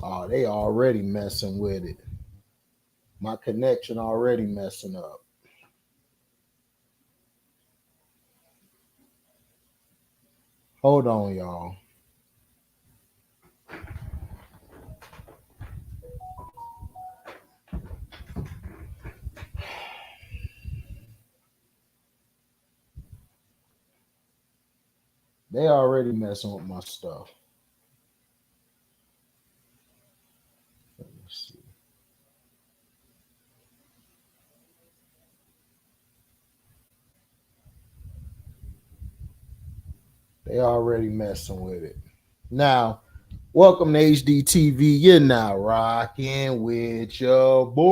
Oh, they already messing with it. My connection already messing up. Hold on, y'all. They already messing with my stuff. Let me see. They already messing with it. Now, welcome to HDTV. You're now rocking with your boy.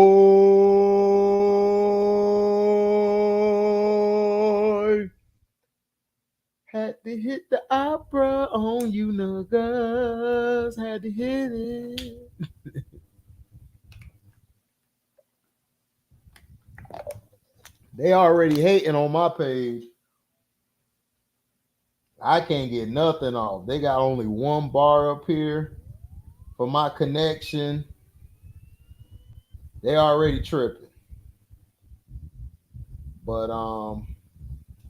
Had to hit the opera on you niggas. Had to hit it. They already hating on my page. I can't get nothing off. They got only one bar up here for my connection. They already tripping. But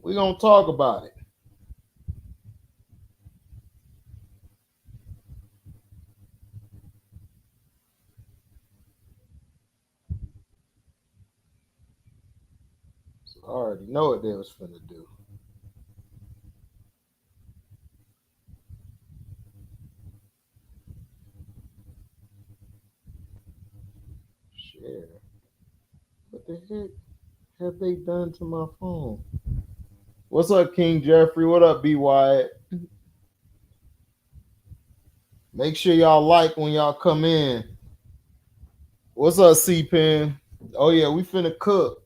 we gonna talk about it. So I already know what they was finna do. Share. What the heck have they done to my phone? What's up, King Jeffrey? What up, B Wyatt? Make sure y'all like when y'all come in. What's up, C-Pen? Oh yeah, we finna cook.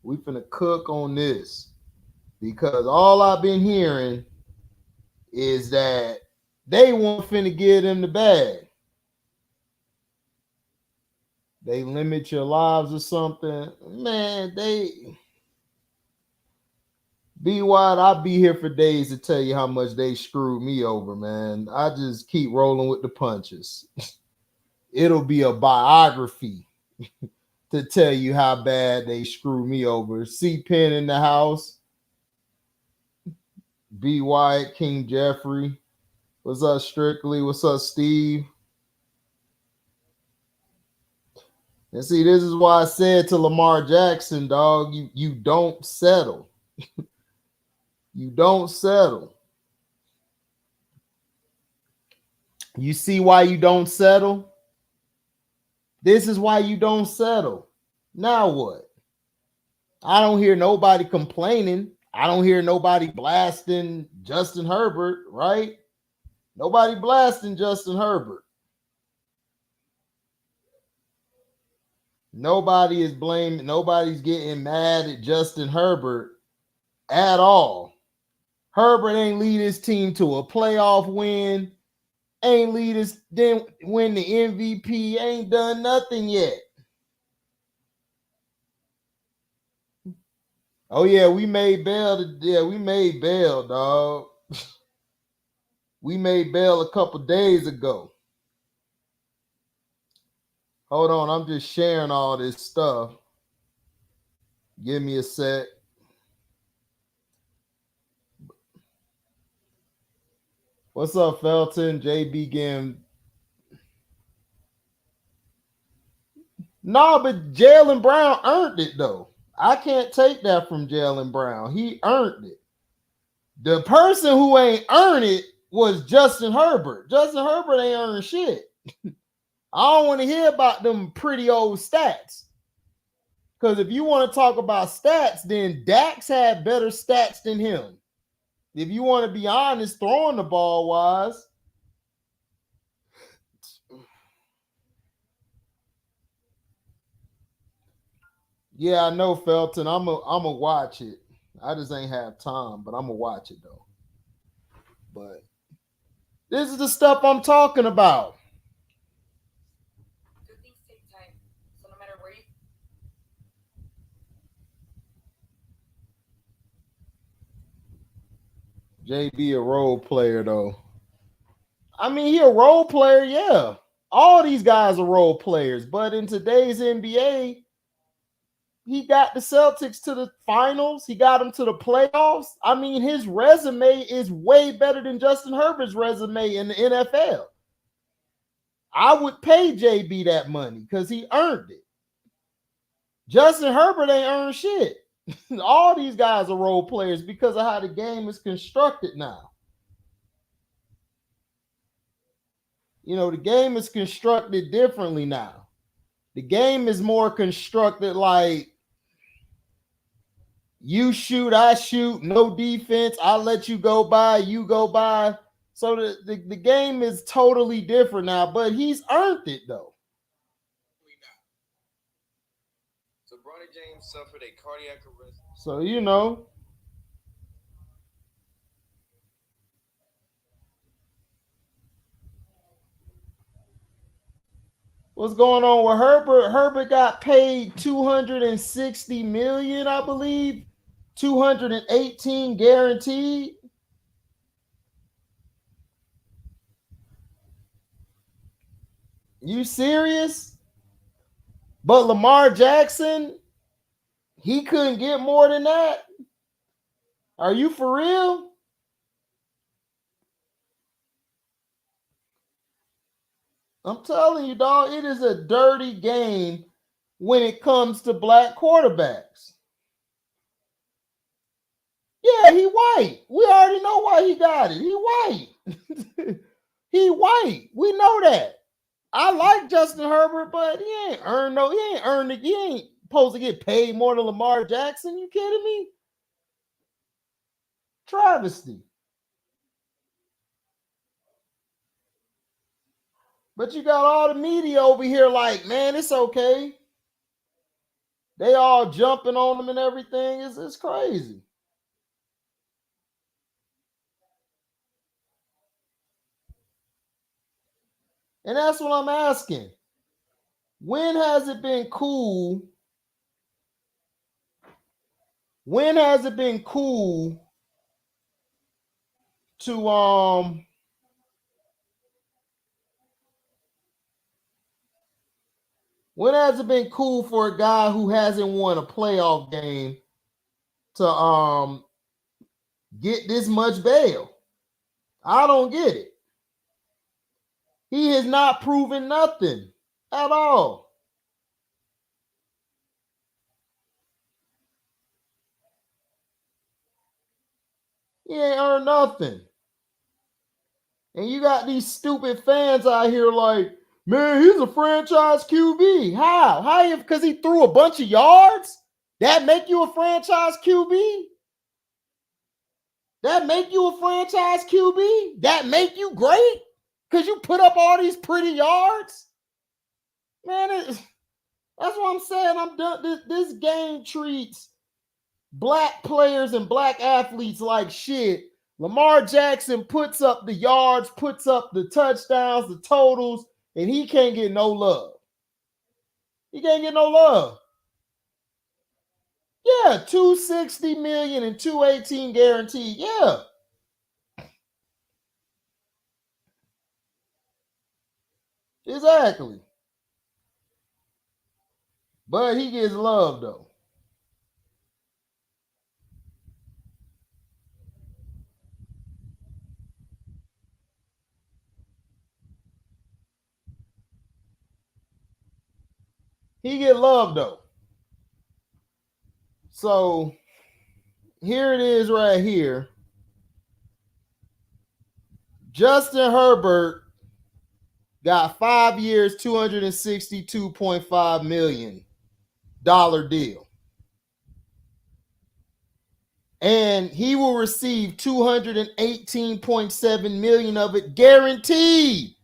We finna cook on this. Because all I've been hearing is that they want finna give them the bag. They limit your lives or something. Man, they be wide. I'll be here for days to tell you how much they screwed me over, man. I just keep rolling with the punches. It'll be a biography to tell you how bad they screwed me over. C Pen in the house. B White, King Jeffrey. What's up, Strictly? What's up, Steve? And see, this is why I said to Lamar Jackson, dog, you don't settle. You don't settle. You see why you don't settle? This is why you don't settle. Now what? I don't hear nobody complaining. I don't hear nobody blasting Justin Herbert, right? Nobody blasting Justin Herbert. Nobody is blaming, nobody's getting mad at Justin Herbert at all. Herbert ain't lead his team to a playoff win, ain't lead us, then win the MVP, ain't done nothing yet. Oh yeah, we made bail. Yeah, we made bail, dog. We made bail a couple days ago. Hold on, I'm just sharing all this stuff. Give me a sec. What's up, Felton? JB getting. No, but Jaylenbrown earned it though. I can't take that from Jaylenbrown. He earned it. The person who ain't earned it was Justin Herbert. Justin Herbert ain't earned shit. I don't want to hear about them pretty old stats. Because if you want to talk about stats, then Dax had better stats than him. If you want to be honest, throwing the ball wise. Yeah, I know, Felton. I'm a watch it. I just ain't have time, but I'm gonna watch it though. But this is the stuff I'm talking about. Good things take time. So no matter where you JB a role player though. I mean, he a role player, yeah. All these guys are role players, but in today's NBA, he got the Celtics to the finals. He got them to the playoffs. I mean, his resume is way better than Justin Herbert's resume in the NFL. I would pay JB that money because he earned it. Justin Herbert ain't earned shit. All these guys are role players because of how the game is constructed now. You know, the game is constructed differently now. The game is more constructed like you shoot, I shoot, no defense. I'll let you go by, you go by. So the game is totally different now, but he's earned it though. So Bronny James suffered a cardiac arrest. So, you know. What's going on with Herbert? Herbert got paid $260 million, I believe. 218 guaranteed. You serious? But Lamar Jackson, he couldn't get more than that? Are you for real? I'm telling you, dog, it is a dirty game when it comes to black quarterbacks. Yeah, he white. We already know why he got it. He white. He white. We know that. I like Justin Herbert, but he ain't earned no. He ain't earned it. He ain't supposed to get paid more than Lamar Jackson. You kidding me? Travesty. But you got all the media over here like, man, it's okay. They all jumping on them and everything. It's crazy. And that's what I'm asking. When has it been cool? When has it been cool to when has it been cool for a guy who hasn't won a playoff game to get this much bail? I don't get it. He has not proven nothing at all. He ain't earned nothing. And you got these stupid fans out here like, man, he's a franchise QB. How? How? Because he threw a bunch of yards? That make you a franchise QB? That make you a franchise QB? That make you great? Because you put up all these pretty yards? Man, that's what I'm saying. I'm done. This game treats black players and black athletes like shit. Lamar Jackson puts up the yards, puts up the touchdowns, the totals, and he can't get no love. He can't get no love. Yeah, $260 million and $218 guaranteed. Yeah. Exactly. But he gets love though. He get love though. So here it is right here. Justin Herbert got 5 years, $262.5 million deal. And he will receive $218.7 million of it guaranteed.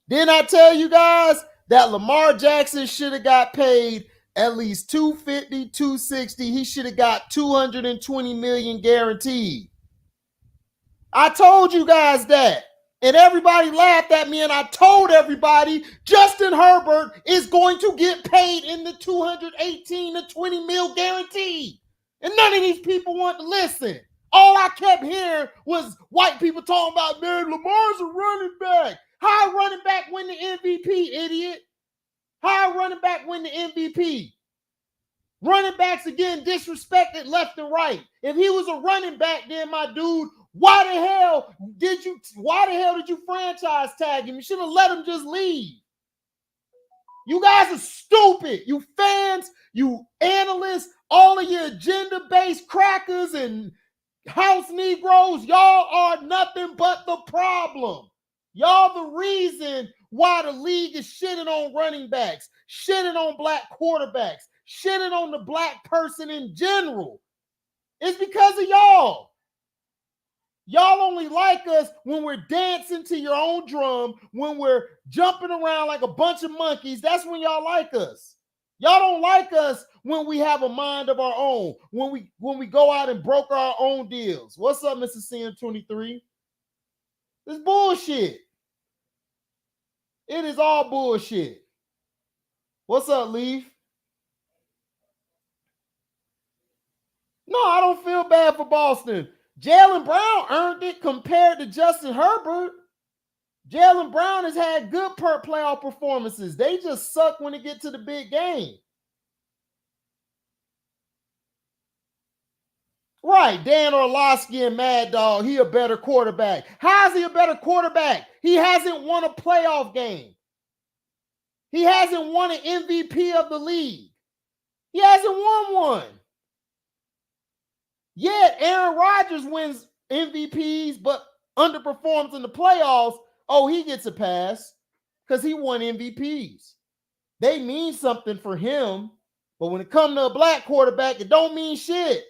Didn't I tell you guys that Lamar Jackson should have got paid at least $250, $260? He should have got $220 million guaranteed. I told you guys that. And everybody laughed at me, and I told everybody Justin Herbert is going to get paid in the 218 to 20 mil guaranteed. And none of these people want to listen. All I kept hearing was white people talking about, man, Lamar's a running back. How a running back win the MVP, idiot? How a running back win the MVP? Running backs are getting disrespected left and right. If he was a running back, then my dude, why the hell did you franchise tag him? You should have let him just leave. You guys are stupid. You fans, you analysts, all of your agenda-based crackers and house Negroes, y'all are nothing but the problem. Y'all the reason why the league is shitting on running backs, shitting on black quarterbacks, shitting on the black person in general. It's because of y'all. Y'all only like us when we're dancing to your own drum, when we're jumping around like a bunch of monkeys. That's when y'all like us. Y'all don't like us when we have a mind of our own, when we go out and broker our own deals. What's up, Mr. CM23? It's bullshit. It is all bullshit. What's up, Leaf? No, I don't feel bad for Boston. Jaylen Brown earned it compared to Justin Herbert. Jaylen Brown has had good playoff performances. They just suck when they get to the big game. Right, Dan Orlovsky and Mad Dog, he a better quarterback. How is he a better quarterback? He hasn't won a playoff game. He hasn't won an MVP of the league. He hasn't won one. Yet Aaron Rodgers wins MVPs but underperforms in the playoffs. Oh, he gets a pass because he won MVPs. They mean something for him, but when it comes to a black quarterback, it don't mean shit.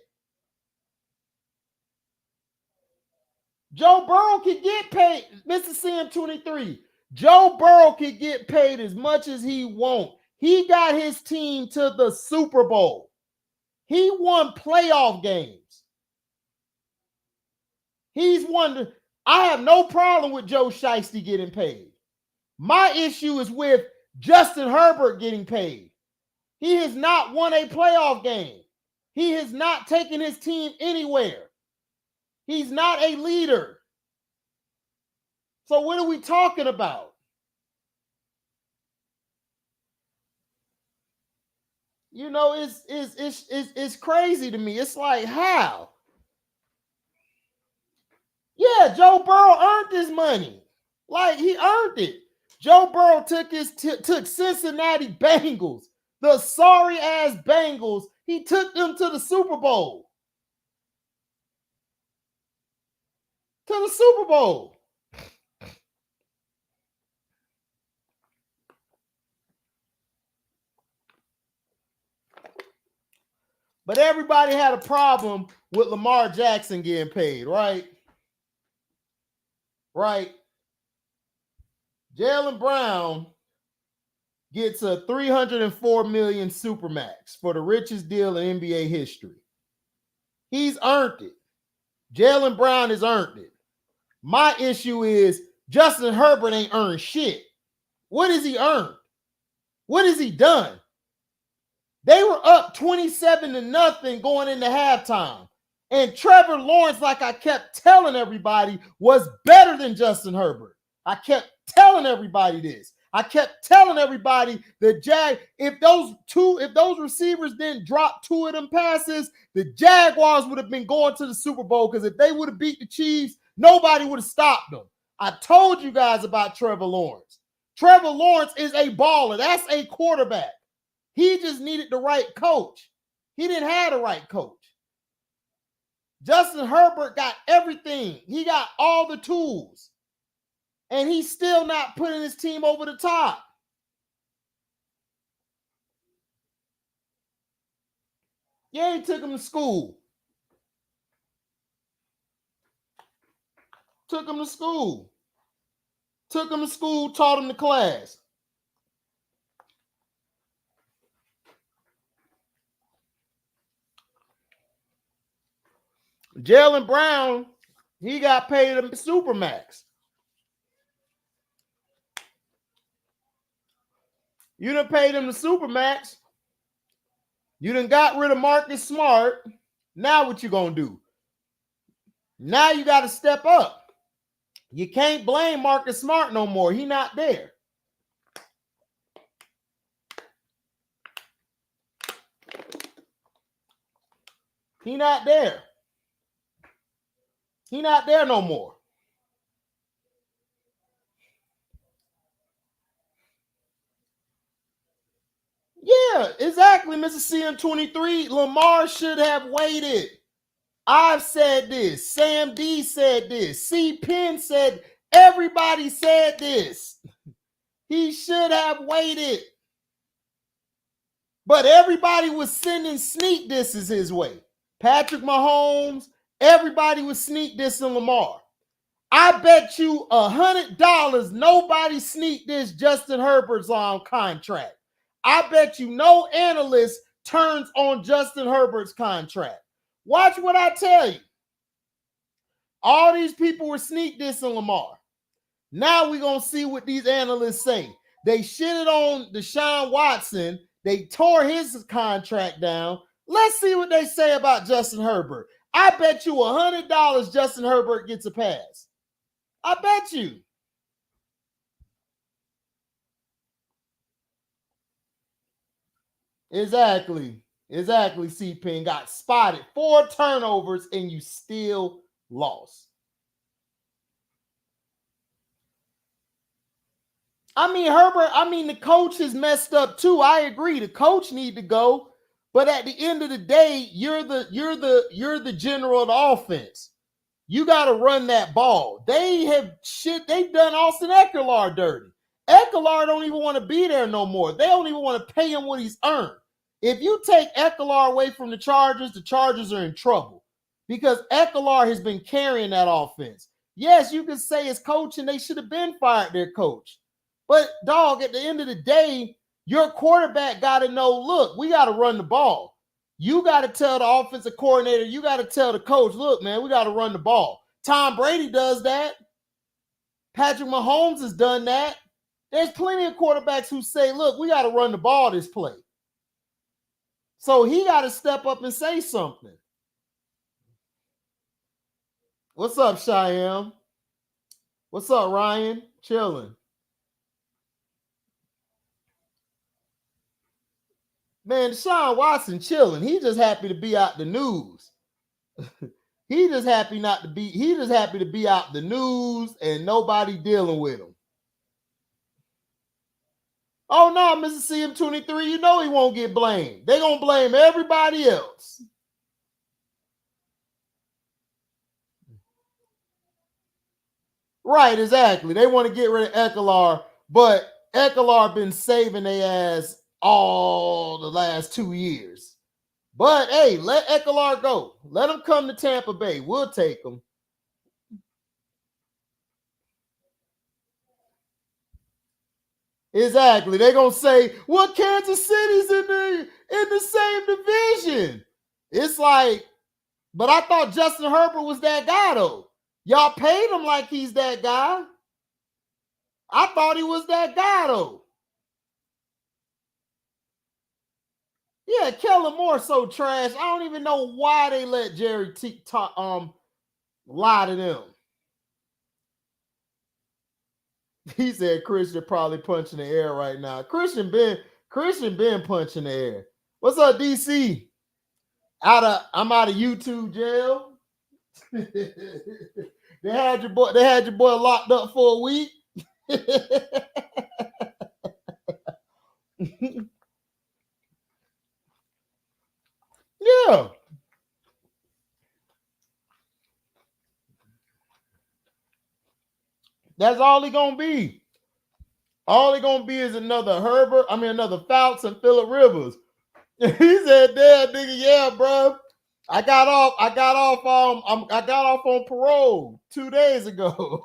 Joe Burrow could get paid, Mr. CM23. Joe Burrow could get paid as much as he wants. He got his team to the Super Bowl. He won playoff games. He's won. I have no problem with Joe Shiesty getting paid. My issue is with Justin Herbert getting paid. He has not won a playoff game. He has not taken his team anywhere. He's not a leader. So what are we talking about? You know, it's crazy to me. It's like, how? Yeah, Joe Burrow earned his money. Like, he earned it. Joe Burrow took Cincinnati Bengals, the sorry ass Bengals. He took them to the Super Bowl. To the Super Bowl. But everybody had a problem with Lamar Jackson getting paid, right? Right. Jaylen Brown gets a $304 million Supermax for the richest deal in NBA history. He's earned it. Jaylen Brown has earned it. My issue is Justin Herbert ain't earned shit. What has he earned? What has he done? They were up 27-0 going into halftime. And Trevor Lawrence, like I kept telling everybody, was better than Justin Herbert. I kept telling everybody this. I kept telling everybody that if those receivers didn't drop two of them passes, the Jaguars would have been going to the Super Bowl, because if they would have beat the Chiefs, nobody would have stopped them. I told you guys about Trevor Lawrence. Trevor Lawrence is a baller. That's a quarterback. He just needed the right coach. He didn't have the right coach. Justin Herbert got everything. He got all the tools. And he's still not putting his team over the top. Yeah, he took him to school. Took him to school. Took him to school, taught him the class. Jaylen Brown, he got paid a Supermax. You done paid him the Supermax. You done got rid of Marcus Smart. Now what you gonna do? Now you got to step up. You can't blame Marcus Smart no more. He not there. He not there. He not there no more. Yeah, exactly, Mr. CM23. Lamar should have waited. I've said this. Sam D said this. C. Penn said, everybody said this. He should have waited. But everybody was sending sneak disses his way. Patrick Mahomes, everybody was sneak dissing Lamar. I bet you $100 nobody sneak this Justin Herbert's on contract. I bet you no analyst turns on Justin Herbert's contract. Watch what I tell you. All these people were sneak dissing Lamar. Now we're going to see what these analysts say. They shitted on Deshaun Watson. They tore his contract down. Let's see what they say about Justin Herbert. I bet you $100 Justin Herbert gets a pass. I bet you. Exactly. C-Pin got spotted. 4 turnovers and you still lost. The coach has messed up too. I agree. The coach need to go. But at the end of the day, you're the general of the offense. You got to run that ball. They've done Austin Eckler dirty. Eckler don't even want to be there no more. They don't even want to pay him what he's earned. If you take Eckler away from the Chargers are in trouble because Eckler has been carrying that offense. Yes, you can say it's coaching. They should have been fired their coach. But, dog, at the end of the day, your quarterback got to know, look, we got to run the ball. You got to tell the offensive coordinator, you got to tell the coach, look, man, we got to run the ball. Tom Brady does that. Patrick Mahomes has done that. There's plenty of quarterbacks who say, look, we got to run the ball this play. So he got to step up and say something. What's up, Cheyenne? What's up, Ryan? Chilling. Man, Deshaun Watson chilling. He just happy to be out the news. He just happy to be out the news and nobody dealing with him. Oh no, Mr. CM23, you know he won't get blamed. They're gonna blame everybody else. Right, exactly. They want to get rid of Eckler, but Eckler been saving their ass all the last 2 years. But hey, let Eckler go. Let him come to Tampa Bay. We'll take him. Exactly. They're gonna say, well, Kansas City's in the same division. It's like, but I thought Justin Herbert was that guy, though. Y'all paid him like he's that guy. I thought he was that guy, though. Yeah, Kellen Moore so trash. I don't even know why they let Jerry lie to them. He said Christian probably punching the air right now. Christian been punching the air. What's up, DC? I'm out of YouTube jail. They had your boy locked up for a week. Yeah. That's all he gonna be. All he gonna be is another Fouts and Phillip Rivers. He said, "Damn, nigga, yeah, bro. I got off on parole 2 days ago."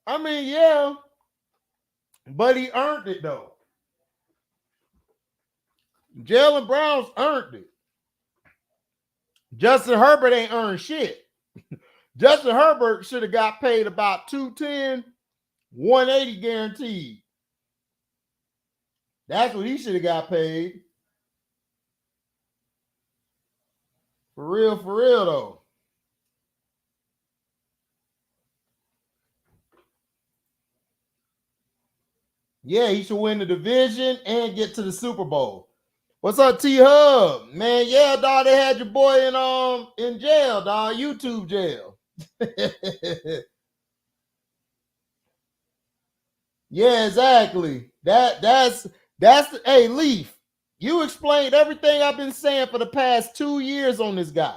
I mean, yeah, but he earned it though. Jaylenbrown's earned it. Justin Herbert ain't earned shit. Justin Herbert should have got paid about $210. $180 guaranteed. That's what he should have got paid. For real though. Yeah, he should win the division and get to the Super Bowl. What's up, T-Hub? Man, yeah, dog, they had your boy in jail, dog, YouTube jail. Yeah, exactly. That's hey, Leaf, you explained everything I've been saying for the past 2 years on this guy.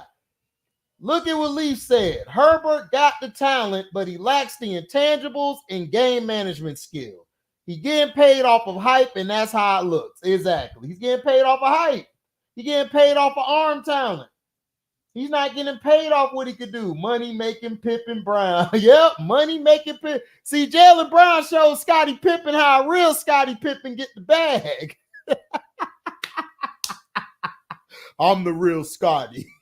Look at what Leaf said. Herbert got the talent, but he lacks the intangibles and game management skill. He getting paid off of hype, and that's how it looks. Exactly. He's getting paid off of hype. He's getting paid off of arm talent. He's not getting paid off what he could do. Money making Pippen Brown. Yep, money making Pippen. See, Jaylen Brown showed Scottie Pippen how a real Scottie Pippen get the bag. I'm the real Scottie.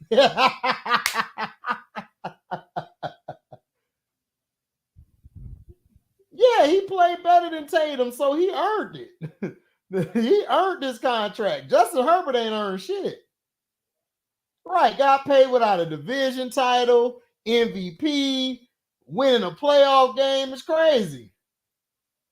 Yeah, he played better than Tatum, so he earned it. He earned this contract. Justin Herbert ain't earned shit. Right, got paid without a division title, MVP, winning a playoff game. It's crazy.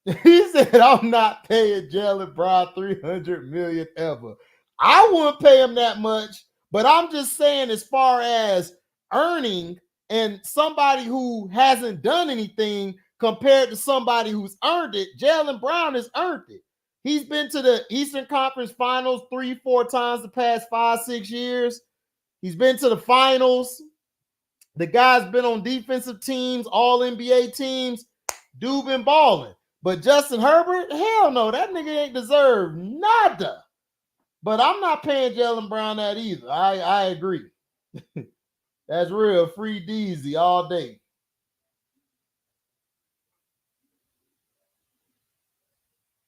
He said, I'm not paying Jaylen Brown $300 million ever. I wouldn't pay him that much, but I'm just saying, as far as earning and somebody who hasn't done anything compared to somebody who's earned it, Jaylen Brown has earned it. He's been to the Eastern Conference Finals 3-4 times the past 5-6 years. He's been to the finals. The guy's been on defensive teams, all NBA teams. Dude been balling. But Justin Herbert, hell no, that nigga ain't deserved nada. But I'm not paying Jaylen Brown that either. I agree. That's real. Free Deezy all day.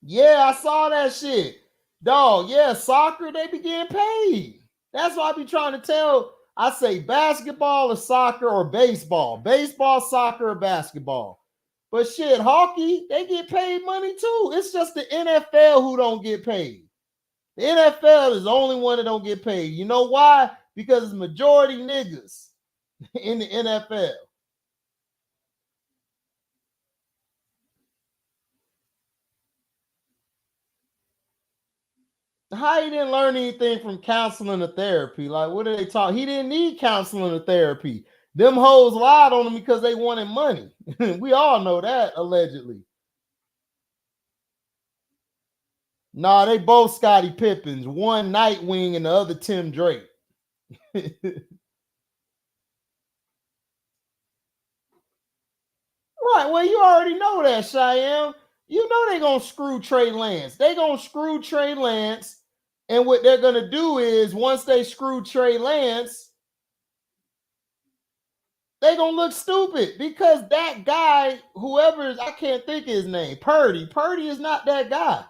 Yeah, I saw that shit. Dog, yeah, soccer, they be getting paid. That's why I be trying to tell. I say basketball or soccer or baseball. Baseball, soccer, or basketball. But shit, hockey, they get paid money too. It's just the NFL who don't get paid. The NFL is the only one that don't get paid. You know why? Because it's majority niggas in the NFL. How he didn't learn anything from counseling or therapy? Like, what did they talk? He didn't need counseling or therapy. Them hoes lied on him because they wanted money. We all know that, allegedly. Nah, they both Scottie Pippins. One Nightwing and the other Tim Drake. Right, well, you already know that, Cheyenne. You know they're going to screw Trey Lance. They're going to screw Trey Lance. And what they're going to do is, once they screw Trey Lance, they're going to look stupid because that guy, whoever is, I can't think of his name, Purdy is not that guy.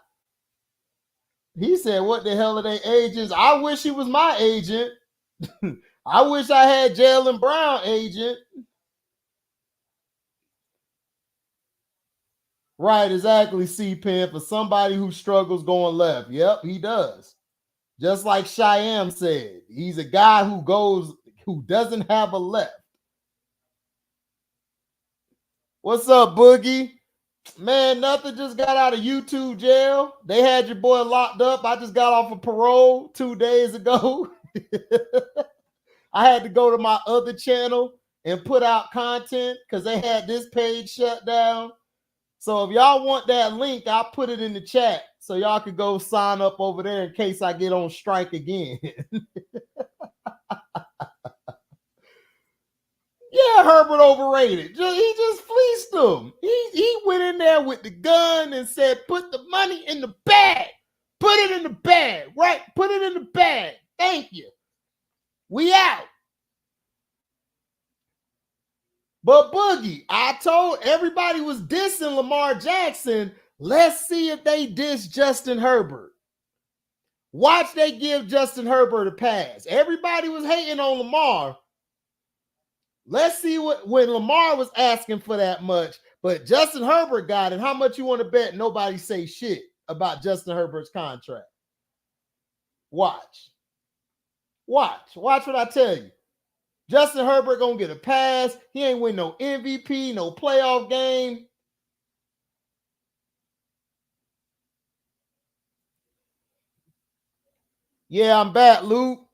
He said, what the hell are they agents? I wish he was my agent. I wish I had Jaylen Brown agent. Right, exactly, C-Pen, for somebody who struggles going left. Yep, he does. Just like Cheyenne said, he's a guy who doesn't have a left. What's up, Boogie? Man, nothing, just got out of YouTube jail. They had your boy locked up. I just got off of parole 2 days ago. I had to go to my other channel and put out content because they had this page shut down. So if y'all want that link, I'll put it in the chat so y'all can go sign up over there in case I get on strike again. Yeah, Herbert overrated. He just fleeced them. He went in there with the gun and said, put the money in the bag. Put it in the bag, right? Put it in the bag. Thank you. We out. But Boogie, I told everybody was dissing Lamar Jackson. Let's see if they diss Justin Herbert. Watch they give Justin Herbert a pass. Everybody was hating on Lamar. Let's see what when Lamar was asking for that much. But Justin Herbert got it. How much you want to bet nobody say shit about Justin Herbert's contract? Watch. Watch what I tell you. Justin Herbert gonna get a pass. He ain't win no MVP, no playoff game. Yeah, I'm back, Luke.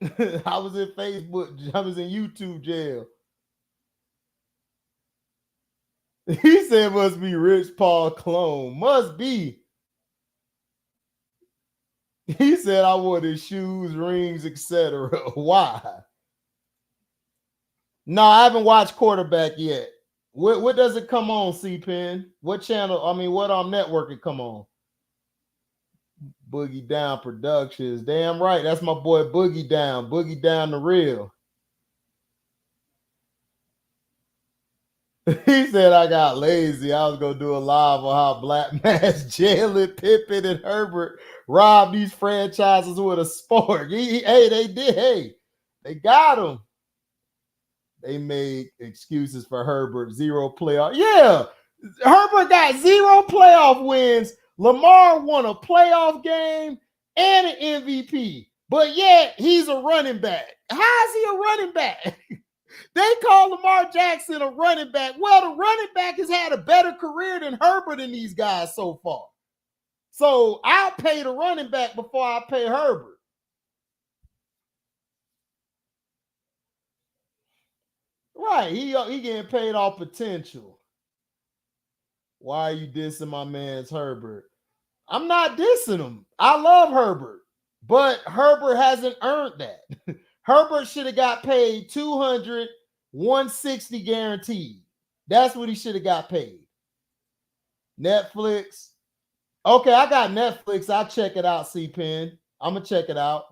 I was in Facebook. I was in YouTube jail. He said must be Rich Paul clone. Must be. He said I wore his shoes, rings, etc. Why? No, I haven't watched Quarterback yet. What does it come on, C-Pen? What channel? I mean, what network it come on? Boogie Down Productions. Damn right. That's my boy Boogie Down. Boogie Down the real. He said I got lazy. I was going to do a live on how Black Mass, Jalen, Pippen, and Herbert robbed these franchises with a sport. Hey, they did. Hey, they got him. They made excuses for Herbert. 0 playoff. Yeah, Herbert got 0 playoff wins. Lamar won a playoff game and an MVP. But yet, he's a running back. How is he a running back? They call Lamar Jackson a running back. Well, the running back has had a better career than Herbert and these guys so far. So I'll pay the running back before I pay Herbert. Right, he getting paid off potential. Why are you dissing my man's Herbert? I'm not dissing him. I love Herbert, but Herbert hasn't earned that. Herbert should have got paid $200, $160 guaranteed. That's what he should have got paid. Netflix. Okay, I got Netflix. I'll check it out, C-Pen. I'm going to check it out.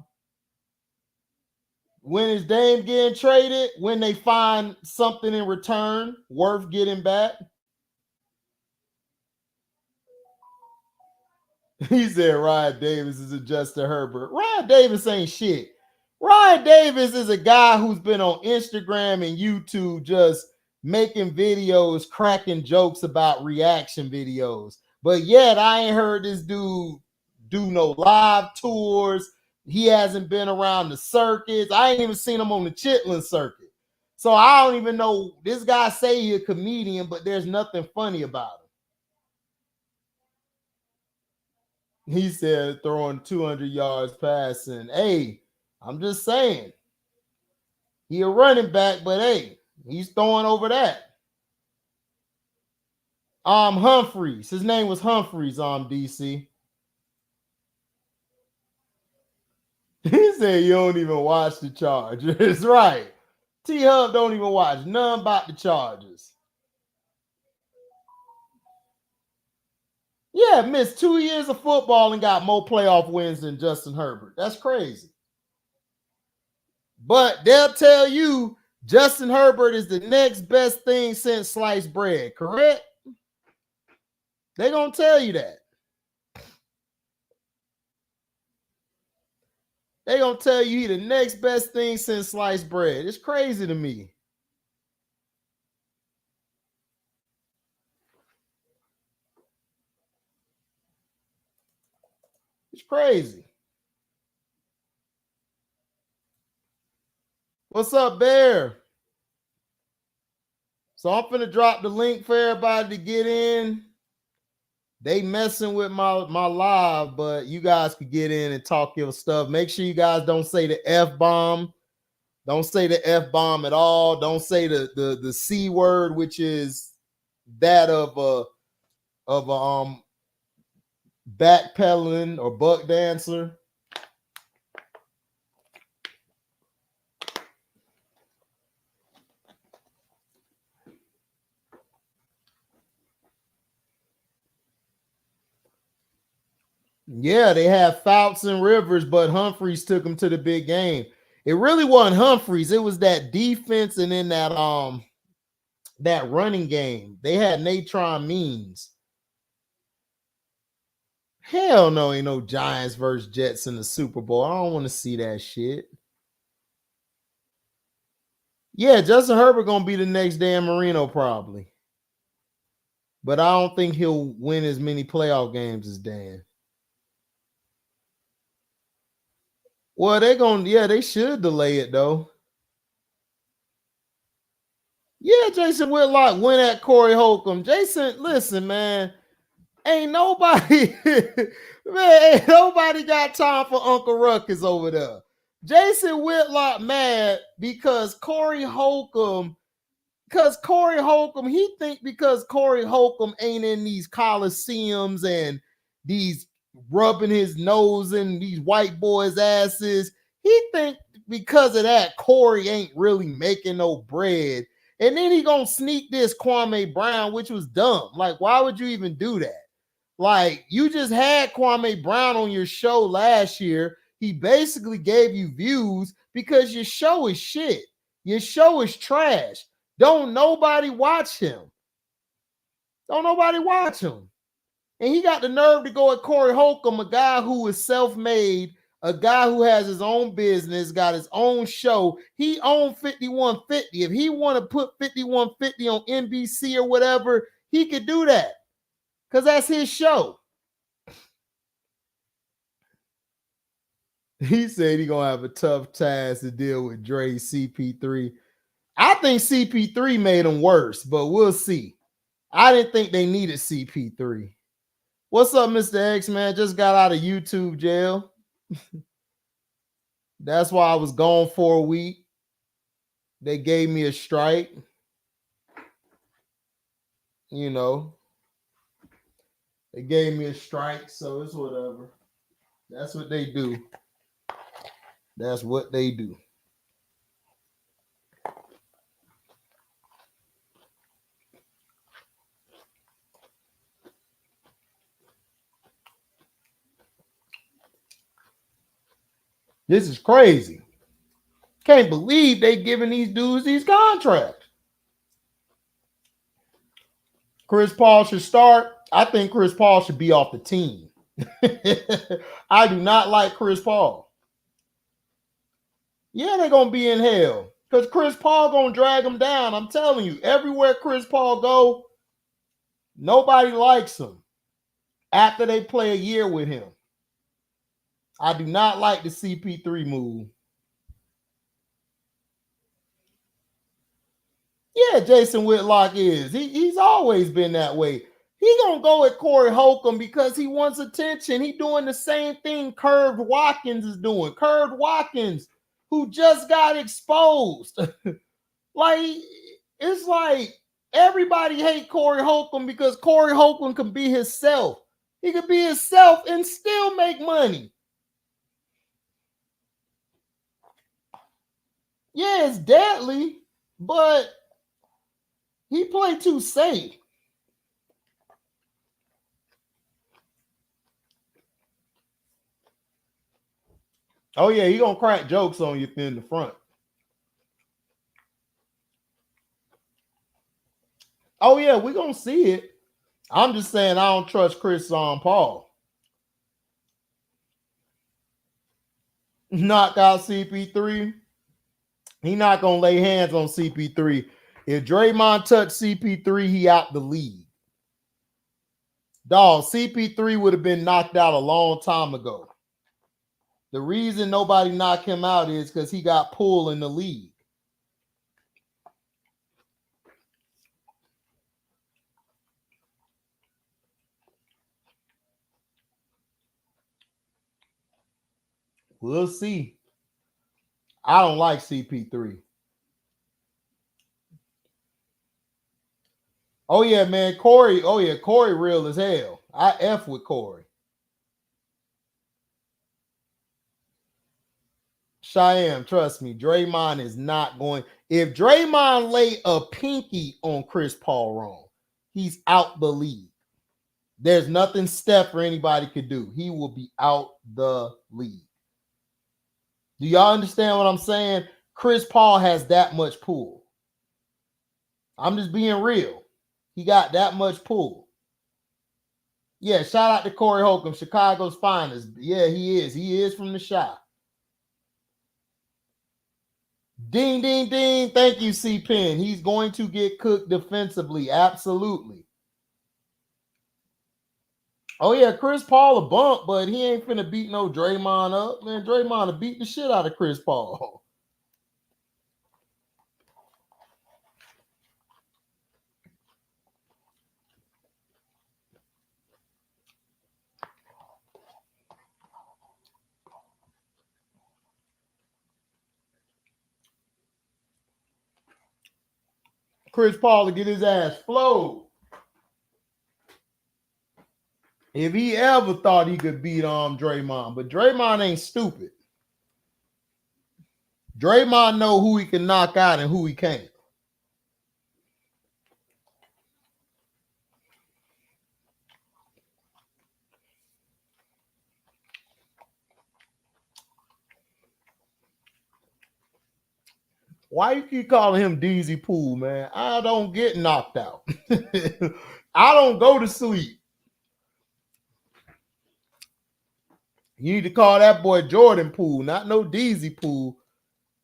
When is Dame getting traded? When they find something in return worth getting back? He said Ryan Davis is a Justin Herbert. Ryan Davis ain't shit. Ryan Davis is a guy who's been on Instagram and YouTube just making videos, cracking jokes about reaction videos. But yet I ain't heard this dude do no live tours. He hasn't been around the circuits. I ain't even seen him on the Chitlin circuit. So I don't even know. This guy say he's a comedian, but there's nothing funny about him. He said throwing 200 yards passing. Hey, I'm just saying. He a running back, but hey, he's throwing over that. Humphreys. His name was Humphreys, DC. He said you don't even watch the Chargers. Right. T-Hub don't even watch none about the Chargers. Yeah, missed 2 years of football and got more playoff wins than Justin Herbert. That's crazy. But they'll tell you Justin Herbert is the next best thing since sliced bread, correct? They're going to tell you that. They're going to tell you he the next best thing since sliced bread. It's crazy to me. It's crazy. What's up, Bear? So I'm finna drop the link for everybody to get in. They messing with my live, but you guys could get in and talk your stuff. Make sure you guys don't say the F-bomb. Don't say the F-bomb at all. Don't say the C word, which is that of a backpedaling or buck dancer. Yeah, they have Fouts and Rivers, but Humphreys took them to the big game. It really wasn't Humphreys. It was that defense and then that running game. They had Natron Means. Hell no, ain't no Giants versus Jets in the Super Bowl. I don't want to see that shit. Yeah, Justin Herbert gonna be the next Dan Marino probably. but I don't think he'll win as many playoff games as Dan. Well, they should delay it though. Yeah, Jason Whitlock went at Corey Holcomb. Jason, listen, man. Ain't nobody, man, ain't nobody got time for Uncle Ruckus over there. Jason Whitlock mad because Corey Holcomb, he think because Corey Holcomb ain't in these coliseums and these rubbing his nose in these white boys' asses, he think because of that Corey ain't really making no bread. And then he gonna sneak this Kwame Brown, which was dumb. Like, why would you even do that? Like, you just had Kwame Brown on your show last year. He basically gave you views because your show is shit. Your show is trash. Don't nobody watch him. Don't nobody watch him. And he got the nerve to go at Corey Holcomb, a guy who is self-made, a guy who has his own business, got his own show. He owned 5150. If he want to put 5150 on NBC or whatever, he could do that. Because that's his show. He said he's going to have a tough task to deal with Dre CP3. I think CP3 made him worse, but we'll see. I didn't think they needed CP3. What's up, Mr. X, man? Just got out of YouTube jail. That's why I was gone for a week. They gave me a strike. You know. They gave me a strike, so it's whatever. That's what they do. That's what they do. This is crazy. Can't believe they giving these dudes these contracts. Chris Paul should start. I think Chris Paul should be off the team. I do not like Chris Paul. Yeah, they're going to be in hell because Chris Paul going to drag them down. I'm telling you, everywhere Chris Paul go, nobody likes him after they play a year with him. I do not like the CP3 move. Yeah, Jason Whitlock is. He's always been that way. He gonna go at Corey Holcomb because he wants attention. He doing the same thing Curved Watkins is doing. Curved Watkins, who just got exposed. Like, it's like everybody hate Corey Holcomb because Corey Holcomb can be himself. He could be himself and still make money. Yeah, it's deadly, but he played too safe. Oh, yeah, he gonna crack jokes on you in the front. Oh, yeah, we gonna see it. I'm just saying I don't trust Chris Paul. Knock out CP3. He not gonna lay hands on CP3. If Draymond touched CP3, he out the league. Dog, CP3 would have been knocked out a long time ago. The reason nobody knocked him out is because he got pulled in the league. We'll see. I don't like CP3. Oh, yeah, man. Corey. Oh, yeah. Corey real as hell. I F with Corey. Cheyenne, trust me. Draymond is not going. If Draymond lay a pinky on Chris Paul wrong, he's out the league. There's nothing Steph or anybody could do. He will be out the league. Do y'all understand what I'm saying? Chris Paul has that much pull. I'm just being real. He got that much pull. Yeah, shout out to Corey Holcomb, Chicago's finest. Yeah, he is. He is from the shop. Ding, ding, ding. Thank you, C-Pen. He's going to get cooked defensively. Absolutely. Oh yeah, Chris Paul a bump, but he ain't finna beat no Draymond up. Man, Draymond will beat the shit out of Chris Paul. Chris Paul to get his ass flowed. If he ever thought he could beat Draymond, but Draymond ain't stupid. Draymond know who he can knock out and who he can't. Why you keep calling him DZ Pool, man? I don't get knocked out. I don't go to sleep. You need to call that boy Jordan Poole, not no DZ Poole.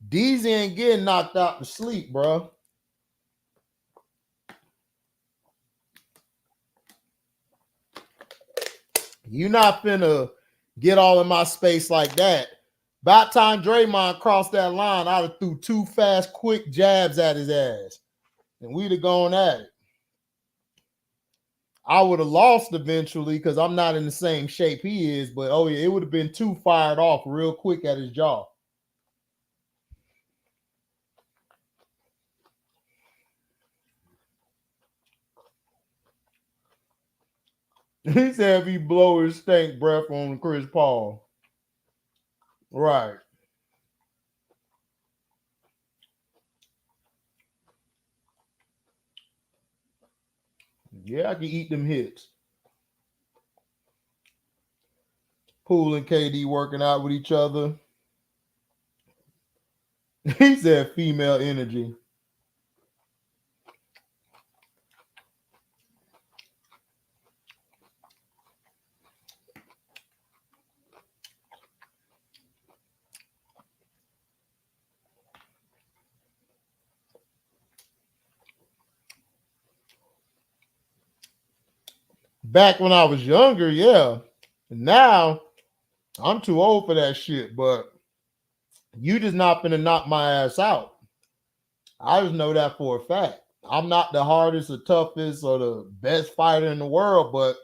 DZ ain't getting knocked out to sleep, bro. You not finna get all in my space like that. About time Draymond crossed that line, I'd have threw 2 fast, quick jabs at his ass. And we'd have gone at it. I would have lost eventually because I'm not in the same shape he is. But, oh, yeah, it would have been 2 fired off real quick at his jaw. He said if he blow his stank breath on Chris Paul. Right. Yeah, I can eat them hits. Poole and KD working out with each other. He said female energy. Back when I was younger, yeah. Now, I'm too old for that shit, but you just not finna knock my ass out. I just know that for a fact. I'm not the hardest or toughest or the best fighter in the world, but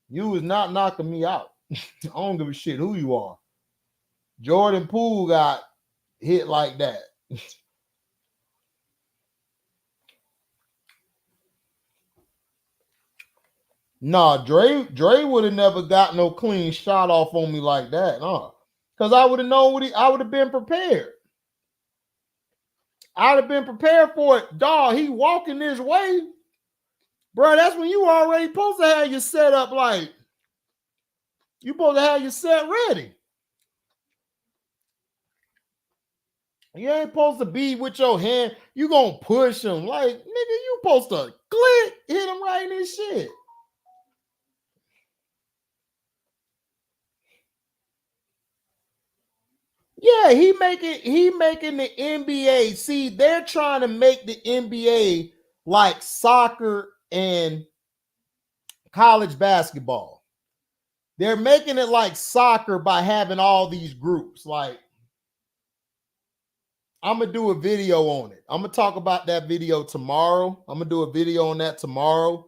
you is not knocking me out. I don't give a shit who you are. Jordan Poole got hit like that. Nah, Dre would have never got no clean shot off on me like that, because I would have known I would have been prepared. I'd have been prepared for it. Dog, he walking this way. Bro, that's when you already supposed to have your set up like, you supposed to have your set ready. You ain't supposed to be with your hand. You gonna push him. Like, nigga, you supposed to click, hit him right in his shit. Yeah, he making the NBA. See, they're trying to make the NBA like soccer and college basketball. They're making it like soccer by having all these groups. Like, I'm gonna do a video on it. I'm gonna talk about that video tomorrow. I'm gonna do a video on that tomorrow.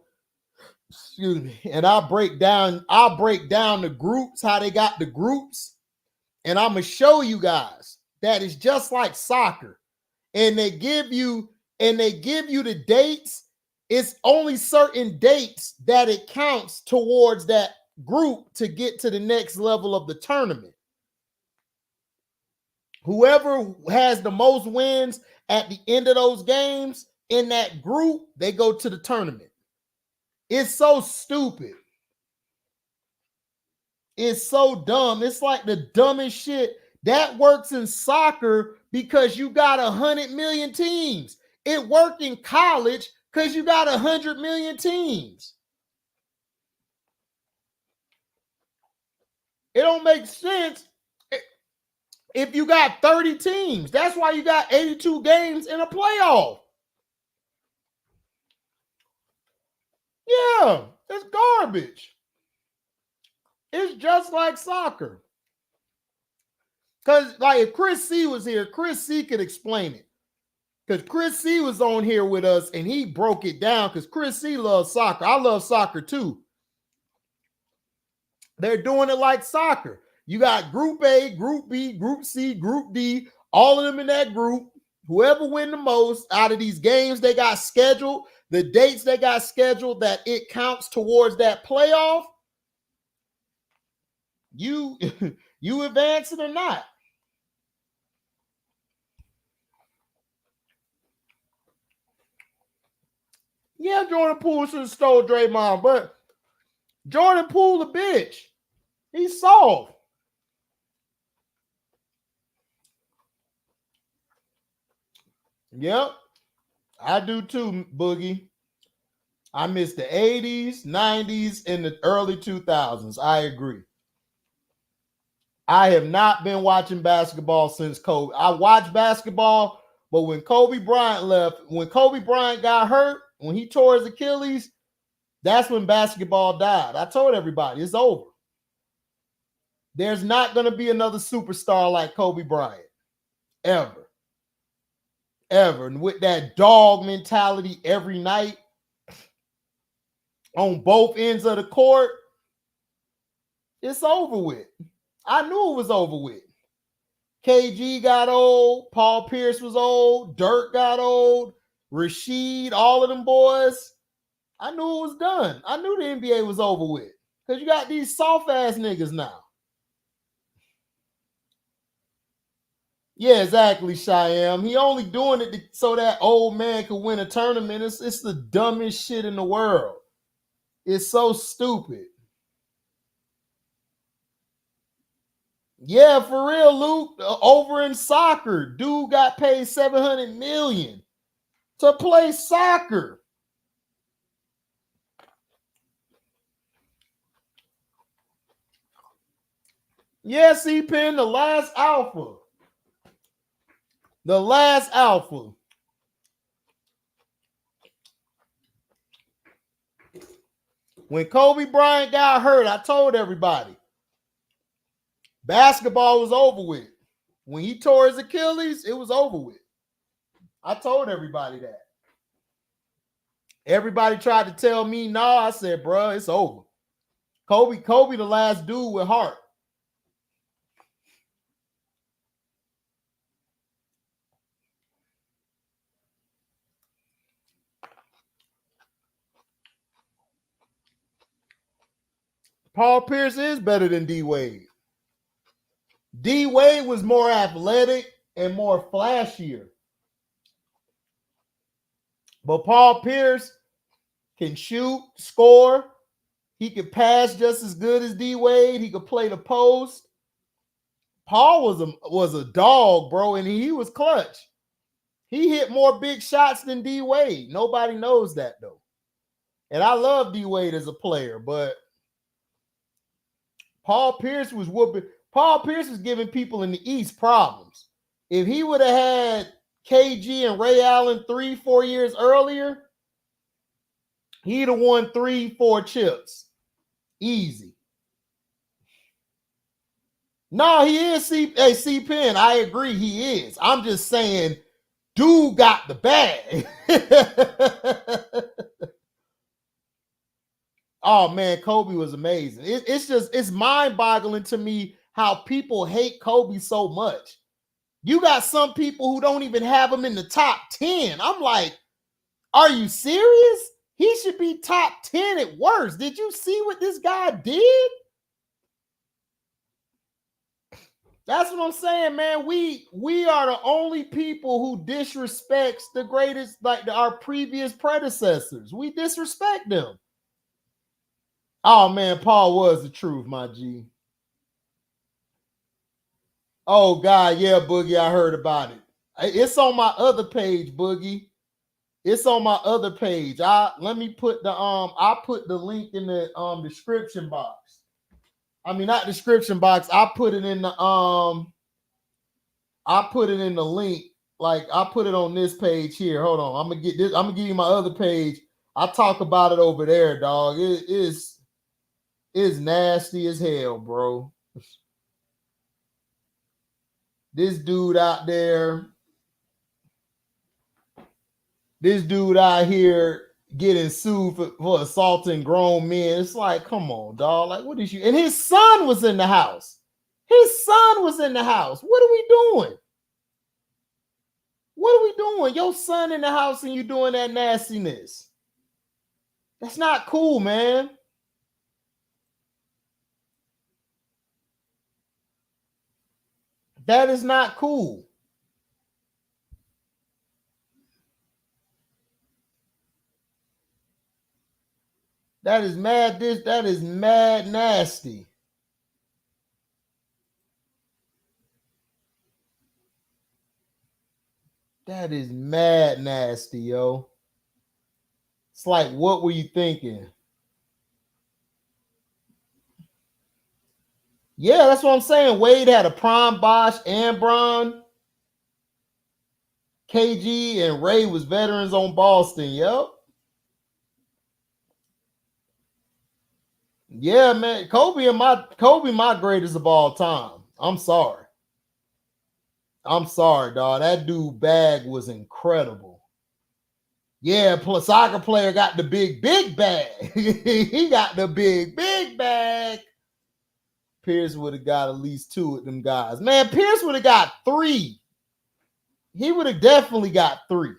Excuse me. And I'll break down the groups, how they got the groups, and I'm gonna show you guys that it's just like soccer. And they give you the dates. It's only certain dates that it counts towards that group to get to the next level of the tournament. Whoever has the most wins at the end of those games in that group, they go to the tournament. It's so stupid. It's so dumb. It's like the dumbest shit. That works in soccer because you got 100 million teams. It worked in college because you got 100 million teams. It don't make sense if you got 30 teams. That's why you got 82 games in a playoff. Yeah, it's garbage. It's just like soccer. Because, like, if Chris C was here, Chris C could explain it. Because Chris C was on here with us and he broke it down because Chris C loves soccer. I love soccer too. They're doing it like soccer. You got Group A, Group B, Group C, Group D, all of them in that group. Whoever win the most out of these games they got scheduled, the dates they got scheduled, that it counts towards that playoff, you advancing or not. Yeah, Jordan Poole should have stole Draymond, but Jordan Poole a bitch. He's soft. Yep, I do too, Boogie. I miss the 80s, 90s, and the early 2000s. I agree. I have not been watching basketball since Kobe. I watched basketball, but when Kobe Bryant left, when Kobe Bryant got hurt, when he tore his Achilles, that's when basketball died. I told everybody, it's over. There's not going to be another superstar like Kobe Bryant. Ever. Ever. And with that dog mentality every night on both ends of the court, it's over with. I knew it was over with. KG got old. Paul Pierce was old. Dirk got old. Rasheed, all of them boys. I knew it was done. I knew the NBA was over with. Because you got these soft-ass niggas now. Yeah, exactly, Shyam. He only doing it so that old man could win a tournament. It's the dumbest shit in the world. It's so stupid. Yeah, for real, Luke. Over in soccer, dude got paid $700 million to play soccer. Yeah, C-Pen, the last alpha. The last alpha. When Kobe Bryant got hurt, I told everybody, basketball was over with. When he tore his Achilles, it was over with. I told everybody that. Everybody tried to tell me, no, I said, bro, it's over. Kobe, the last dude with heart. Paul Pierce is better than D-Wade. D-Wade was more athletic and more flashier. But Paul Pierce can shoot, score. He could pass just as good as D-Wade. He could play the post. Paul was a dog, bro, and he was clutch. He hit more big shots than D-Wade. Nobody knows that, though. And I love D-Wade as a player, but Paul Pierce was whooping. Paul Pierce was giving people in the East problems. If he would have had KG and Ray Allen 3-4 years earlier, he'd have won 3-4 chips. Easy. No, he is C-Pen. I agree, he is. I'm just saying, dude got the bag. Oh, man, Kobe was amazing. It's mind-boggling to me how people hate Kobe so much. You got some people who don't even have him in the top 10. I'm like, are you serious? He should be top 10 at worst. Did you see what this guy did? That's what I'm saying, man. We are the only people who disrespects the greatest, like our previous predecessors. We disrespect them. Oh, man, Paul was the truth, my G. Oh, God, yeah, Boogie, I heard about it. It's on my other page, Boogie. It's on my other page. Let me put the I put the link in the description box. I mean, not description box. I put it in the link. Like I put it on this page here. Hold on. I'm gonna get this. I'm gonna give you my other page. I talk about it over there, dog. It's It's nasty as hell, bro. This dude out there, getting sued for assaulting grown men. It's like, come on, dog. Like, what is you? And his son was in the house. What are we doing? Your son in the house and you doing that nastiness. That's not cool, man. That is not cool. That is mad. That is mad nasty. That is mad nasty, yo. It's like, what were you thinking? Yeah, that's what I'm saying. Wade had a prime Bosch and Braun. KG and Ray was veterans on Boston. Yep. Yeah, man. Kobe my greatest of all time. I'm sorry, dog. That dude bag was incredible. Yeah, plus soccer player got the big bag. He got the big bag. Pierce would have got at least 2 of them guys. Man, Pierce would have got 3. He would have definitely got 3.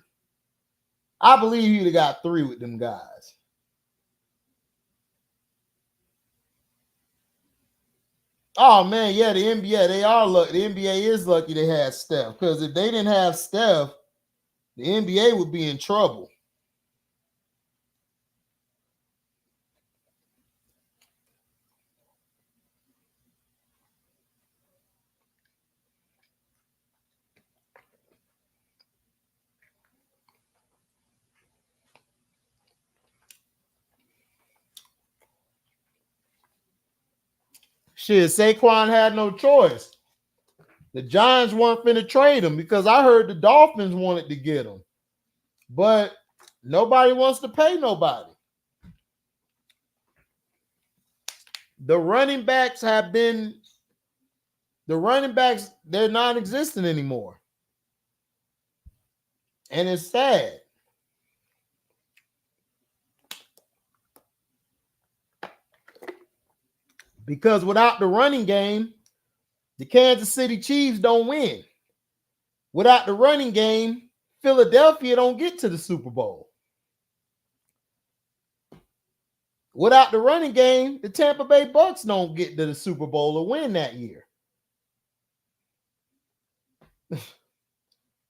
I believe he would have got 3 with them guys. Oh man, yeah, the NBA, they are lucky. The NBA is lucky they had Steph, because if they didn't have Steph, the NBA would be in trouble. Shit, Saquon had no choice. The Giants weren't finna trade him because I heard the Dolphins wanted to get him. But nobody wants to pay nobody. The running backs, they're non-existent anymore. And it's sad. Because without the running game, the Kansas City Chiefs don't win. Without the running game, Philadelphia don't get to the Super Bowl. Without the running game, the Tampa Bay Bucks don't get to the Super Bowl or win that year.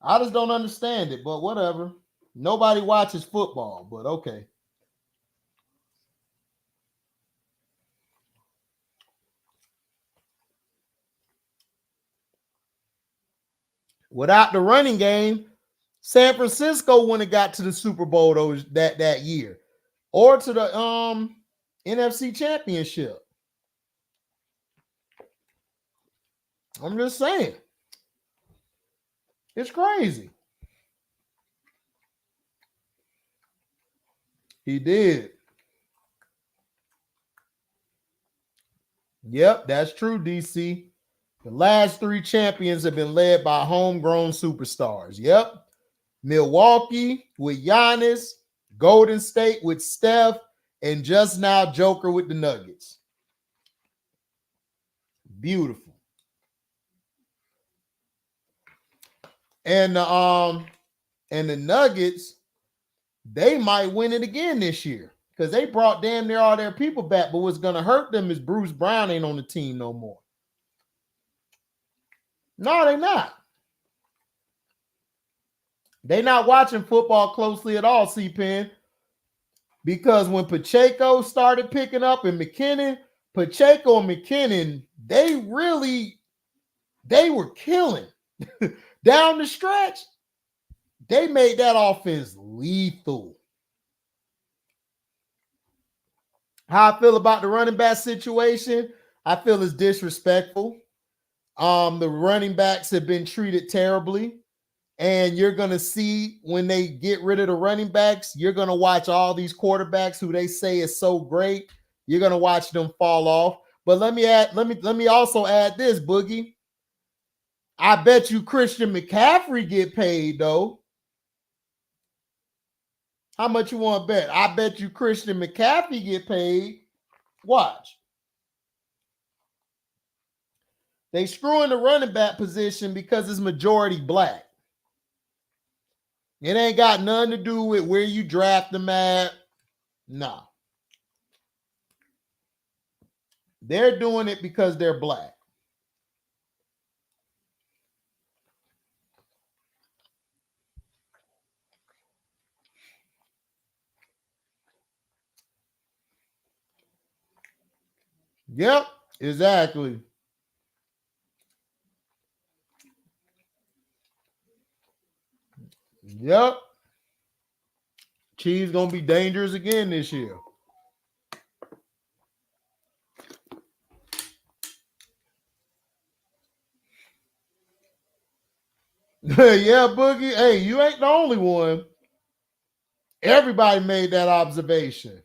I just don't understand it, but whatever. Nobody watches football, but okay. Without the running game, San Francisco wouldn't have got to the Super Bowl that year, or to the NFC Championship. I'm just saying. It's crazy. He did. Yep, that's true, DC. The last 3 champions have been led by homegrown superstars. Yep. Milwaukee with Giannis, Golden State with Steph, and just now Joker with the Nuggets. Beautiful. And the Nuggets, they might win it again this year because they brought damn near all their people back. But what's going to hurt them is Bruce Brown ain't on the team no more. No, they're not. They're not watching football closely at all, C-Pen. Because when Pacheco started picking up and Pacheco and McKinnon, they were killing. Down the stretch, they made that offense lethal. How I feel about the running back situation, I feel it's disrespectful. The running backs have been treated terribly. And you're going to see when they get rid of the running backs, you're going to watch all these quarterbacks who they say is so great. You're gonna watch them fall off. But let me also add this, Boogie. I bet you Christian McCaffrey get paid though. How much you want to bet? I bet you Christian McCaffrey get paid. Watch. They screwing the running back position because it's majority black. It ain't got nothing to do with where you draft them at. No. They're doing it because they're black. Yep, exactly. Yep. Chiefs gonna be dangerous again this year. Yeah, Boogie. Hey, you ain't the only one. Everybody made that observation.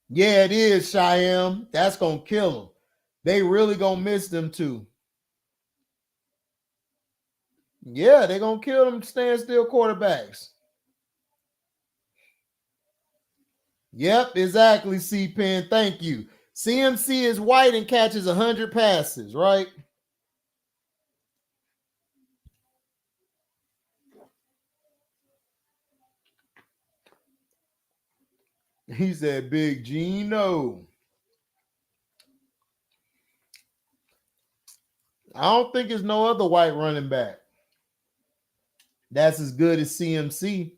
Yeah, it is, Shyam. That's gonna kill them. They really gonna miss them too. Yeah, they're gonna kill them standstill quarterbacks. Yep, exactly, C-Pen. Thank you. CMC is white and catches 100 passes, right? He said, Big Gino. I don't think there's no other white running back that's as good as CMC.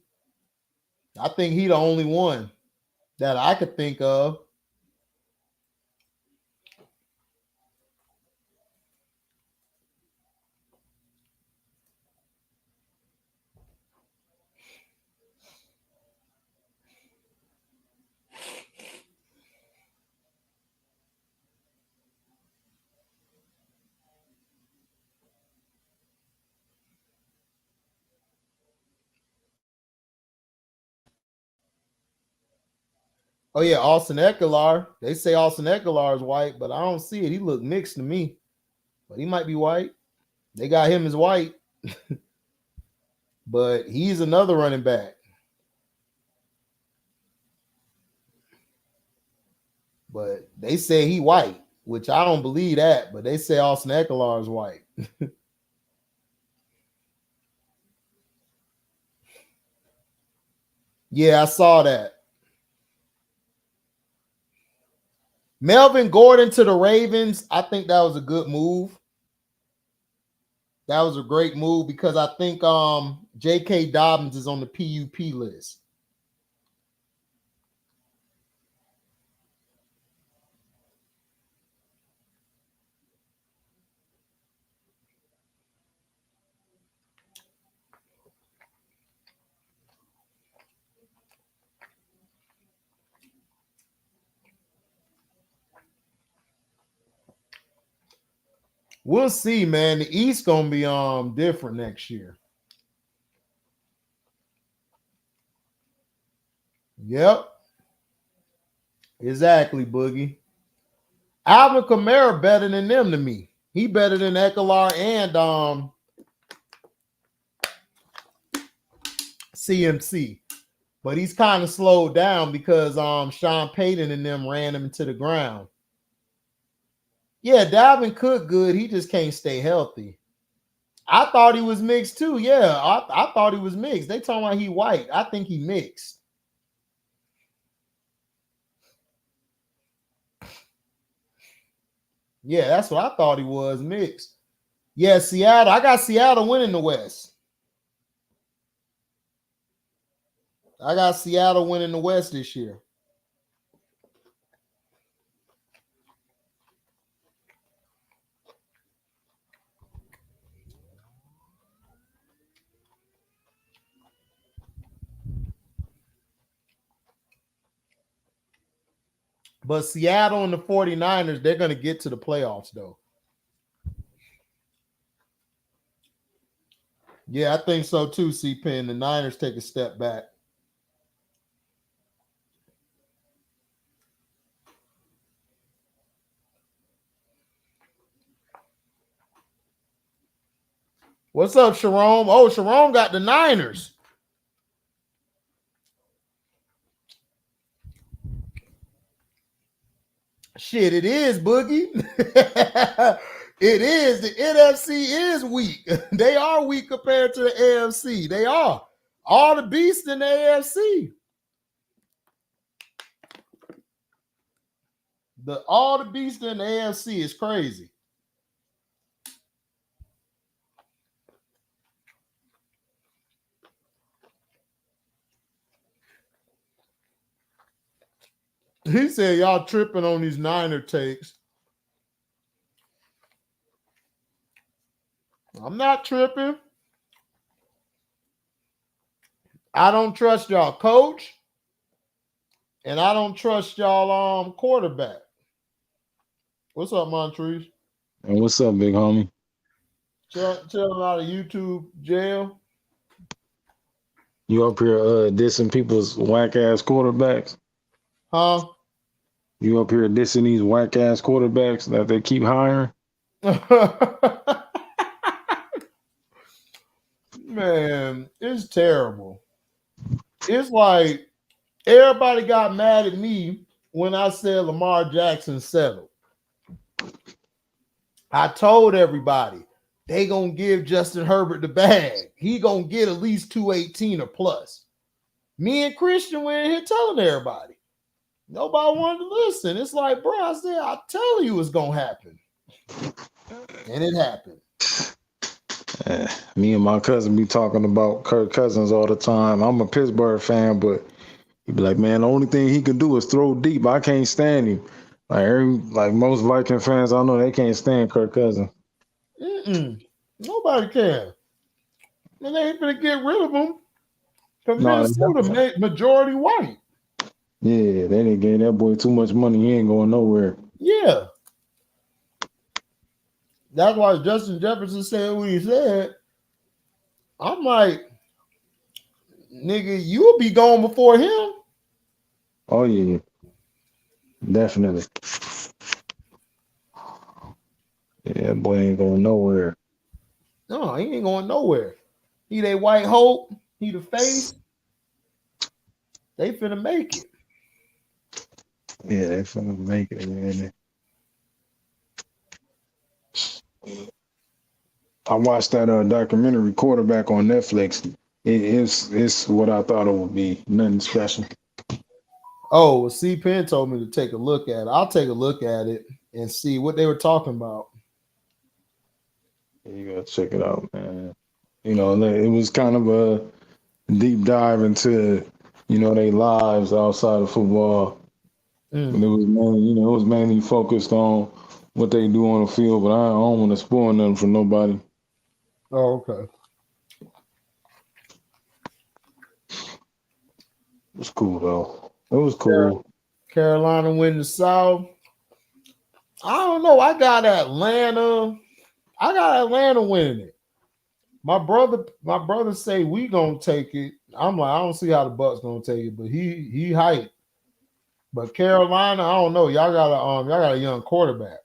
I think he the only one that I could think of. Oh yeah, Austin Eckler. They say Austin Eckler is white, but I don't see it. He look mixed to me, but he might be white. They got him as white, but he's another running back. But they say he white, which I don't believe that. But they say Austin Eckler is white. Yeah, I saw that. Melvin Gordon to the Ravens. I think that was a good move. That was a great move because I think J.K. Dobbins is on the PUP list. We'll see, man. The East gonna be different next year. Yep. Exactly, Boogie. Alvin Kamara better than them to me. He better than Eckler and CMC. But he's kind of slowed down because Sean Payton and them ran him into the ground. Yeah, Dalvin Cook good. He just can't stay healthy. I thought he was mixed too. Yeah, I thought he was mixed. They talking about he white. I think he mixed. Yeah, that's what I thought he was, mixed. Yeah, Seattle. I got Seattle winning the West. I got Seattle winning the West this year. But Seattle and the 49ers, they're going to get to the playoffs, though. Yeah, I think so too, C-Pen. The Niners take a step back. What's up, Sharon? Oh, Sharon got the Niners. Shit, it is, Boogie. It is. The NFC is weak. They are weak compared to the AFC. They are. All the beasts in the AFC. All the beasts in the AFC is crazy. He said y'all tripping on these Niner takes. I'm not tripping. I don't trust y'all coach, and I don't trust y'all quarterback. What's up, Montrese? And what's up, big homie? Chilling out of YouTube jail. You up here dissing people's whack ass quarterbacks? Huh? You up here dissing these whack ass quarterbacks that they keep hiring? Man, it's terrible. It's like everybody got mad at me when I said Lamar Jackson settled. I told everybody they gonna give Justin Herbert the bag. He gonna get at least 218 or plus. Me and Christian were in here telling everybody. Nobody wanted to listen. It's like, bro, I said, I tell you it's gonna happen. And it happened. Me and my cousin be talking about Kirk Cousins all the time. I'm a Pittsburgh fan, but he be like, man, the only thing he can do is throw deep. I can't stand him. Like most Viking fans, I know they can't stand Kirk Cousins. Nobody can. And they ain't gonna get rid of him. Because No, Minnesota majority white. Yeah, they didn't give that boy too much money. He ain't going nowhere. Yeah. That's why Justin Jefferson said what he said. I'm like, nigga, you'll be gone before him. Oh, yeah. Definitely. Yeah, that boy ain't going nowhere. No, he ain't going nowhere. He they white hope. He the face. They finna make it. Yeah, they finna make it, man. I watched that documentary Quarterback on Netflix. It's what I thought it would be. Nothing special. Oh, well, C Penn told me to take a look at it. I'll take a look at it and see what they were talking about. You gotta check it out, man. You know, it was kind of a deep dive into, you know, their lives outside of football. And it was mainly focused on what they do on the field, but I don't want to spoil nothing for nobody. Oh, okay. It was cool though. It was cool. Carolina win the South. I don't know. I got Atlanta winning it. My brother say we gonna take it. I'm like, I don't see how the Bucks gonna take it, but he hyped. But Carolina, I don't know. Y'all got a young quarterback.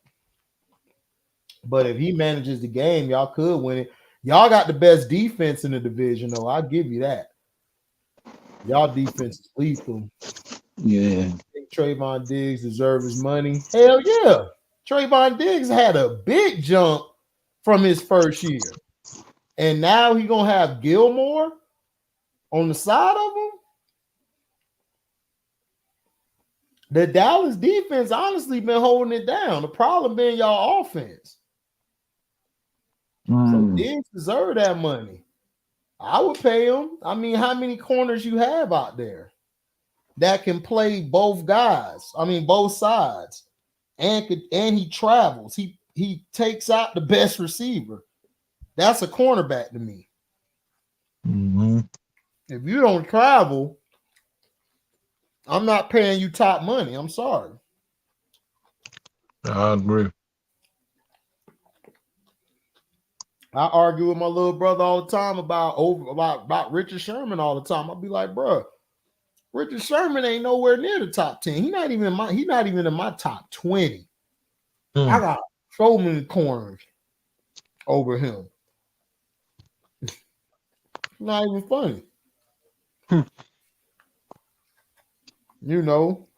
But if he manages the game, y'all could win it. Y'all got the best defense in the division, though. I'll give you that. Y'all defense is lethal. Yeah. I think Trayvon Diggs deserves his money. Hell yeah. Trayvon Diggs had a big jump from his first year. And now he's going to have Gilmore on the side of him. The Dallas defense honestly been holding it down. The problem being y'all offense. So Diggs deserve that money. I would pay him. I mean, how many corners you have out there that can play both guys? I mean, both sides, and he travels. He takes out the best receiver. That's a cornerback to me. Mm-hmm. If you don't travel, I'm not paying you top money. I'm sorry. I agree. I argue with my little brother all the time about Richard Sherman all the time. I'll be like, bro, Richard Sherman ain't nowhere near the top 10. He's not even in my top 20. I got so many corners over him. Not even funny. You know,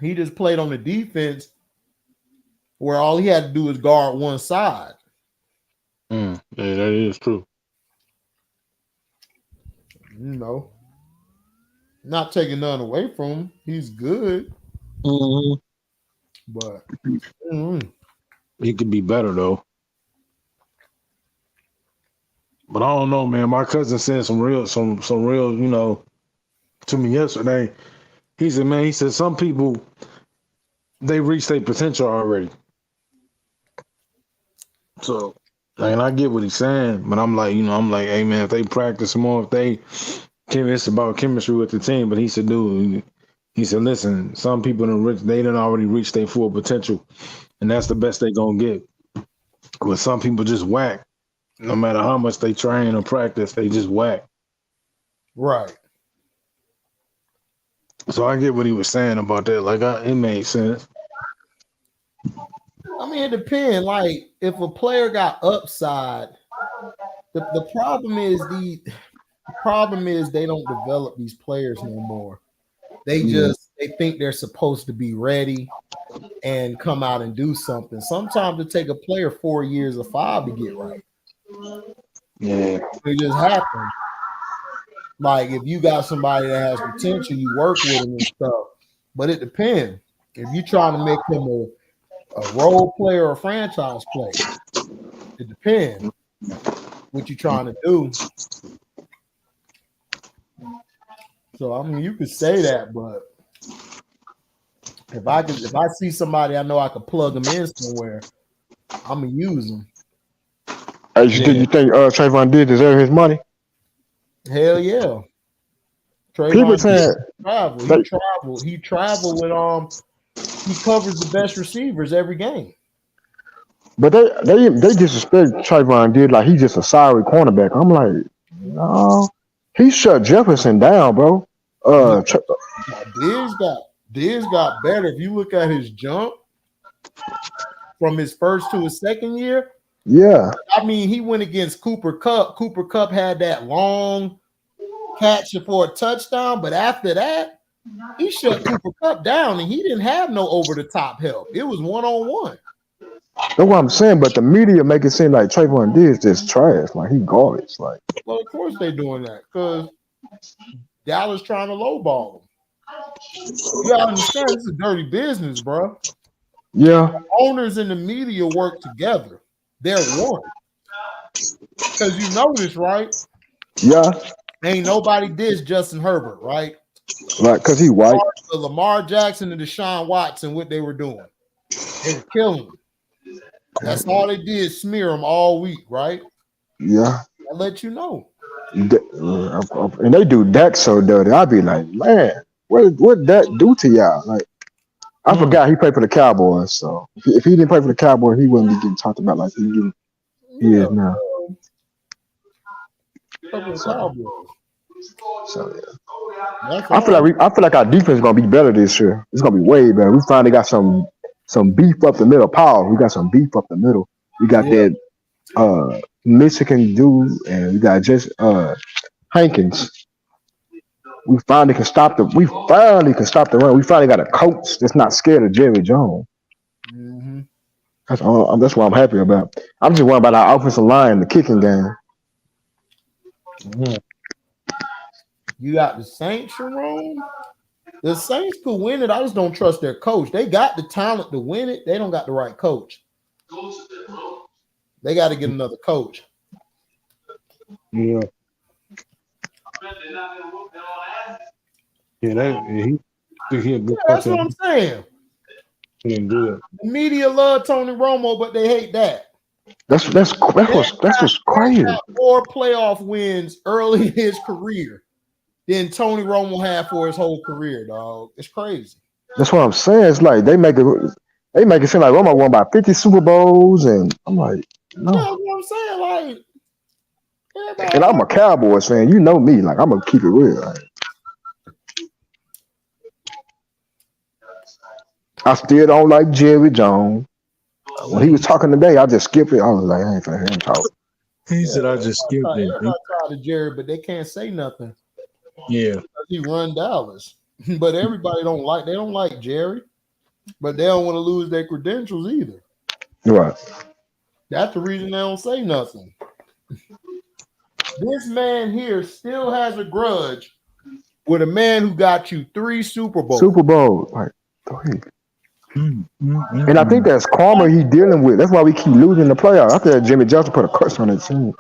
he just played on the defense where all he had to do was guard one side. Yeah, that is true. You know, not taking none away from him. He's good, but he could be better though. But I don't know, man. My cousin said some real, you know, to me yesterday. He said, man, some people they reach their potential already. So, and I get what he's saying, but I'm like, hey man, if they practice more, if they it's about chemistry with the team. But he said, dude, listen, some people they done already reached their full potential, and that's the best they gonna get. But some people just whack. No matter how much they train or practice, they just whack. Right. So I get what he was saying about that. Like, it made sense. I mean, it depends. Like, if a player got upside, the problem is they don't develop these players no more. They think they're supposed to be ready and come out and do something. Sometimes it take a player 4 years or 5 to get right. Yeah, it just happens. Like, if you got somebody that has potential, you work with them and stuff. But it depends. If you're trying to make them a role player or a franchise player, it depends what you're trying to do. So I mean, you could say that, but if I see somebody I know I could plug them in somewhere, I'm gonna use them. You think Trayvon did deserve his money? Hell yeah. People saying he traveled with he covers the best receivers every game. But they disrespect Trayvon did like he's just a sorry cornerback. I'm like, no, he shut Jefferson down, bro. Diz got better. If you look at his jump from his first to his second year, yeah. I mean, he went against Cooper Kupp. Cooper Kupp had that long catch for a touchdown, but after that, he shut Cooper Kupp down, and he didn't have no over-the-top help. It was one-on-one. That's what I'm saying, but the media make it seem like Trayvon Diggs just trash, like he garbage. Like, well, of course they're doing that because Dallas trying to lowball him. You gotta understand, this is dirty business, bro. Yeah. The owners and the media work together. They're one. Because you know this, right? Yeah. Ain't nobody did Justin Herbert, right? Right, because he white. Lamar Jackson and Deshaun Watson, what they were doing. They were killing him. That's all they did, smear him all week, right? Yeah. I let you know. And they do Dak so dirty. I'd be like, man, what Dak do to y'all? Like, I forgot he played for the Cowboys. So if he didn't play for the Cowboys, he wouldn't be getting talked about like he is now. So yeah. I feel like our defense is gonna be better this year. It's gonna be way better. We finally got some beef up the middle. Power. We got some beef up the middle. We got that Michigan dude, and we got just Hankins. We finally can stop the run. We finally got a coach that's not scared of Jerry Jones. Mm-hmm. That's what I'm happy about. I'm just worried about our offensive line, the kicking game. Mm-hmm. You got the Saints, Sharon. The Saints could win it. I just don't trust their coach. They got the talent to win it. They don't got the right coach. They got to get another coach. Yeah. That's what I'm saying. He didn't do it. The media love Tony Romo, but they hate that. That's what's crazy. Got 4 playoff wins early in his career than Tony Romo had for his whole career, dog. It's crazy. That's what I'm saying. It's like they make it seem like Romo won by 50 Super Bowls, and I'm like, no. That's what I'm saying. Like, and I'm a Cowboys fan. You know me. Like, I'm gonna keep it real. Like, I still don't like Jerry Jones. When he was talking today, I just skipped it. I was like, I ain't finna hear him talk. He said I just skipped it. Everybody tired of Jerry, but they can't say nothing. Yeah. He run Dallas. But everybody don't like Jerry, but they don't want to lose their credentials either. Right. That's the reason they don't say nothing. This man here still has a grudge with a man who got you 3 Super Bowls. Like, go ahead. And I think that's karma he dealing with. That's why we keep losing the playoffs. I think Jimmy Johnson put a curse on that team.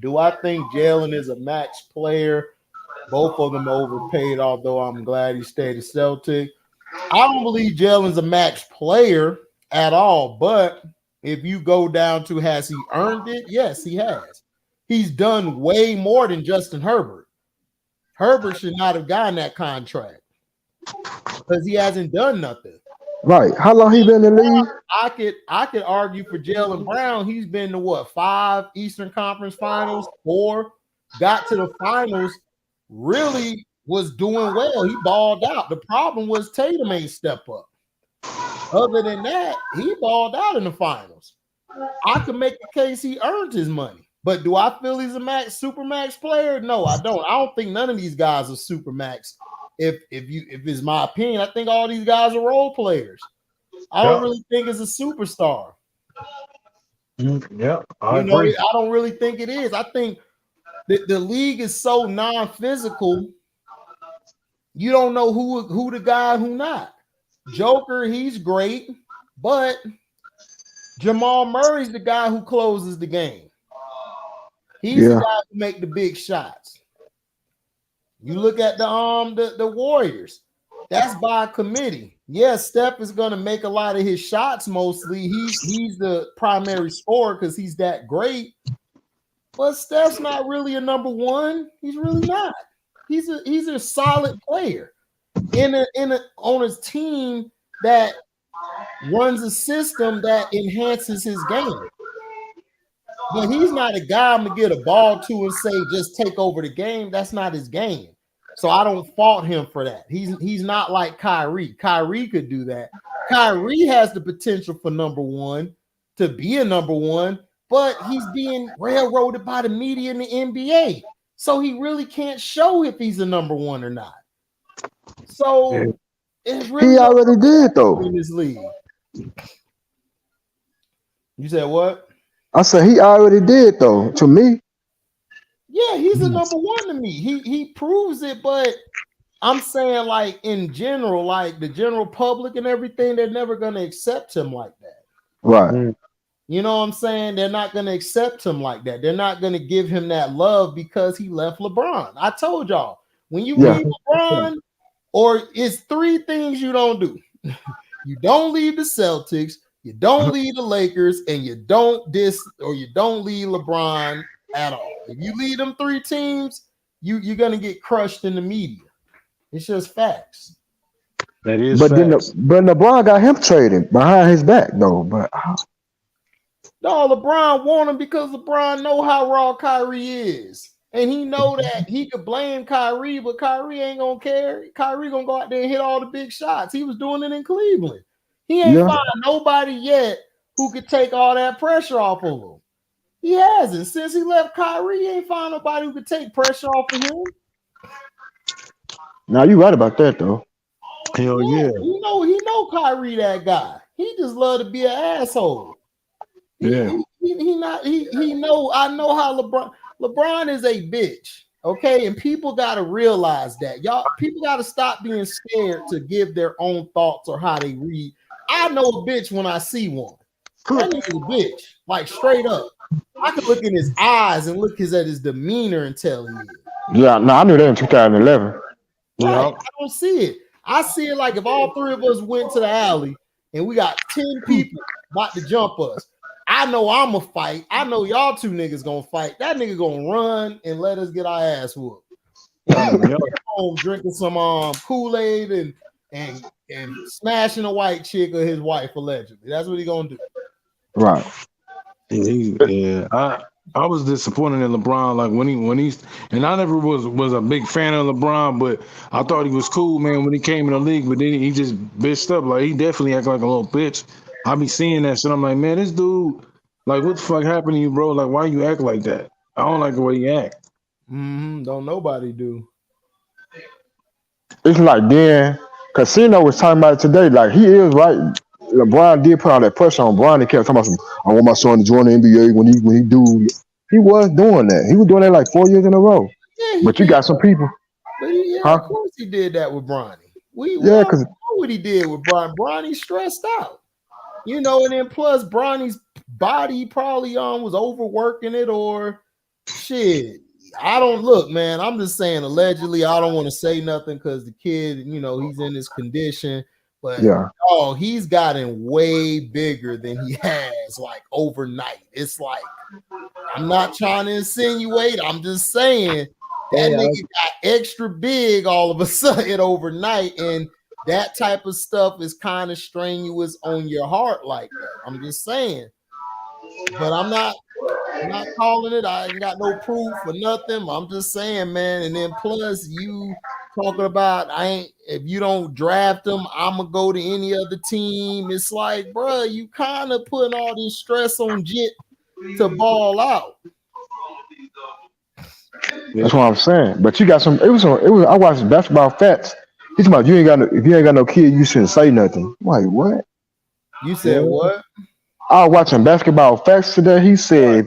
Do I think Jalen is a max player? Both of them overpaid, although I'm glad he stayed a Celtic. I don't believe Jalen's a max player at all, but if you go down to has he earned it? Yes, he has. He's done way more than Justin Herbert. Herbert should not have gotten that contract because he hasn't done nothing. Right. How long he been in the league? I could argue for Jaylen Brown. He's been to what, 5 Eastern Conference Finals, 4, got to the finals, really was doing well. He balled out. The problem was Tatum ain't step up. Other than that, he balled out in the finals. I could make the case he earned his money. But do I feel he's a super max player? No, I don't. I don't think none of these guys are super max. If it's my opinion, I think all these guys are role players. I don't really think it's a superstar. Yeah, I agree. I don't really think it is. I think the league is so non-physical. You don't know who the guy, who not. Joker, he's great, but Jamal Murray's the guy who closes the game. He's the guy who make the big shots. You look at the Warriors. That's by committee. Yes, Steph is going to make a lot of his shots mostly. He's the primary scorer because he's that great. But Steph's not really a number one. He's really not. He's a solid player on his team that runs a system that enhances his game. But he's not a guy I'm gonna get a ball to and say just take over the game. That's not his game. So I don't fault him for that. He's not like Kyrie. Kyrie could do that. Kyrie has the potential for number one, to be a number one, but he's being railroaded by the media in the NBA. So he really can't show if he's a number one or not. So it's really he already did though in this league. You said what? I said he already did though. To me, yeah, he's a number one to me. He proves it, but I'm saying like in general, like the general public and everything, they're never gonna accept him like that. Right. You know what I'm saying? They're not gonna accept him like that. They're not gonna give him that love because he left LeBron. I told y'all, when you leave LeBron, or it's 3 things you don't do. You don't leave the Celtics, you don't leave the Lakers, and you don't leave LeBron at all. If you leave them 3 teams, you're gonna get crushed in the media. It's just facts. That is but facts. But LeBron got him traded behind his back though. But no, LeBron want him because LeBron know how raw Kyrie is. And he know that he could blame Kyrie, but Kyrie ain't gonna care. Kyrie gonna go out there and hit all the big shots. He was doing it in Cleveland. He ain't found nobody yet who could take all that pressure off of him. He hasn't. Since he left Kyrie, he ain't found nobody who could take pressure off of him. Now you right about that though. Hell yeah. He know Kyrie that guy. He just love to be an asshole. Yeah. He know. I know how LeBron is a bitch. Okay, and people got to realize that. Y'all, people got to stop being scared to give their own thoughts or how they read. I know a bitch when I see one. That nigga's a bitch, like straight up. I can look in his eyes and look at his demeanor and tell he is. Yeah, no, I knew that in 2011. Right, I don't see it. I see it like if all 3 of us went to the alley and we got 10 people about to jump us. I know I'm a fight. I know y'all 2 niggas gonna fight. That nigga gonna run and let us get our ass whooped. Home drinking some Kool-Aid and smashing a white chick or his wife allegedly. That's what he gonna do. Right. Yeah. I was disappointed in LeBron. Like when he's and I never was a big fan of LeBron, but I thought he was cool, man, when he came in the league. But then he just bitched up. Like he definitely act like a little bitch. I be seeing that shit. I'm like, man, this dude, Like, what the fuck happened to you, bro? Like, why you act like that? I don't like the way you act. Don't nobody do. It's like then Casino was talking about it today. Like he is right. LeBron did put all that pressure on Bron. He kept talking about I want my son to join the NBA when he do. He was doing that. He was doing that like 4 years in a row. Yeah, he But you did. got some people. But of course he did that with Bronny. We Yeah, all because know what he did with Bronny. Bronny stressed out. You know, and then plus Bronny's body probably was overworking it or shit. I don't look, man. I'm just saying allegedly. I don't want to say nothing because the kid, you know, he's in this condition. But yeah, he's gotten way bigger than he has like overnight. It's like I'm not trying to insinuate. I'm just saying that nigga got extra big all of a sudden overnight, and that type of stuff is kind of strenuous on your heart like that. I'm just saying. But I'm not calling it. I ain't got no proof or nothing. I'm just saying, man. And then plus you talking about if you don't draft them, I'm gonna go to any other team. It's like, bro, you kind of putting all this stress on Jit to ball out. that's what I'm saying. But you got some. It was. I watched Basketball Facts. He's about if you ain't got no kid, you shouldn't say nothing. I'm like what? You said what? I was watching Basketball Facts today. He said,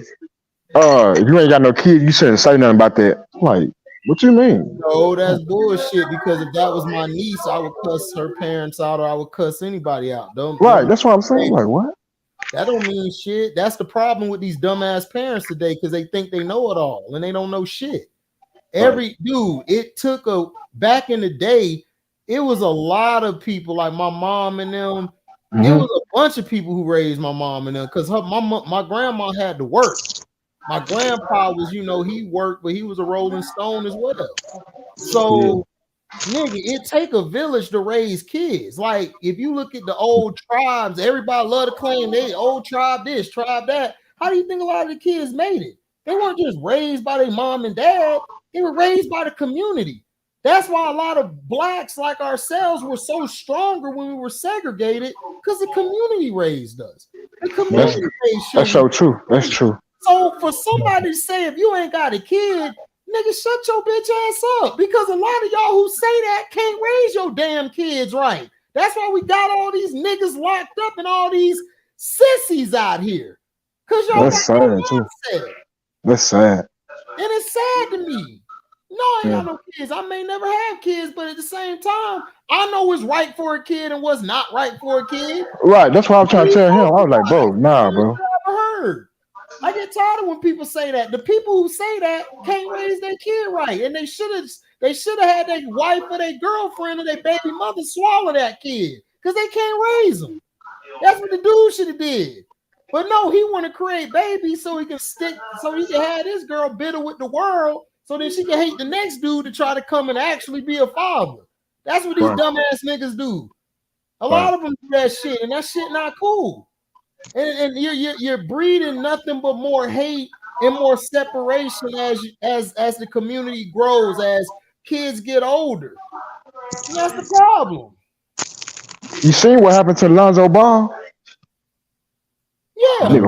if you ain't got no kid, you shouldn't say nothing about that. I'm like, what you mean? No, that's bullshit. Because if that was my niece, I would cuss her parents out, or I would cuss anybody out. Right, that's what I'm saying. Like what? That don't mean shit. That's the problem with these dumbass parents today because they think they know it all and they don't know shit. It took back in the day, it was a lot of people like my mom and them. Mm-hmm. It was a bunch of people who raised my mom and them because my grandma had to work. My grandpa was, he worked, but he was a Rolling Stone as well. So, nigga, it take a village to raise kids. Like, if you look at the old tribes, everybody love to claim they old tribe this, tribe that. How do you think a lot of the kids made it? They weren't just raised by their mom and dad. They were raised by the community. That's why a lot of blacks like ourselves were so stronger when we were segregated because the community raised us. The community that's so true. That's true. So for somebody to say if you ain't got a kid, nigga, shut your bitch ass up. Because a lot of y'all who say that can't raise your damn kids right. That's why we got all these niggas locked up and all these sissies out here. Because y'all that's sad too. That's sad. And it's sad to me. No, I ain't got no kids. I may never have kids, but at the same time, I know what's right for a kid and what's not right for a kid. Right. That's why I'm trying to tell him. I was like, bro, nah, bro. Heard. I get tired of when people say that. The people who say that can't raise their kid right, and they should have had their wife or their girlfriend or their baby mother swallow that kid because they can't raise them. That's what the dude should have did. But no, he want to create babies so he can have this girl bitter with the world, so then she can hate the next dude to try to come and actually be a father. That's what these dumbass niggas do. A lot of them do that shit, and that shit not cool. And you're breeding nothing but more hate and more separation as the community grows, as kids get older. And that's the problem. You see what happened to Lonzo Ball? Yeah.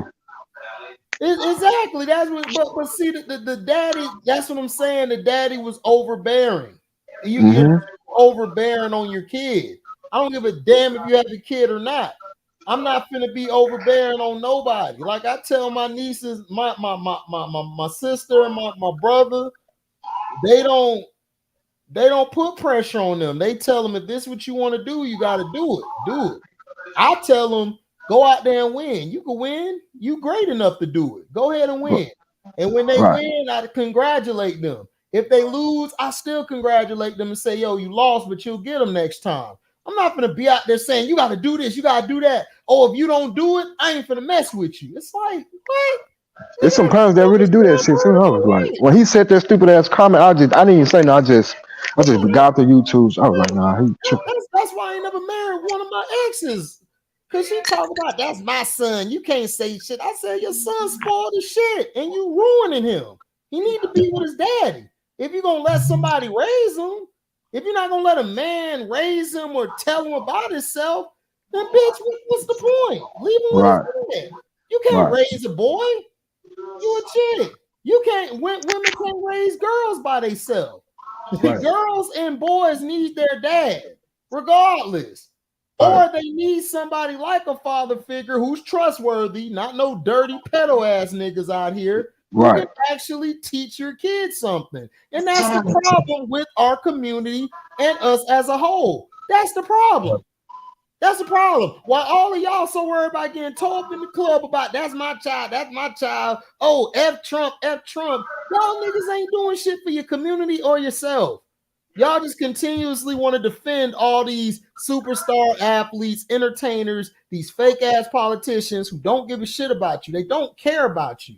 Exactly. That's what. But see, the daddy. That's what I'm saying. The daddy was overbearing. You're overbearing on your kid. I don't give a damn if you have a kid or not. I'm not finna be overbearing on nobody. Like I tell my nieces, my sister and my brother, they don't put pressure on them. They tell them if this is what you want to do, you got to do it. Do it. I tell them go out there and win. You can win. You great enough to do it. Go ahead and win. And when they win, I congratulate them. If they lose, I still congratulate them and say, yo, you lost, but you'll get them next time. I'm not going to be out there saying, you got to do this, you got to do that. Oh, if you don't do it, I ain't going to mess with you. It's like, what? There's some parents that really do that shit too. I was like, when he said that stupid ass comment, I didn't even say no. I just got the YouTubes. I was like, nah, that's why I ain't never married one of my exes. Because she talking about, that's my son. You can't say shit. I said, your son spoiled the shit and you ruining him. He need to be with his daddy. If you're going to let somebody raise him, if you're not going to let a man raise him or tell him about himself, then bitch, what's the point? Leave him with his dad. You can't raise a boy. You a chick. You can't. Women can't raise girls by themselves. Right. Girls and boys need their dad, regardless. Right. Or they need somebody like a father figure who's trustworthy, not no dirty pedo ass niggas out here who can actually teach your kids something. And that's the problem with our community and us as a whole. That's the problem. That's the problem. While all of y'all so worried about getting towed up in the club about that's my child. Oh, F Trump. Y'all niggas ain't doing shit for your community or yourself. Y'all just continuously want to defend all these superstar athletes, entertainers, these fake ass politicians who don't give a shit about you. They don't care about you.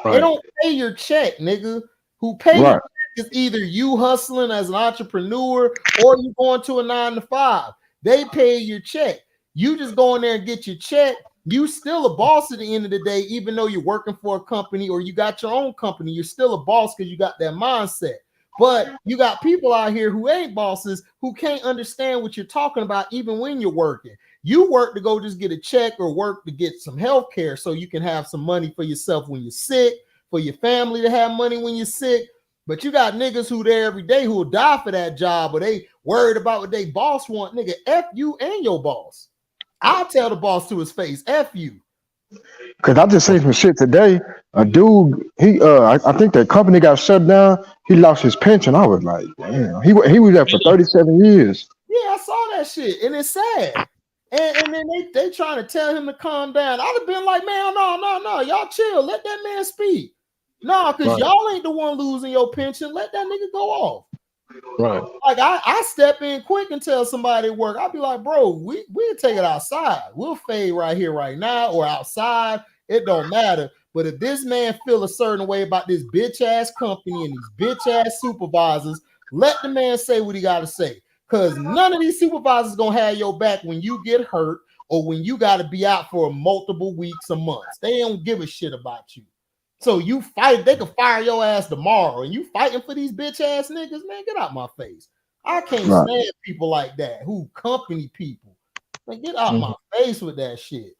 Right. They don't pay your check, nigga. Who pay your check is either you hustling as an entrepreneur or you going to a 9 to 5. They pay your check. You just go in there and get your check. You still a boss at the end of the day, even though you're working for a company or you got your own company. You're still a boss because you got that mindset. But you got people out here who ain't bosses who can't understand what you're talking about even when you're working. You work to go just get a check or work to get some health care so you can have some money for yourself when you're sick, for your family to have money when you're sick. But you got niggas who there every day who will die for that job, or they worried about what they boss want. Nigga, F you and your boss. I'll tell the boss to his face, F you. Cause I just seen some shit today. A dude, I think that company got shut down. He lost his pension. I was like, damn. He was there for 37 years. Yeah, I saw that shit, and it's sad. And then they trying to tell him to calm down. I'd have been like, man, no, y'all chill. Let that man speak. No, because y'all ain't the one losing your pension. Let that nigga go off. Right. Like I step in quick and tell somebody at work. I'll be like, bro, we'll take it outside. We'll fade right here, right now, or outside. It don't matter. But if this man feel a certain way about this bitch ass company and these bitch ass supervisors, let the man say what he got to say. Because none of these supervisors gonna have your back when you get hurt or when you got to be out for multiple weeks or months. They don't give a shit about you. So you fight, they can fire your ass tomorrow, and you fighting for these bitch ass niggas, man. Get out my face. I can't stand people like that who company people. Like, get out my face with that shit.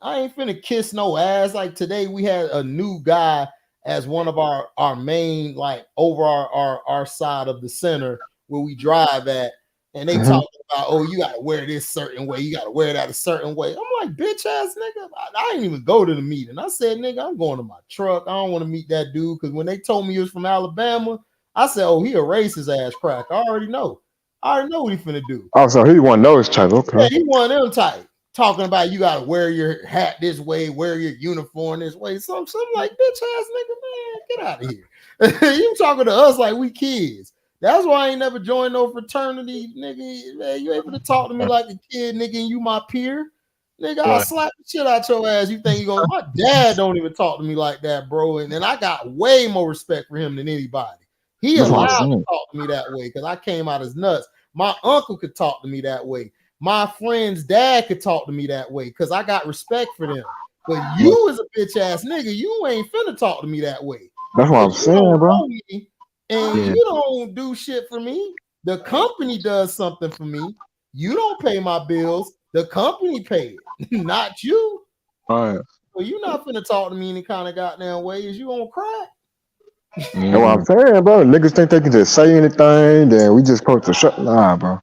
I ain't finna kiss no ass. Like today, we had a new guy as one of our main, like over our side of the center where we drive at, and they talking about, oh, you gotta wear this certain way, you gotta wear that a certain way. I'm like, bitch ass nigga, I didn't even go to the meeting. I said, nigga, I'm going to my truck. I don't want to meet that dude because when they told me he was from Alabama, I said, oh, he a racist ass crack. I already know what he finna do. Oh, so he one of those type. Okay. Yeah, he one of them type. Talking about you gotta wear your hat this way, wear your uniform this way. So I'm like, bitch ass nigga, man, get out of here. You talking to us like we kids. That's why I ain't never joined no fraternity, nigga. Man, you able to talk to me like a kid, nigga, and you my peer. Nigga, I'll slap the shit out your ass. You think you gonna, my dad don't even talk to me like that, bro. And then I got way more respect for him than anybody. He allowed to talk to me that way because I came out as nuts. My uncle could talk to me that way. My friend's dad could talk to me that way because I got respect for them. But you as a bitch ass nigga, you ain't finna talk to me that way. That's what I'm saying, bro. And you don't do shit for me. The company does something for me. You don't pay my bills. The company pay it, not you. All right. Well, you not finna talk to me any kind of goddamn way. Is you on crack? That's what I'm saying, bro. Niggas think they can just say anything, then we just supposed to shut. Nah, bro.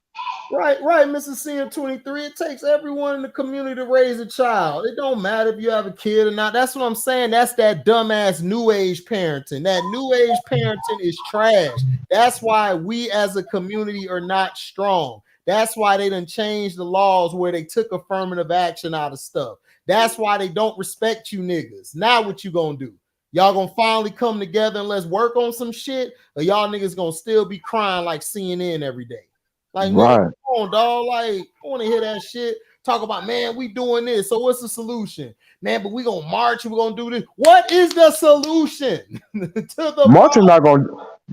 Right, Mr. CM23. It takes everyone in the community to raise a child. It don't matter if you have a kid or not. That's what I'm saying. That's that dumbass new age parenting. That new age parenting is trash. That's why we as a community are not strong. That's why they done changed the laws where they took affirmative action out of stuff. That's why they don't respect you niggas. Now what you gonna do? Y'all gonna finally come together and let's work on some shit? Or y'all niggas gonna still be crying like CNN every day? Like, right. Come on, dog. Like, I want to hear that shit. Talk about, man, we doing this. So what's the solution? Man, but we gonna march and we're gonna do this. What is the solution? To the marching not gonna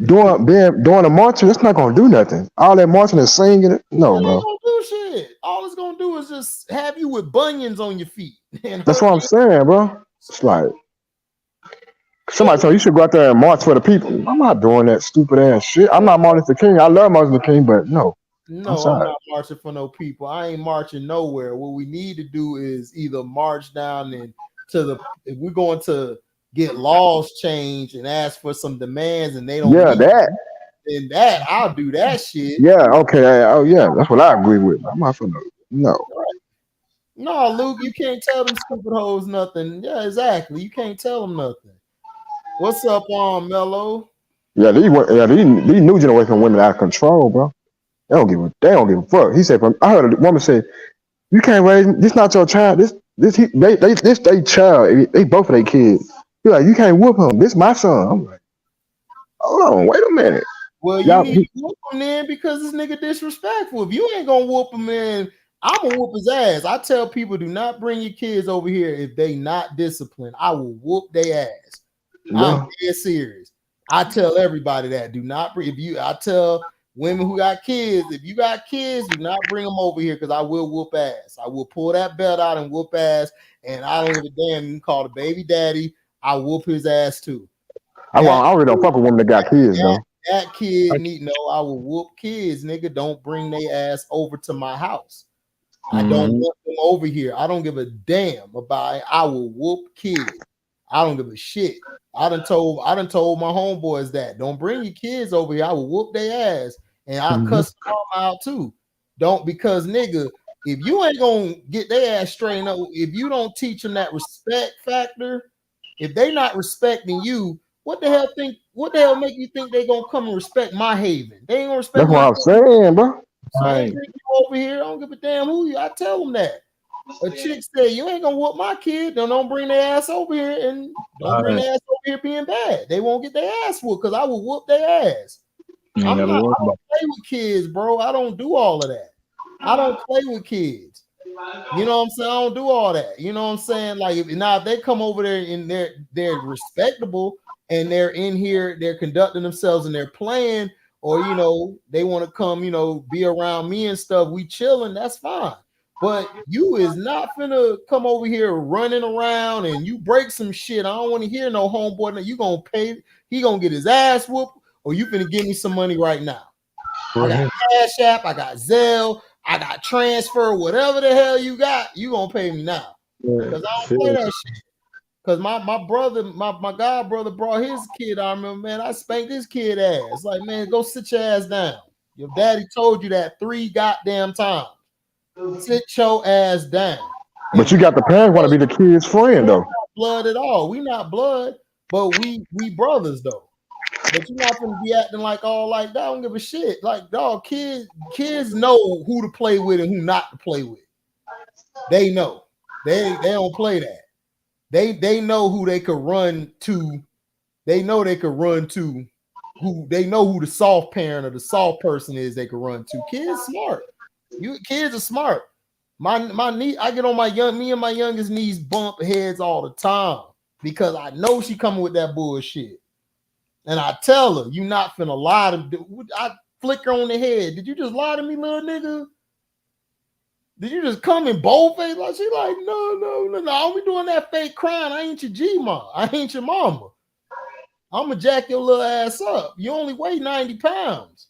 doing a marching, it's not gonna do nothing. All that marching and singing, no, bro. Gonna do shit. All it's gonna do is just have you with bunions on your feet. That's what I'm saying, bro. It's like somebody told you should go out there and march for the people. I'm not doing that stupid ass shit. I'm not Martin Luther King. I love Martin Luther King, but no. No, I'm not marching for no people. I ain't marching nowhere. What we need to do is either march down and if we're going to get laws changed and ask for some demands and they don't meet that. Then that I'll do that shit. Yeah, okay. Oh yeah, that's what I agree with. I'm not finna no. No, Luke, you can't tell them stupid hoes nothing. Yeah, exactly. You can't tell them nothing. What's up, Mello? Yeah, these new generation women out of control, bro. They don't give a fuck. He said, I heard a woman say, "You can't raise this. Not your child. This they child. They both of their kids. He like, you can't whoop him. This my son." I'm like, hold on, wait a minute. Well, you need to whoop him then because this nigga disrespectful. If you ain't gonna whoop him, man, I'm gonna whoop his ass. I tell people, do not bring your kids over here if they not disciplined. I will whoop their ass. Yeah. I'm dead serious. I tell everybody that. Do not bring. I tell women who got kids, if you got kids, do not bring them over here because I will whoop ass. I will pull that belt out and whoop ass, and I don't give a damn. You can call the baby daddy. I whoop his ass too. I already don't fuck with women that got kids though. That kid need to know I will whoop kids, nigga. Don't bring their ass over to my house. I don't want them over here. I don't give a damn about it. I will whoop kids. I don't give a shit. I done told my homeboys that. Don't bring your kids over here. I will whoop their ass. And I'll cuss them out too. Don't, because nigga, if you ain't gonna get their ass straightened up, if you don't teach them that respect factor, if they not respecting you, what the hell make you think they gonna come and respect my haven? They ain't gonna respect. That's what I'm saying, bro. So I ain't bring you over here. I don't give a damn who you. I tell them that. A chick said, you ain't gonna whoop my kid. Don't bring their ass over here, and don't bring their ass over here being bad. They won't get their ass whooped because I will whoop their ass. I don't play with kids, bro. I don't do all of that. I don't play with kids. You know what I'm saying? I don't do all that. You know what I'm saying? Like, if they come over there and they're respectable and they're in here, they're conducting themselves and they're playing, or they want to come, be around me and stuff. We chilling, that's fine. But you is not finna come over here running around and you break some shit. I don't want to hear no homeboy. You gonna pay? He gonna get his ass whooped, or you finna give me some money right now? I got Cashapp, I got Zelle, I got transfer, whatever the hell you got. You gonna pay me now? Because I don't play that shit. Because my brother, my god brother brought his kid. I remember, man, I spanked his kid ass. Like, man, go sit your ass down. Your daddy told you that 3 goddamn times. Sit your ass down. But you got the parents want to be the kid's friend though. Not blood at all. We not blood, but we brothers though. But you're not gonna be acting like all like that. I don't give a shit. Like, dog, kids know who to play with and who not to play with. They know. They don't play that. They know who they could run to. They know they could run to who they know who the soft parent or the soft person is they could run to. Kids smart. Kids are smart. My niece, I get on me and my youngest niece bump heads all the time because I know she coming with that bullshit. And I tell her, you not finna lie to. I flick her on the head. Did you just lie to me, little nigga? Did you just come in boldface? Like, she like, no. I'm be doing that fake crying. I ain't your G-ma. I ain't your mama. I'ma jack your little ass up. You only weigh 90 pounds.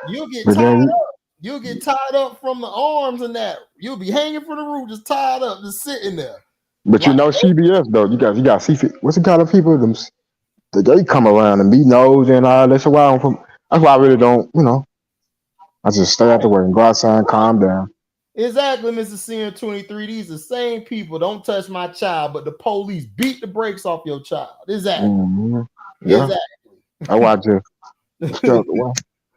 You'll get tied up. You'll get tied up from the arms and that. You'll be hanging from the roof, just tied up, just sitting there. But like, CBS though, you got see what's the kind of people they come around and be nosy and all that. That's why I really don't, I just stay out the way and go outside and calm down. Exactly, Mr. CM23. These are the same people. Don't touch my child, but the police beat the brakes off your child. Exactly. Mm-hmm. Yeah. Exactly. I watch it.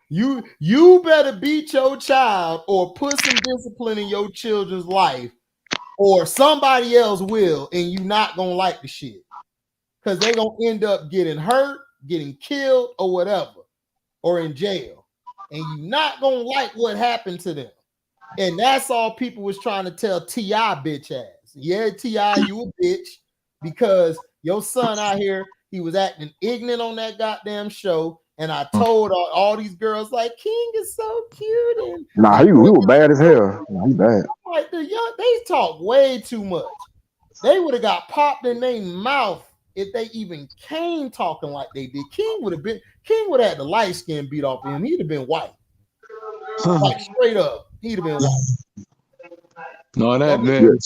You better beat your child or put some discipline in your children's life, or somebody else will, and you not gonna like the shit. Because they're gonna end up getting hurt, getting killed, or whatever, or in jail. And you not gonna like what happened to them. And that's all people was trying to tell T.I. bitch ass. Yeah, T.I., you a bitch, because your son out here, he was acting ignorant on that goddamn show. And I told all these girls, like, King is so cute. And nah, he was bad as hell. Nah, he bad. Like, they talk way too much. They would have got popped in their mouth if they even came talking like they did. King would have had the light skin beat off him. He'd have been white. Like straight up, he'd have been white. No, That that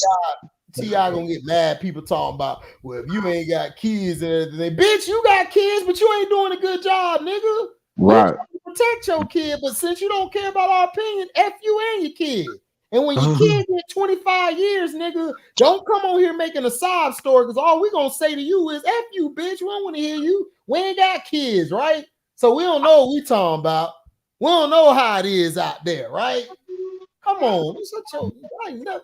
T.I. gonna get mad. People talking about, well, if you ain't got kids and everything, bitch, you got kids, but you ain't doing a good job, nigga. Right. Protect your kid, but since you don't care about our opinion, F you and your kid. And when your kid get 25 years, nigga, don't come on here making a sob story because all we gonna say to you is F you, bitch. We don't want to hear you. We ain't got kids, right? So we don't know what we talking about. We don't know how it is out there, right? Come on,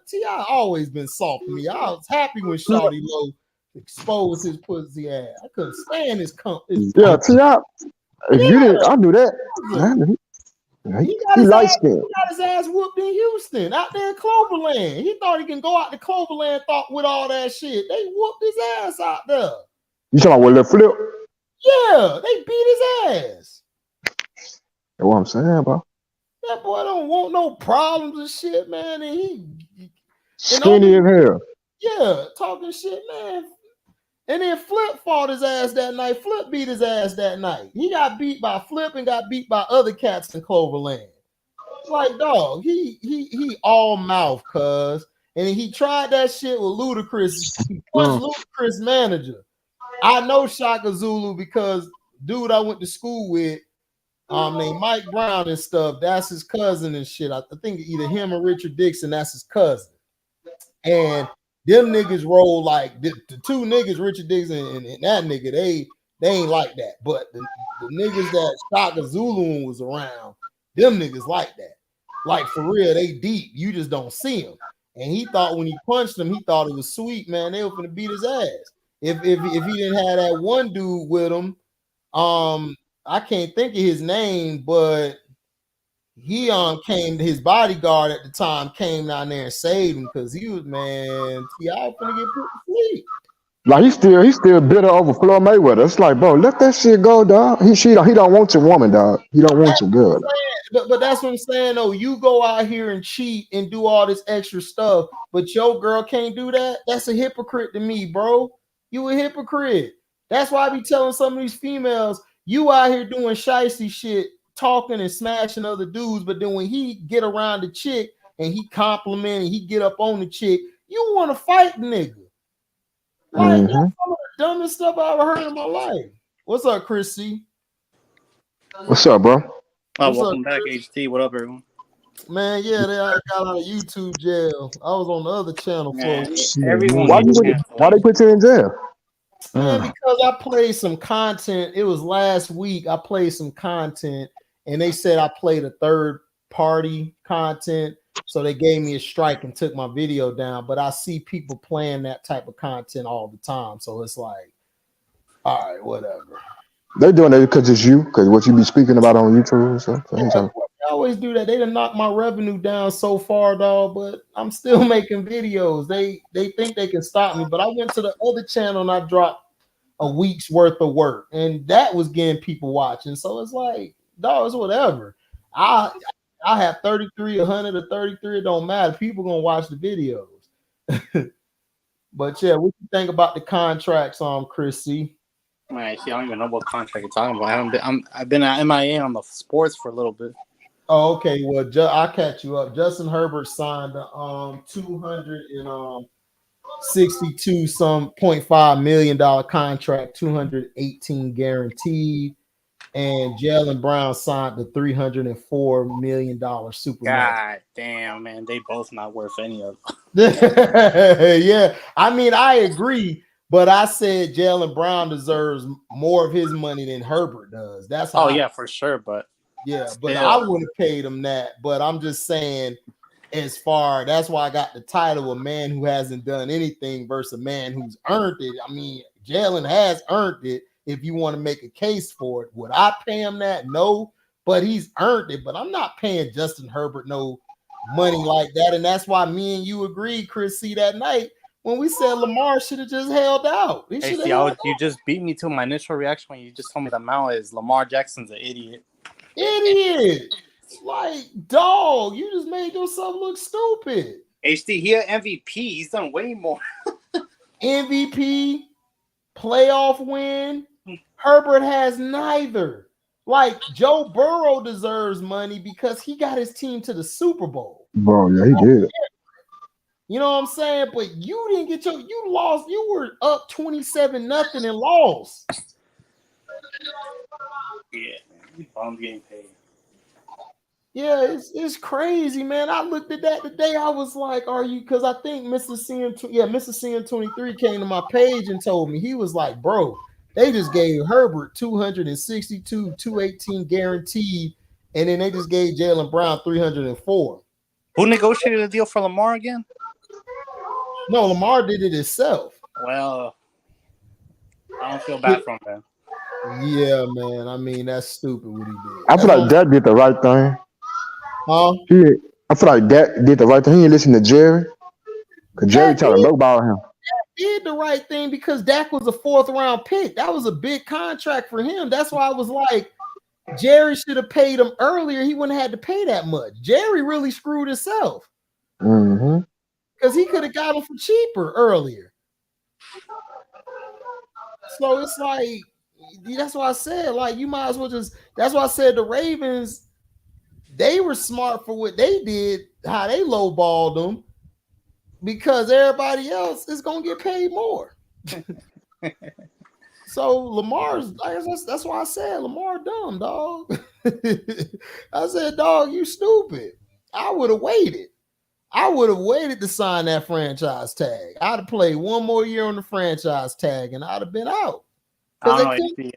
T.I. always been soft to me. I was happy when Shawty Low exposed his pussy ass. I couldn't stand his Yeah, T.I. If you didn't, I knew that. He light skinned. He got his ass whooped in Houston, out there in Cloverland. He thought he can go out to Cloverland with all that shit. They whooped his ass out there. You talking about what, Lil Flip? Yeah, they beat his ass. That's what I'm saying, bro. That boy don't want no problems and shit, man. And he skinny as hell. Yeah, talking shit, man. And then Flip fought his ass that night. Flip beat his ass that night. He got beat by Flip and got beat by other cats in Cloverland. Like, dog, he all mouth, cuz. And he tried that shit with Ludacris. He punched Ludacris manager. I know Shaka Zulu because dude I went to school with, named Mike Brown and stuff, that's his cousin and shit. I think either him or Richard Dixon, that's his cousin. And them niggas roll like the two niggas, Richard Dixon and that nigga, they ain't like that. But the niggas that Shaka Zulu was around, them niggas like that. Like for real, they deep. You just don't see them. And he thought when he punched him, he thought it was sweet, man. They were gonna beat his ass. If he didn't have that one dude with him, I can't think of his name, but he came, his bodyguard at the time came down there and saved him because he was, man, T.I. finna get put to sleep. Like he still bitter over Floyd Mayweather. It's like, bro, let that shit go, dog. He don't want your woman, dog. He don't want your girl. But that's what I'm saying, though. You go out here and cheat and do all this extra stuff, but your girl can't do that. That's a hypocrite to me, bro. You a hypocrite. That's why I be telling some of these females, you out here doing shicey shit, talking and smashing other dudes, but then when he get around the chick and he compliment and he get up on the chick, you want to fight the nigga. Like, that's some of the dumbest stuff I ever heard in my life. What's up, Chris C? What's up, bro? Welcome back, HT. What up, everyone? Man, yeah, I got out of YouTube jail. I was on the other channel for everyone. Why they put you in jail? Man, because I played some content. It was last week. I played some content, and they said I played a third-party content, so they gave me a strike and took my video down. But I see people playing that type of content all the time, so it's like, all right, whatever. They're doing it because it's you, because what you be speaking about on YouTube and stuff. Yeah, I always do that. They done knocked my revenue down so far, dog, but I'm still making videos. They think they can stop me, but I went to the other channel and I dropped a week's worth of work, and that was getting people watching. So it's like, dog, it's whatever. I have 33, 100 or 33. It don't matter. People gonna watch the videos. But yeah, what you think about the contracts on Chris C? Man, I don't even know what contract you're talking about. I've been at MIA on the sports for a little bit. Oh, okay. Well, I'll catch you up. Justin Herbert signed a $262.5 million contract, 218 guaranteed, and Jaylenbrown signed the $304 million super. God damn, man, they both not worth any of it. Yeah, I mean, I agree. But I said Jaylenbrown deserves more of his money than Herbert does. That's how. Oh, yeah, for sure. But yeah, but I wouldn't have paid him that. But I'm just saying, that's why I got the title a man who hasn't done anything versus a man who's earned it. I mean, Jalen has earned it if you want to make a case for it. Would I pay him that? No, but he's earned it. But I'm not paying Justin Herbert no money like that. And that's why me and you agreed, Chris C, that night. When we said Lamar should have just held out. You just beat me to my initial reaction when you just told me the amount is Lamar Jackson's an idiot. Idiot. Like, dog, you just made yourself look stupid. HD, he an MVP. He's done way more. MVP, playoff win. Herbert has neither. Like Joe Burrow deserves money because he got his team to the Super Bowl. Bro, yeah, he did. You know what I'm saying? But you didn't get you lost. You were up 27-0 and lost. Yeah, I'm getting paid. Yeah, it's crazy, man. I looked at that today. I was like, "Are you?" Because I think Mr. CM23 came to my page and told me, he was like, "Bro, they just gave Herbert 262, 218 guaranteed, and then they just gave Jaylen Brown 304." Who negotiated the deal for Lamar again? No, Lamar did it himself. Well, I don't feel bad for him, man. Yeah, man. I mean, that's stupid what he did. I feel like Dak did the right thing. Huh? I feel like Dak did the right thing. He didn't listen to Jerry. Because Jerry tried to lowball him. Did the right thing because Dak was a 4th-round pick. That was a big contract for him. That's why I was like, Jerry should have paid him earlier. He wouldn't have had to pay that much. Jerry really screwed himself. Mm-hmm. Because he could have got him for cheaper earlier. So it's like, that's why I said, like, you might as well just, that's why I said the Ravens, they were smart for what they did, how they lowballed them, because everybody else is going to get paid more. So Lamar's, that's why I said Lamar dumb, dog. I said, dog, you stupid. I would have waited. I would have waited to sign that franchise tag. I'd have played one more year on the franchise tag, and I'd have been out. I don't know.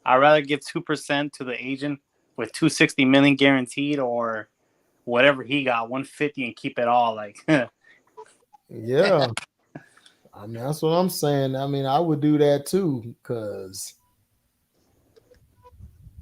I'd rather give 2% to the agent with $260 million guaranteed, or whatever he got, $150, and keep it all. Like, yeah. I mean, that's what I'm saying. I mean, I would do that too, because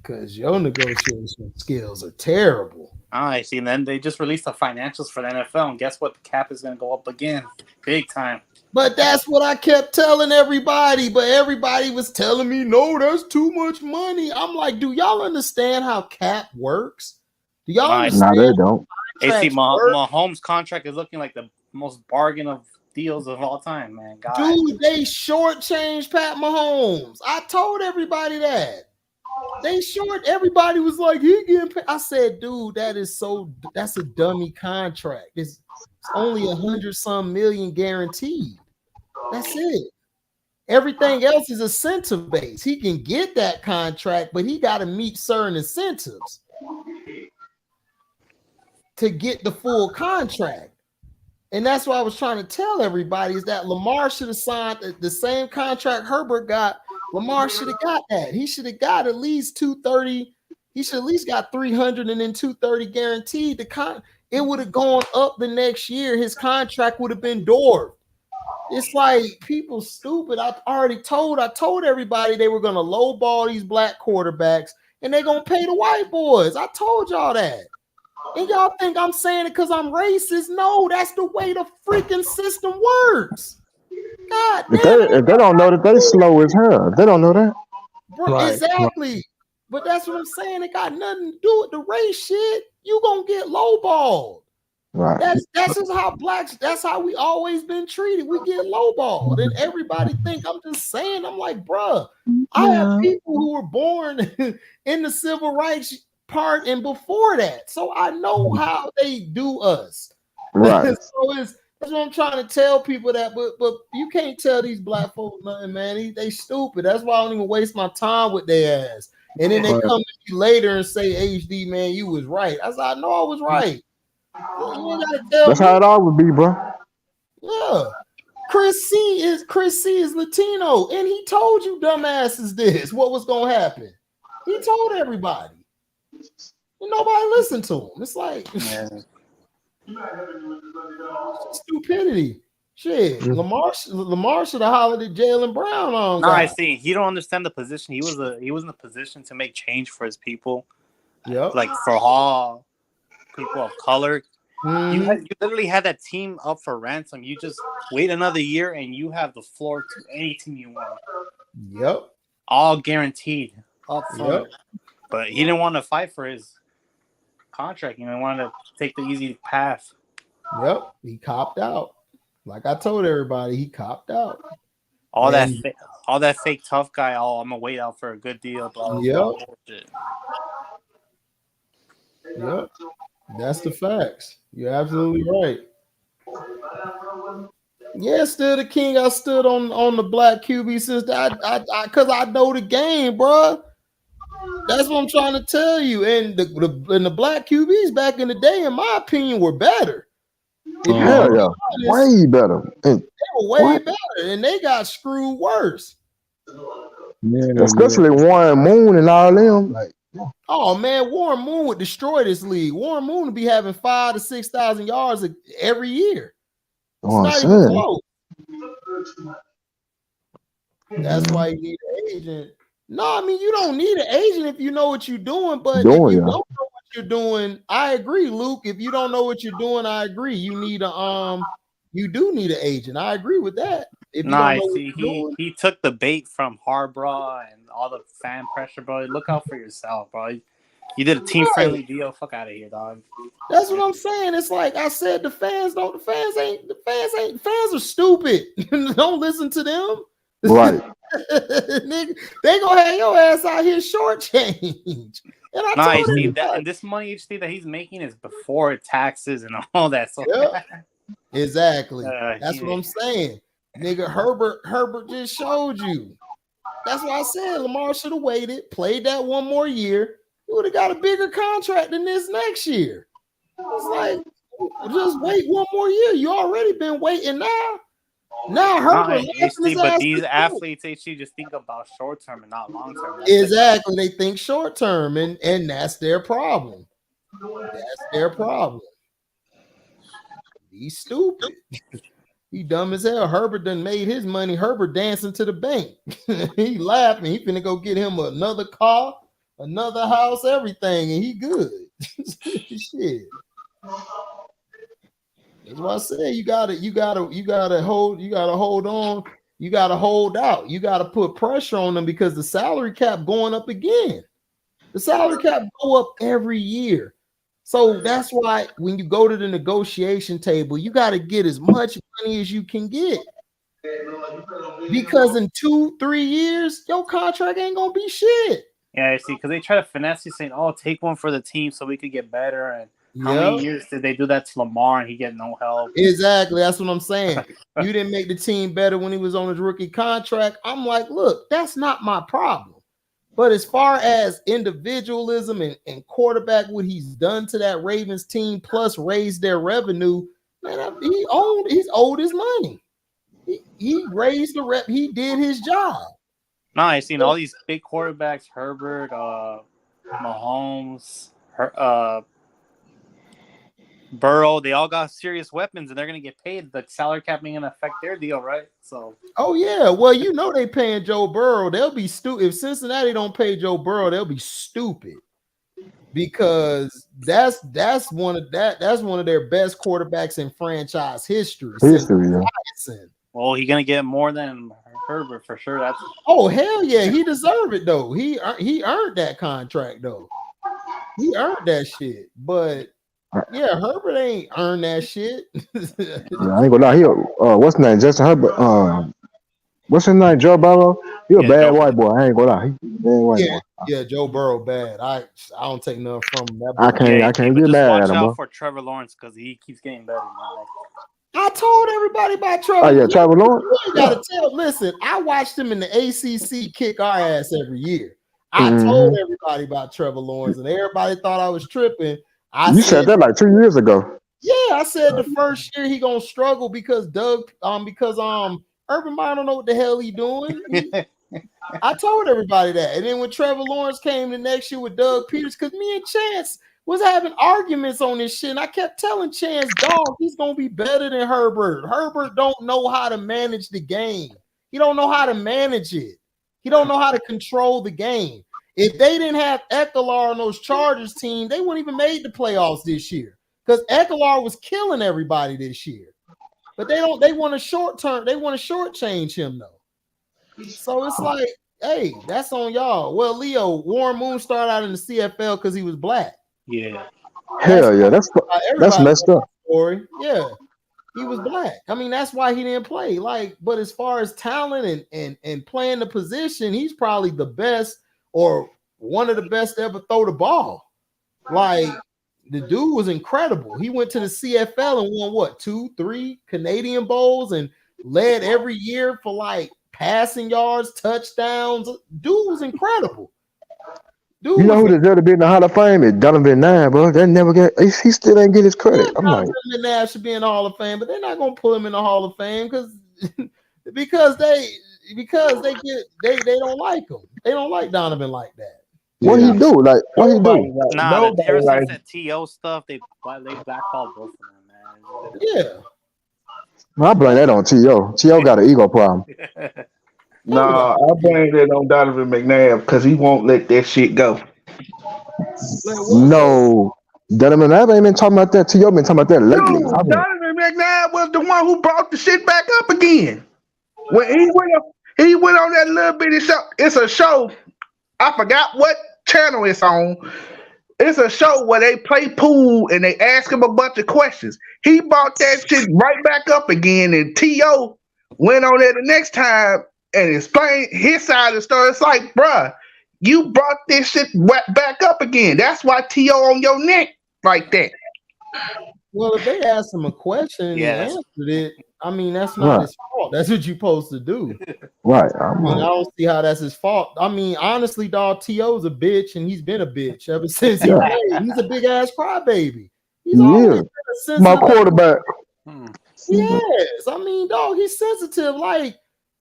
your negotiation skills are terrible. I see. And then they just released the financials for the NFL, and guess what? The cap is going to go up again, big time. But that's what I kept telling everybody. But everybody was telling me, no, that's too much money. I'm like, do y'all understand how cap works? Do y'all understand? No, they don't. Hey, see, Mahomes' contract is looking like the most bargain of deals of all time, man. God. Dude, they shortchanged Pat Mahomes. I told everybody that. Everybody was like, he getting paid. I said, dude, that's a dummy contract. It's only 100-some million guaranteed. That's it. Everything else is incentive based. He can get that contract, but he got to meet certain incentives to get the full contract. And that's what I was trying to tell everybody, is that Lamar should have signed the same contract Herbert got. Lamar should have got that. He should have got at least 230. He should at least got 300 and then 230 guaranteed. It would have gone up the next year. His contract would have been dwarfed. It's like, people stupid. I told everybody they were going to lowball these black quarterbacks and they're going to pay the white boys. I told y'all that. And y'all think I'm saying it because I'm racist? No, that's the way the freaking system works. God damn. If they don't know that, they slow as hell. They don't know that. Bro, right. Exactly. But that's what I'm saying. It got nothing to do with the race shit. You gonna get lowballed. Right. That's just how blacks, that's how we always been treated. We get lowballed. And everybody think I'm just saying, I'm like, bruh, I have people who were born in the civil rights part and before that. So I know how they do us. Right. So that's what I'm trying to tell people, that, but you can't tell these black folks nothing, man. They stupid. That's why I don't even waste my time with their ass. And then they come to me later and say, HD, man, you was right. I said, I know I was right. That's how it always be, bro. Yeah. Chris C is Latino, and he told you dumbasses this, what was gonna happen. He told everybody. And nobody listened to him. It's like stupidity. Shit. Lamar should have hollered at Jaylen Brown on. No, I see. He don't understand the position. He was in a position to make change for his people. Yep. Like for all people of color. You literally had that team up for ransom. You just wait another year and you have the floor to any team you want. Yep. All guaranteed up front. Yep. But he didn't want to fight for his contract. He wanted to take the easy path. Yep. He copped out. Like I told everybody, he copped out. All that all that fake tough guy. Oh, I'm gonna wait out for a good deal. Blah, blah, blah, Yep. That's the facts. You're absolutely right. Yeah, still the king. I stood on the black QB since because I know the game, bro. That's what I'm trying to tell you. And the black QBs back in the day, in my opinion, were better. Hell yeah, way better. They were way better, and they got screwed worse. Yeah, especially Warren Moon and all them. Like, oh man, Warren Moon would destroy this league. Warren Moon would be having 5,000 to 6,000 yards every year. It's not even close. That's why you need an agent. No, I mean you don't need an agent if you know what you're doing. But if you don't know what you're doing, I agree, Luke. If you don't know what you're doing, I agree. You need you do need an agent. I agree with that. If he took the bait from Harborough and all the fan pressure, bro. Look out for yourself, bro. You did a team friendly deal. Fuck out of here, dog. That's what I'm saying. It's like I said, the fans are stupid. Don't listen to them. Right. They gonna have your ass out here shortchanged. And this money you see that he's making is before taxes and all that. So exactly. That's what I'm saying. Nigga, Herbert just showed you. That's why I said Lamar should have waited, played that one more year. He would have got a bigger contract than this next year. It's like, just wait one more year. You already been waiting now. Now Herbert. But these athletes, they should just think about short term and not long term. Exactly. They think short term, and that's their problem. That's their problem. He's stupid. He dumb as hell. Herbert done made his money. Herbert dancing to the bank. He laughing. He finna go get him another car, another house, everything, and he good. Shit. That's why I say you gotta hold on. You gotta hold out. You gotta put pressure on them because the salary cap going up again. The salary cap go up every year. So that's why when you go to the negotiation table, you got to get as much money as you can get. Because in 2-3 years, your contract ain't going to be shit. Yeah, I see. Because they try to finesse you saying, oh, take one for the team so we could get better. And how many years did they do that to Lamar and he get no help? Exactly. That's what I'm saying. You didn't make the team better when he was on his rookie contract. I'm like, look, that's not my problem. But as far as individualism and quarterback, what he's done to that Ravens team, plus raised their revenue, man, he's owed his money. He raised the rep. He did his job. No, I've seen all these big quarterbacks, Herbert, Mahomes, Burrow, they all got serious weapons and they're going to get paid. The salary cap ain't going to affect their deal, right? So. Oh, yeah. Well, you know they paying Joe Burrow. They'll be stupid. If Cincinnati don't pay Joe Burrow, they'll be stupid because that's one of their best quarterbacks in franchise history. Well, he's going to get more than Herbert for sure. Oh, hell yeah. He deserved it, though. He earned that contract, though. He earned that shit, but yeah, Herbert ain't earned that shit. Yeah, I ain't gonna lie. What's his name? Justin Herbert. What's his name? Joe Burrow. He a bad white boy. I ain't gonna lie. He bad white boy. Yeah, Joe Burrow bad. I don't take nothing from him. I can't get mad at him. Watch out for Trevor Lawrence because he keeps getting better. Man. I told everybody about Trevor. Oh yeah, Trevor Lawrence. You gotta tell. Listen, I watched him in the ACC kick our ass every year. I told everybody about Trevor Lawrence, and everybody thought I was tripping. You said that like 2 years ago. Yeah, I said the first year he gonna struggle because Urban Meyer don't know what the hell he doing. I told everybody that. And then when Trevor Lawrence came the next year with Doug Peters, because me and Chance was having arguments on this shit, and I kept telling Chance, dog, he's gonna be better than Herbert. Herbert don't know how to manage the game. He don't know how to manage it. He don't know how to control the game. If they didn't have Ekeler on those Chargers team, they wouldn't even made the playoffs this year because Ekeler was killing everybody this year. But they want to shortchange him though. So it's like, hey, that's on y'all. Well, Leo, Warren Moon started out in the CFL because he was black. Yeah. Hell yeah, that's messed up. Story. Yeah. He was black. I mean, that's why he didn't play. Like, but as far as talent and playing the position, he's probably the best or one of the best to ever throw the ball. Like, the dude was incredible. He went to the CFL and won what 2-3 Canadian Bowls and led every year for like passing yards, touchdowns. Dude was incredible. Dude, you know who deserved to be in the Hall of Fame? Is Donovan Nabb, bro. That never get. He still ain't get his credit. I'm like, Donovan Nabb should be in the Hall of Fame, but they're not gonna put him in the Hall of Fame because they don't like him. They don't like Donovan like that. What he do? Like what he do? Nah, ever since that TO stuff, they blackballed both of them, man. Yeah. I blame that on T.O. T.O. got an ego problem. Nah, I blame that on Donovan McNabb because he won't let that shit go. No, Donovan McNabb ain't been talking about that. T.O. been talking about that lately. Dude, Donovan McNabb was the one who brought the shit back up again. When he went on that little bitty show. It's a show. I forgot what channel it's on. It's a show where they play pool and they ask him a bunch of questions. He brought that shit right back up again, and T.O. went on there the next time and explained his side of the story. It's like, bruh, you brought this shit back up again. That's why T.O. on your neck like that. Well, if they asked him a question and he answered it, I mean, that's not his fault. That's what you're supposed to do. Right. I don't see how that's his fault. I mean, honestly, dog, T.O.'s a bitch, and he's been a bitch ever since he played. He's a big-ass crybaby. He's always been a sensitive. My quarterback. Yes. I mean, dog, he's sensitive. Like,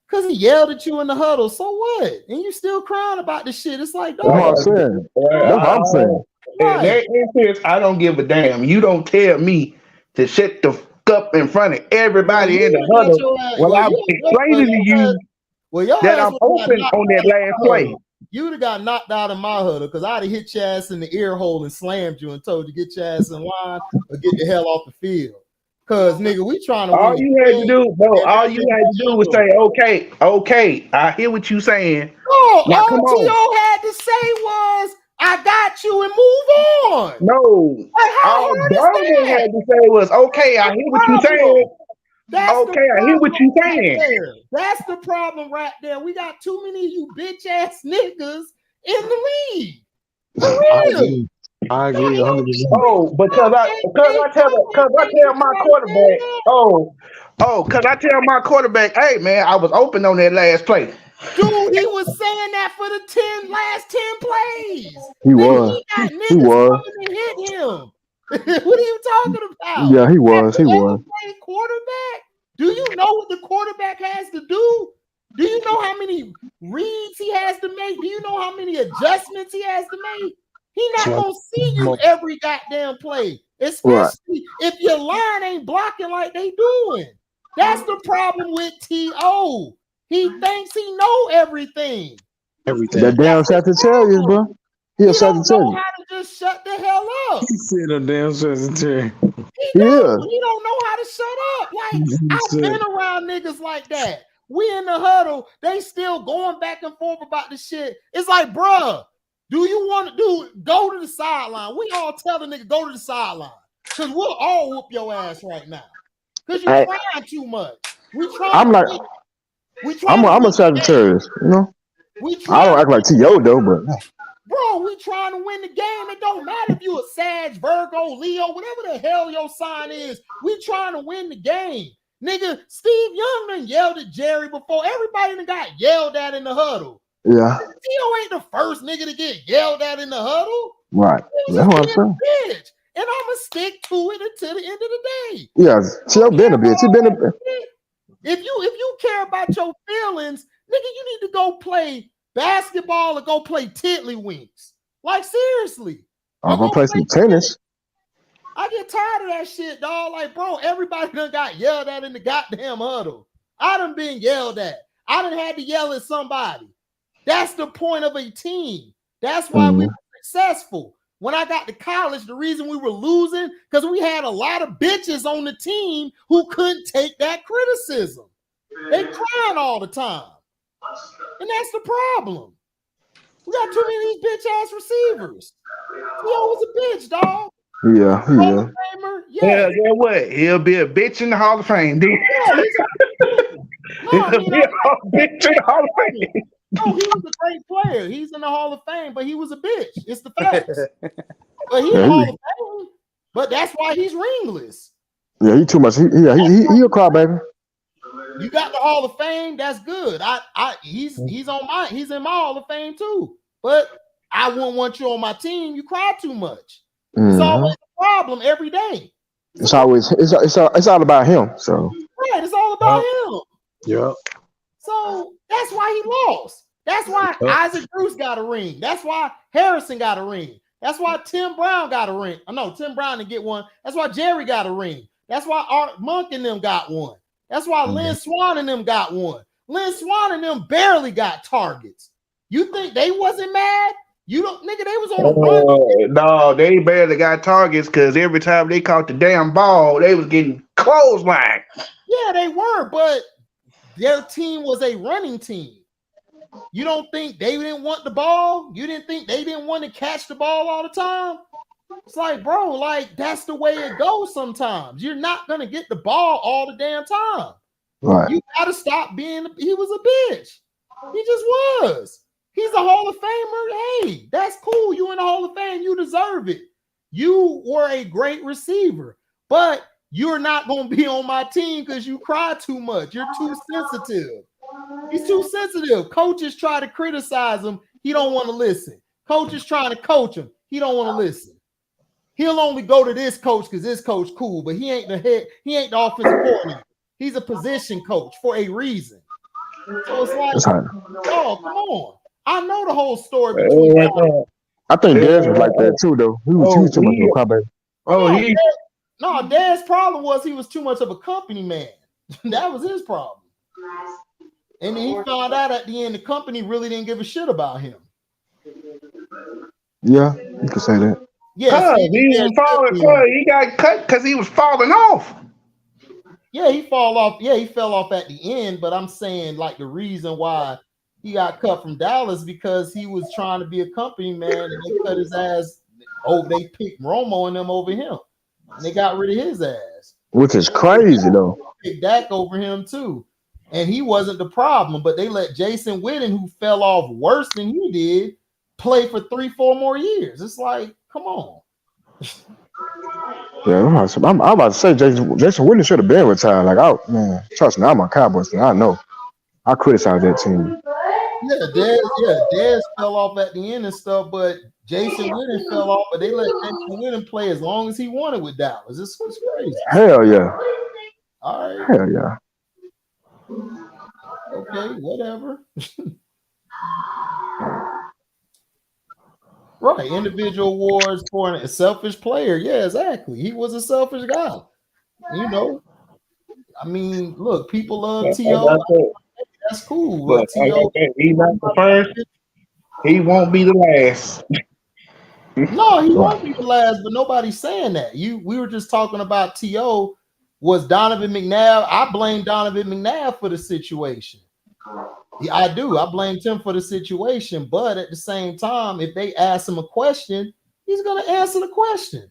because he yelled at you in the huddle. So what? And you still crying about this shit. It's like, dog. That's what I'm saying. In that instance, I don't give a damn. You don't tell me to shut the fuck up in front of everybody in the huddle while I'm explaining to you that I'm open on that last play. You would have got knocked out of my huddle because I'd have hit your ass in the ear hole and slammed you and told you get your ass in line or get the hell off the field. Because, nigga, we trying to all you had to do was say, okay, I hear what you saying. Oh, now, all T.O. had to say was, I got you and move on. No. All Donovan had to say was, okay, I hear what you saying. I hear what you saying. That's the problem right there. We got too many of you bitch ass niggas in the league. For real. I agree 100%. Oh, because I tell my quarterback, because I tell my quarterback, hey man, I was open on that last play. Dude, he was saying that for the last 10 plays. He was. He was. To hit him. What are you talking about? Yeah, he was. Quarterback? Do you know what the quarterback has to do? Do you know how many reads he has to make? Do you know how many adjustments he has to make? He's not gonna see you every goddamn play, especially if your line ain't blocking like they doing. That's the problem with T.O. He thinks he know everything. That damn Sagittarius, bro. He a Sagittarius. He don't know how to just shut the hell up. He said a damn Sagittarius. He don't know how to shut up. Like, I've been around niggas like that. We in the huddle, they still going back and forth about the shit. It's like, bruh, do you want to go to the sideline? We all tell the nigga go to the sideline. Because we'll all whoop your ass right now. Because you're trying too much. I'm a Sagittarius, you know. I don't act like T.O. though, but bro, we trying to win the game. It don't matter if you a Sag, Virgo, Leo, whatever the hell your sign is. We trying to win the game. Nigga, Steve Young done yelled at Jerry before. Everybody done got yelled at in the huddle. Yeah. T.O. ain't the first nigga to get yelled at in the huddle. Right. That's what I'm saying. Bitch. And I'ma stick to it until the end of the day. Yeah, T.O. been a bitch. He been a bitch. If you care about your feelings, nigga, you need to go play basketball or go play tiddlywinks. Like, seriously. I'm gonna play some tennis. I get tired of that shit, dog. Like, bro, everybody done got yelled at in the goddamn huddle. I done been yelled at. I done had to yell at somebody. That's the point of a team. That's why we were successful. When I got to college, the reason we were losing, because we had a lot of bitches on the team who couldn't take that criticism. They crying all the time. And that's the problem. We got too many of these bitch-ass receivers. T.O. was a bitch, dog. Yeah. Hall of Famer? Yeah, what? He'll be a bitch in the Hall of Fame, dude. Yeah, he's no, I mean, bitch in the Hall of Fame. no, he was a great player. He's in the Hall of Fame, but he was a bitch. It's the facts. But he's in the Hall of Fame. But that's why he's ringless. Yeah, he too much. He a crybaby. You got the Hall of Fame. That's good. He's in my Hall of Fame too. But I wouldn't want you on my team. You cry too much. It's always a problem every day. It's all about him. So right, it's all about him. Yeah. So that's why he lost. That's why Isaac Bruce got a ring. That's why Harrison got a ring. That's why Tim Brown got a ring. I know Tim Brown didn't get one. That's why Jerry got a ring. That's why Art Monk and them got one. That's why Lynn Swan and them got one. Lynn Swan and them barely got targets. You think they wasn't mad? You don't, nigga, they was on a run. No, they barely got targets because every time they caught the damn ball, they was getting clothesline. Yeah, they were, but their team was a running team. You don't think they didn't want the ball? You didn't think they didn't want to catch the ball all the time? It's like, bro, like that's the way it goes sometimes. You're not going to get the ball all the damn time. Right. You got to stop being, he was a bitch. He just was. He's a Hall of Famer. Hey, that's cool. You in the Hall of Fame. You deserve it. You were a great receiver, but you're not going to be on my team because you cry too much. You're too sensitive. He's too sensitive. Coaches try to criticize him. He don't want to listen. Coaches trying to coach him. He don't want to listen. He'll only go to this coach because this coach cool, but he ain't the head. He ain't the offensive coordinator. He's a position coach for a reason. So it's like, oh, come on. I know the whole story between I think Dez was like that too, though. He was too much of a crybaby. Dad's problem was he was too much of a company man. That was his problem. And then he found out at the end the company really didn't give a shit about him. Yeah, you could say that. Yeah, he got cut because he was falling off. Yeah, he fell off. Yeah, he fell off at the end. But I'm saying like the reason why he got cut from Dallas because he was trying to be a company man and they cut his ass. Oh, they picked Romo and them over him. And they got rid of his ass. Which is crazy though. They picked Dak over him too. And he wasn't the problem, but they let Jason Witten, who fell off worse than he did, play for 3-4 more years. It's like, come on. Yeah, I'm about to say Jason Witten should have been retired. Like, man, trust me, I'm a Cowboys fan. I know. I criticize that team. Dez fell off at the end and stuff, but Jason Witten fell off, but they let Jason Witten play as long as he wanted with Dallas. This was crazy. Hell yeah. All right. Hell yeah. Okay, whatever. Right, individual awards for a selfish player. Yeah, exactly. He was a selfish guy. You know, I mean, look, people love T.O. That's cool. But T.O. He's not the first. He won't be the last. No, he won't be the last, but nobody's saying that. We were just talking about T.O. was Donovan McNabb. I blame Donovan McNabb for the situation. Yeah, I do. I blamed him for the situation, but at the same time, if they ask him a question, he's going to answer the question.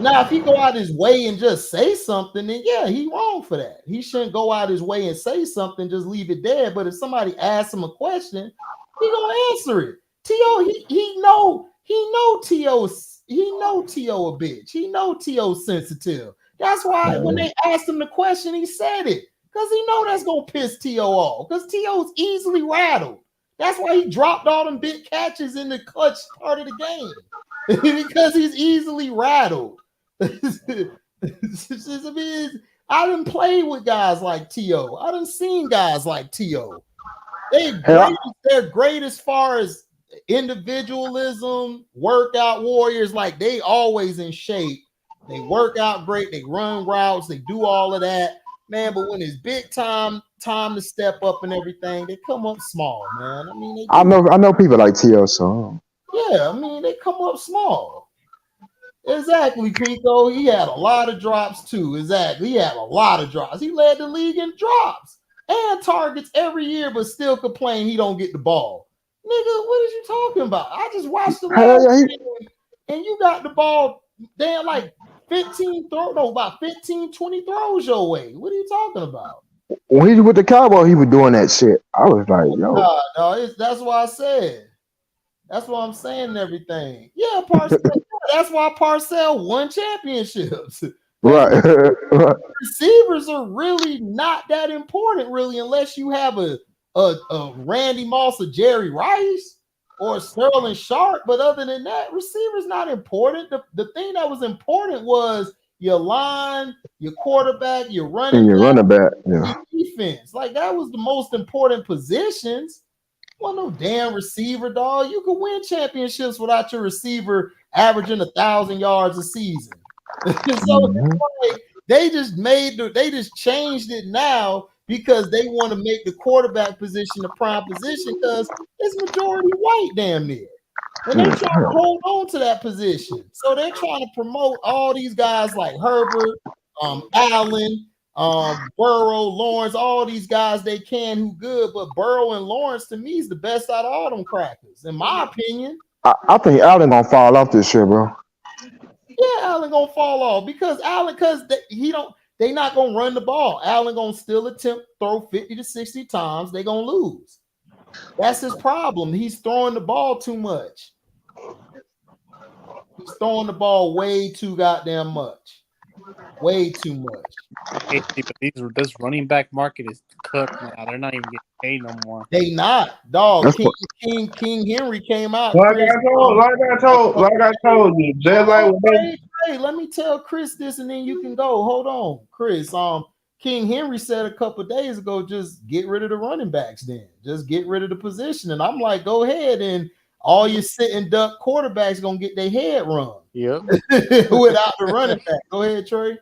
Now, if he go out his way and just say something, then yeah, he wrong for that. He shouldn't go out his way and say something, just leave it there. But if somebody asks him a question, he gonna answer it. T.O. he know T.O. a bitch. He know T.O. sensitive. That's why when they asked him the question, he said it. Because he know that's going to piss T.O. off. Because T.O.'s easily rattled. That's why he dropped all them big catches in the clutch part of the game. Because he's easily rattled. I didn't play with guys like T.O. I done seen guys like T.O. They're great as far as individualism, workout warriors. Like they always in shape. They work out great. They run routes. They do all of that. Man, but when it's big time to step up and everything, they come up small, man. I mean, I know people like T.O. So yeah, I mean, they come up small. Exactly, Pico. He had a lot of drops too. Exactly, he had a lot of drops. He led the league in drops and targets every year, but still complain he don't get the ball. Nigga, what is you talking about? I just watched the last game and you got the ball damn like 15 throws, no, about 15, 20 throws your way. What are you talking about? When he was with the Cowboys, he was doing that shit. I was like, yo. No, that's why I said. That's what I'm saying and everything. Yeah, Parcell. That's why Parcell won championships. Right. Receivers are really not that important, really, unless you have a Randy Moss or Jerry Rice or Sterling Sharp. But other than that, receivers not important. The thing that was important was your line, your quarterback, your running back, yeah. your defense. Like that was the most important positions. Well, no damn receiver, dog. You can win championships without your receiver averaging 1,000 yards a season. So like, they just changed it now because they want to make the quarterback position the prime position because it's majority white damn near. And they're trying to hold on to that position. So they're trying to promote all these guys like Herbert, Allen, Burrow, Lawrence, all these guys they can who good, but Burrow and Lawrence to me is the best out of all them crackers, in my opinion. I think Allen gonna fall off this year, bro. Yeah, Allen gonna fall off because they not gonna run the ball. Allen gonna still attempt throw 50 to 60 times. They gonna lose. That's his problem. He's throwing the ball too much. He's throwing the ball way too goddamn much. Way too much. Hey, but this running back market is cooked now. They're not even getting paid no more. They not, dog. King Henry came out. Like I told you, just like hey, let me tell Chris this, and then you can go. Hold on, Chris. King Henry said a couple days ago, just get rid of the running backs. Then just get rid of the position, and I'm like, go ahead, and all your sitting duck quarterbacks gonna get their head run. Yep. Without the running back. Go ahead, Trey.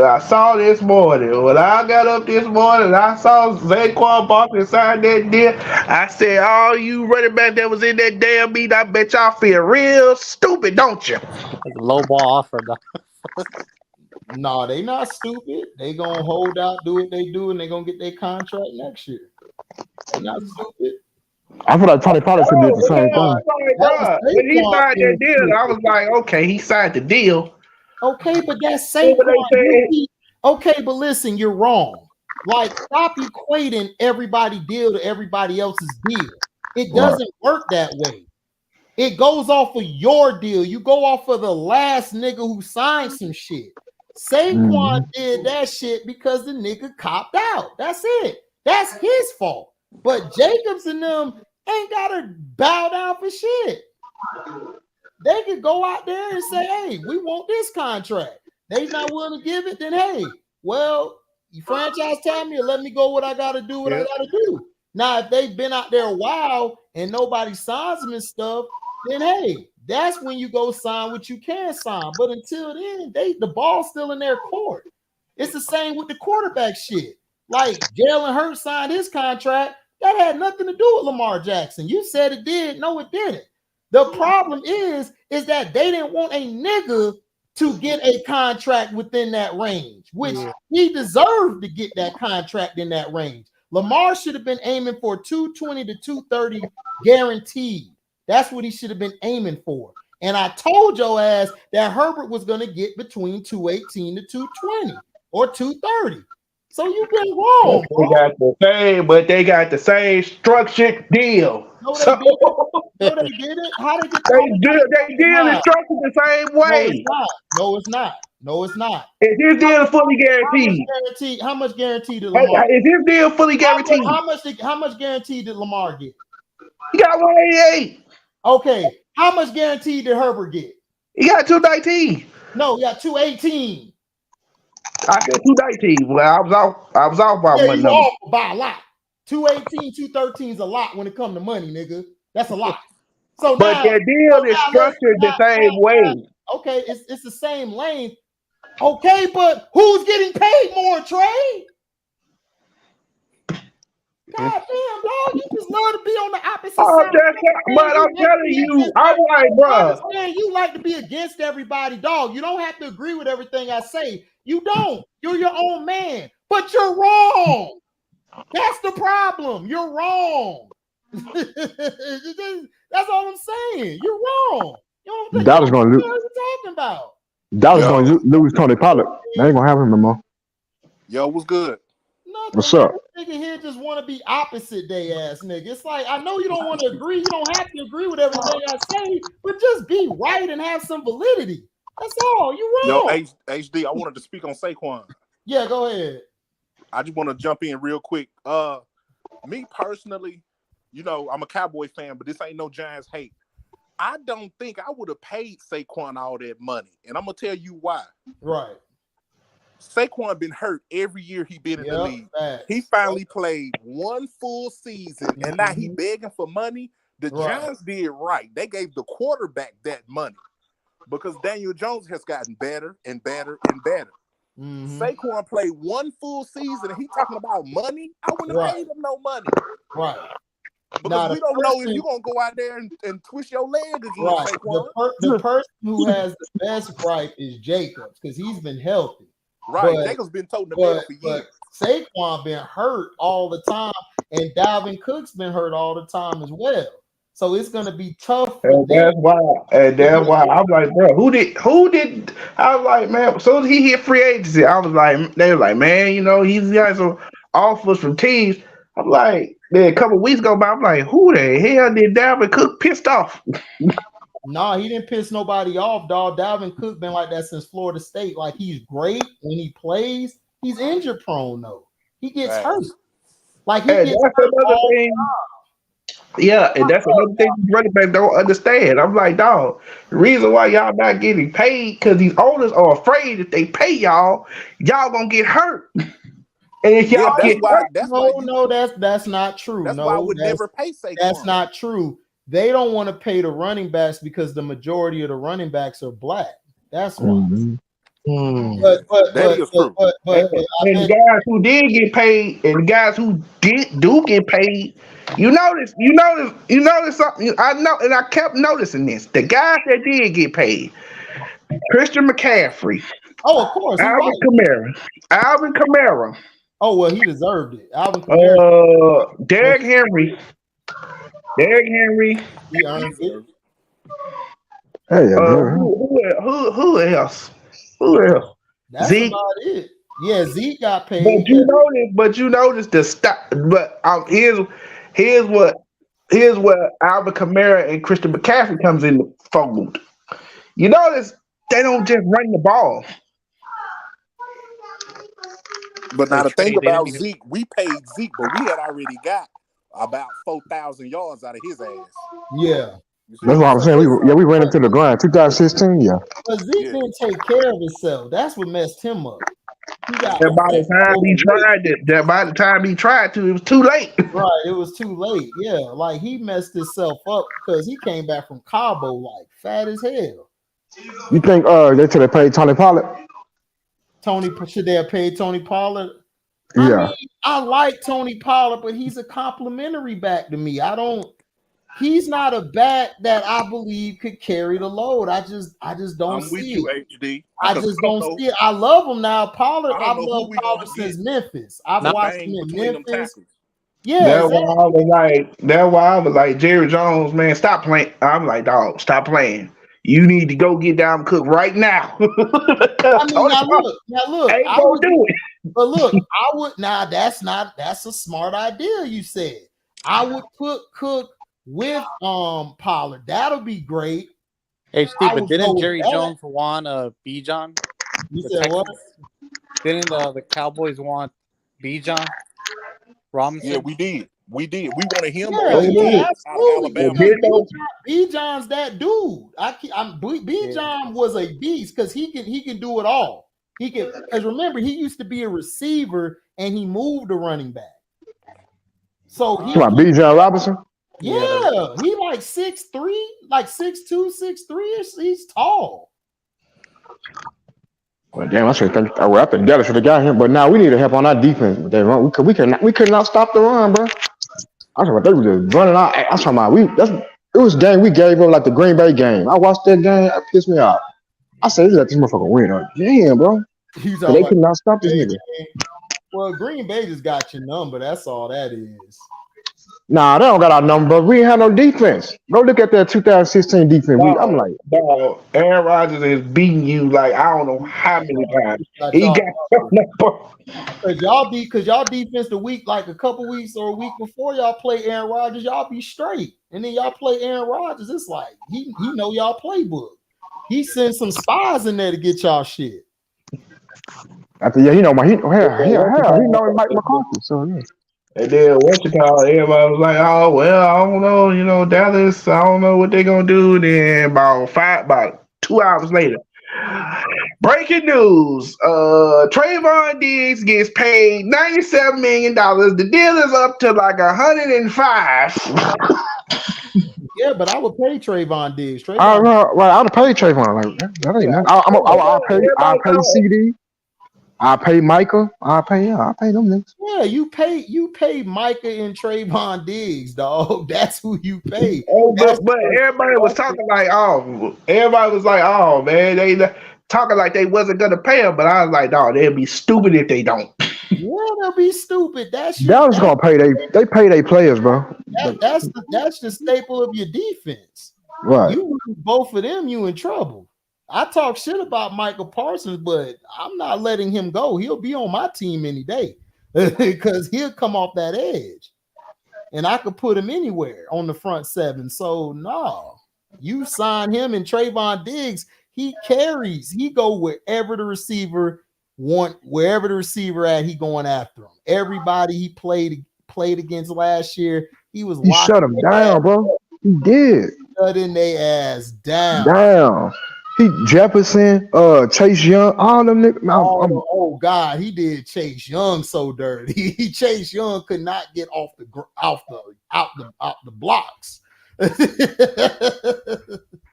I saw this morning. When I got up this morning, I saw Saquon Barkley sign that deal. I said, all you running back that was in that damn meet, I bet y'all feel real stupid, don't you? Like a low ball offer, though. No, they not stupid. They gonna hold out, do what they do, and they gonna get their contract next year. They're not stupid. I feel like Tony Pollard should do the same thing. When he signed that deal, I was like, okay, he signed the deal. Okay, but that's Saquon. Okay, but listen, you're wrong. Like, stop equating everybody's deal to everybody else's deal. It doesn't work that way. It goes off of your deal. You go off of the last nigga who signed some shit. Saquon did that shit because the nigga copped out. That's it. That's his fault. But Jacobs and them ain't gotta bow down for shit. They could go out there and say, hey, we want this contract. They not willing to give it, then hey, well, you franchise tag me or let me go what I gotta do, I gotta do. Now, if they've been out there a while and nobody signs them and stuff, then hey, that's when you go sign what you can sign. But until then, the ball's still in their court. It's the same with the quarterback shit. Like Jalen Hurts signed his contract. That had nothing to do with Lamar Jackson. You said it did. No, it didn't. The problem is that they didn't want a nigga to get a contract within that range, which he deserved to get that contract in that range. Lamar should have been aiming for 220 to 230 guaranteed. That's what he should have been aiming for. And I told your ass that Herbert was going to get between 218 to 220 or 230. So you've been wrong. They got the same structured deal. No, they didn't. No, they didn't. How they get? They deal is structured the same way. No, it's not. No, it's not. Is his deal fully guaranteed? How much guaranteed did Lamar? Is his deal fully guaranteed? How much guaranteed did Lamar get? He got 188. Okay. How much guaranteed did Herbert get? He got 219. No, he got 218. I got 219. Well, I was off by one number. Off by a lot. 218, 213 is a lot when it comes to money, nigga. That's a lot. So but their deal is structured the same way. Okay, it's the same lane. Okay, but who's getting paid more, Trey? God damn, dog, you just love to be on the opposite side. But I'm telling you, I'm like, bro. You like to be against everybody, dog. You don't have to agree with everything I say. You don't. You're your own man. But you're wrong. That's the problem. You're wrong. That's all I'm saying. You're wrong. You don't think Dallas gonna lose. what we're talking about. Dallas gonna lose Tony Pollard. They ain't gonna have him no more. Yo, what's good? Nothing. What's up? Nigga here just want to be opposite day ass nigga. It's like I know you don't want to agree. You don't have to agree with everything I say, but just be right and have some validity. That's all. You wrong. Yo, HD, I wanted to speak on Saquon. Yeah, go ahead. I just want to jump in real quick. Me personally, I'm a Cowboy fan, but this ain't no Giants hate. I don't think I would have paid Saquon all that money, and I'm gonna tell you why. Right. Saquon been hurt every year he been in the league. Facts. He finally played one full season, and now he begging for money. The Giants did right. They gave the quarterback that money because Daniel Jones has gotten better and better and better. Saquon played one full season, and he talking about money. I wouldn't have paid him no money. Right. Because we don't know if you're going to go out there and twist your leg again, Saquon. The person who has the best gripe is Jacobs because he's been healthy. Right, Jacobs been toting the bell for years. Saquon been hurt all the time, and Dalvin Cook's been hurt all the time as well. So it's gonna be tough. And that's why I'm like, bro, who did? I was like, man. So as he hit free agency, I was like, they were like, man, he's got some offers from teams. I'm like, then a couple weeks go by, I'm like, who the hell did Dalvin Cook pissed off? Nah, he didn't piss nobody off, dog. Dalvin Cook been like that since Florida State. Like he's great when he plays. He's injury prone though. He gets hurt. Like he gets hurt all the time. Yeah, and that's another thing running back don't understand. I'm like, dog, the reason why y'all not getting paid because these owners are afraid if they pay y'all gonna get hurt. And if y'all get hurt, that's not true. That's why I would never pay Saquon. That's not true. They don't want to pay the running backs because the majority of the running backs are black. That's why. But the guys who did get paid and the guys who do get paid, you notice something. I know, and I kept noticing this. The guys that did get paid, Christian McCaffrey. Oh, of course. Alvin Kamara. Oh well, he deserved it. Alvin Kamara. Derrick Henry. He earned it. Hey, who else? That's Zeke. about it. Yeah, Zeke got paid. But you notice the stop. But here's what Alvin Kamara and Christian McCaffrey comes in the fold. You notice they don't just run the ball. But now the thing about Zeke, we paid Zeke, but we had already got about 4,000 yards out of his ass. Yeah. That's what I'm saying. We ran into the ground 2016. Yeah. But Zeke didn't take care of himself. That's what messed him up. By the time he tried to, it was too late. Right, it was too late. Yeah, like he messed himself up because he came back from Cabo like fat as hell. You think they should have paid Tony Pollard? Should they have paid Tony Pollard? Yeah. I like Tony Pollard, but he's a complimentary back to me. He's not a back that I believe could carry the load. I just don't see it. HD. I just don't see it. I love him now. Pollard, I've loved Pollard since Memphis. I've watched him in Memphis. Yeah. That's why I was like, Jerry Jones, man, stop playing. I'm like, dog, stop playing. You need to go get Dalvin Cook right now. I mean, now look. I would do it. But look, I would. Now that's a smart idea. You said I would put Cook with Pollard. That'll be great. Hey, Steve, but didn't Jerry Jones want Bijan? You said what? Didn't the Cowboys want Bijan Robinson? Yeah, we did. We wanted him. Yeah, absolutely. Bijan's that dude. Bijan was a beast because he can do it all. He can, because remember, he used to be a receiver and he moved to running back. So he Bijan Robinson. Yeah, he like 6'3", like 6'2", 6'3". He's tall. Well, damn, I should think. I think Dallas should have got him, but now we need to help on our defense with that run. We could not stop the run, bro. I thought they were just running out. I'm talking about it was a game we gave up like the Green Bay game. I watched that game. It pissed me off. I said, let this motherfucker win. Damn, bro. They could not stop this nigga. Well, Green Bay just got your number. That's all that is. Nah, they don't got our number, but we ain't have no defense. Go look at that 2016 defense. I'm like, Dog, Aaron Rodgers is beating you like I don't know how many times. Got He y'all got your number. because y'all defense the week, like a couple weeks or a week before y'all play Aaron Rodgers, y'all be straight. And then y'all play Aaron Rodgers. It's like he know y'all playbook. He sends some spies in there to get y'all shit. after he know he know Mike McCarthy. So yeah. And then what you call everybody was like, oh well, I don't know, Dallas, I don't know what they're gonna do. Then about 2 hours later, breaking news: Trayvon Diggs gets paid $97 million. The deal is up to like 105. Yeah, but I would pay Trayvon Diggs. I would pay Trayvon. Like that ain't nothing. I'll pay CD. I pay Micah. I pay them niggas. Yeah, you pay Micah and Trayvon Diggs, dog. That's who you pay. But everybody was talking like, man, they talking like they wasn't gonna pay him. But I was like, dog, they'd be stupid if they don't. Yeah, they'll be stupid. Dallas gonna pay they pay their players, bro. That's the staple of your defense. Right. You lose both of them, you in trouble. I talk shit about Michael Parsons, but I'm not letting him go. He'll be on my team any day because he'll come off that edge. And I could put him anywhere on the front seven. So no, you sign him and Trayvon Diggs, he carries. He go wherever the receiver wherever the receiver at, he going after him. Everybody he played against last year, he shut him down, bro. He did. Shutting their ass down. Down. He Jefferson, Chase Young, all them niggas. Oh God, he did Chase Young so dirty. Chase Young could not get off the blocks.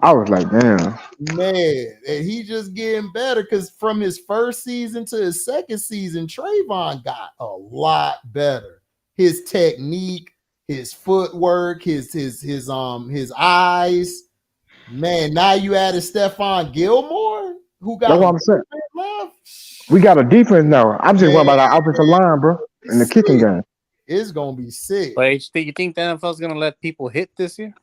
I was like, damn, man, and he just getting better because from his first season to his second season, Trayvon got a lot better. His technique, his footwork, his eyes. Man, now you added Stephon Gilmore, who got that's what I'm saying. Left. We got a defense now. I'm just worried about our offensive line, bro, in the kicking game. It's gonna be sick. But you think the NFL's gonna let people hit this year?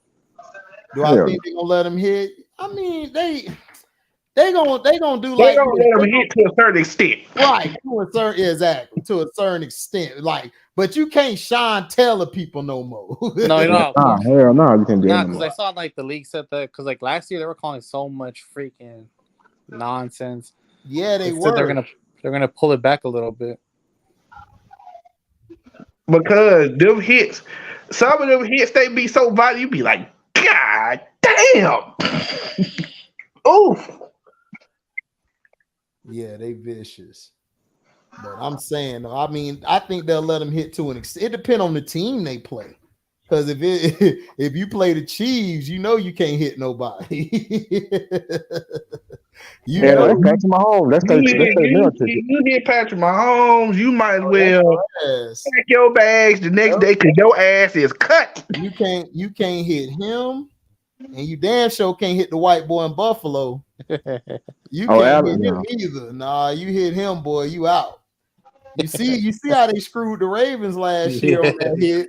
Do I think they're gonna let them hit? I mean, they gonna do They like gonna let them hit to a certain extent, right? To a certain extent, like. But you can't Sean Taylor people no more. No. Hell no, you can't do that. Because I saw like the league said that because like last year they were calling so much freaking nonsense. Yeah, they were. They're gonna pull it back a little bit because them hits, some of them hits they be so violent. You be like, God damn. Oof. Yeah, they vicious. But I'm saying, I mean, I think they'll let them hit to an extent. It depends on the team they play. Because if you play the Chiefs, you know you can't hit nobody. That's Patrick Mahomes. You hit Patrick Mahomes, you might as well pack your bags the next day because your ass is cut. You can't hit him, and you damn sure can't hit the white boy in Buffalo. You can't hit him either. Nah, you hit him, boy, you out. You see how they screwed the Ravens last year on that hit.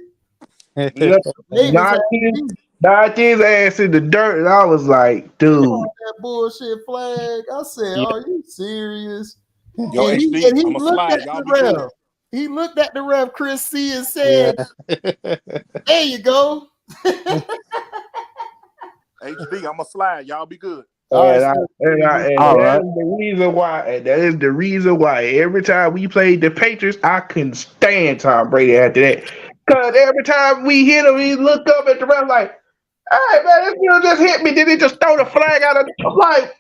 Knocked his ass in the dirt, and I was like, dude. That bullshit flag. I said, are you serious? Yo, and HD, he I'm looked at the ref. He looked at the ref, Chris C, and said, there you go. HD, I'm going to slide. Y'all be good. That is the reason why every time we played the Patriots, I couldn't stand Tom Brady after that. Because every time we hit him, he looked up at the ref like, hey, man, this dude just hit me. Did he just throw the flag out of the like?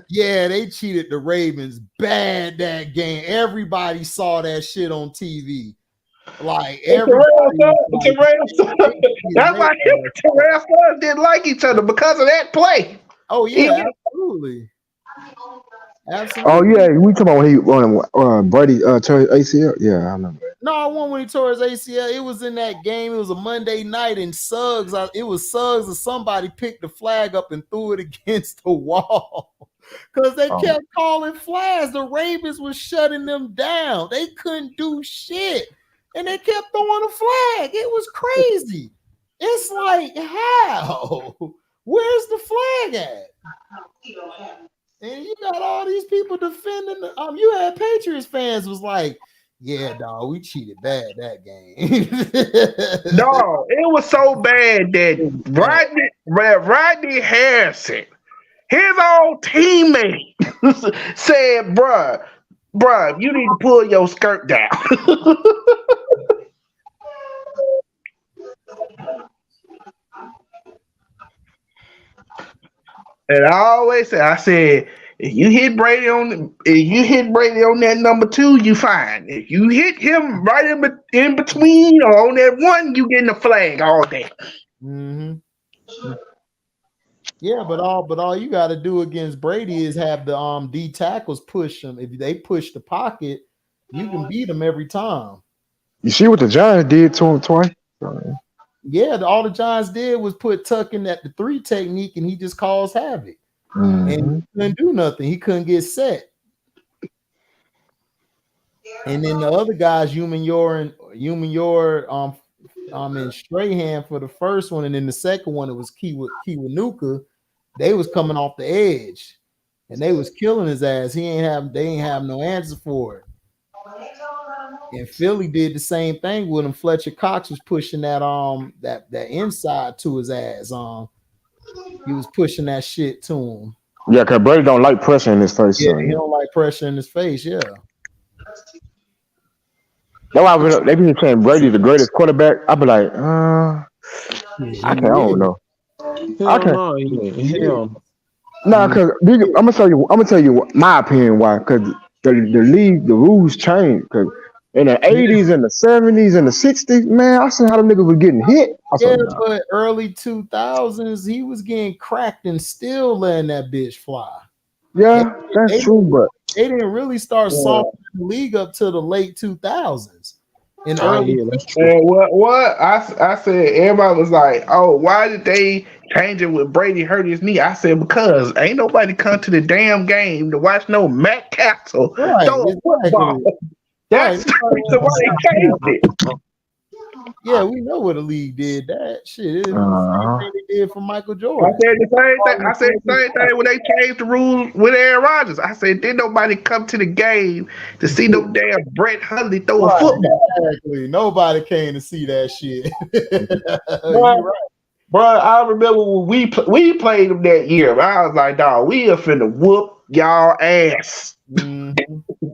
Yeah, they cheated the Ravens bad that game. Everybody saw that shit on TV. Like everybody. That's why Terrell Suggs didn't like each other because of that play. Oh yeah, absolutely. Oh yeah, we talking about when Brady tore his ACL. Yeah, I remember. No, I won when he tore his ACL. It was in that game. It was a Monday night, and Suggs or somebody picked the flag up and threw it against the wall because they kept calling flags. The Ravens was shutting them down. They couldn't do shit. and they kept throwing a flag. It was crazy. It's like, how? Where's the flag at? And you got all these people defending. You had Patriots fans was like, yeah, dog, we cheated bad that game. No, it was so bad that Rodney Harrison, his old teammate, said, bruh, you need to pull your skirt down. And I always say, if you hit Brady on that number 2, you fine. If you hit him right in between or on that 1, you getting a flag all day. Mm-hmm. Yeah, but all you got to do against Brady is have the D tackles push him. If they push the pocket, you can beat them every time. You see what the Giants did to him twice? Yeah, all the Giants did was put Tuck in at the 3 technique, and he just caused havoc. Mm-hmm. And he couldn't do nothing. He couldn't get set. And then the other guys, and Strahan for the first one, and then the second one, it was Kiwanuka. They was coming off the edge, and they was killing his ass. They ain't have no answer for it. And Philly did the same thing with him. Fletcher Cox was pushing that inside to his ass. He was pushing that shit to him. Yeah, because Brady don't like pressure in his face. Yeah, he don't like pressure in his face. Yeah. That's why they be saying Brady the greatest quarterback. I be like, I don't know. Nah, because I'm gonna tell you my opinion why. Because the league, the rules changed. Because in the 80s and the 70s and the 60s, man, I seen how the niggas was getting hit. But early 2000s, he was getting cracked and still letting that bitch fly. Yeah, that's true, but they didn't really start softening the league up to the late 2000s. In early, what I said, everybody was like, "Oh, why did they change it with Brady hurt his knee?" I said, "Because ain't nobody come to the damn game to watch no Matt Castle throw a football." That's the why they changed it. Yeah, we know what the league did. That shit, it was the same thing they did for Michael Jordan. I said the same thing when they changed the rules with Aaron Rodgers. I said, did nobody come to the game to see no damn Brett Hundley throw a football? Exactly. Nobody came to see that shit. Bro, I remember when we played them that year. But I was like, dog, we are finna whoop y'all ass. Mm-hmm.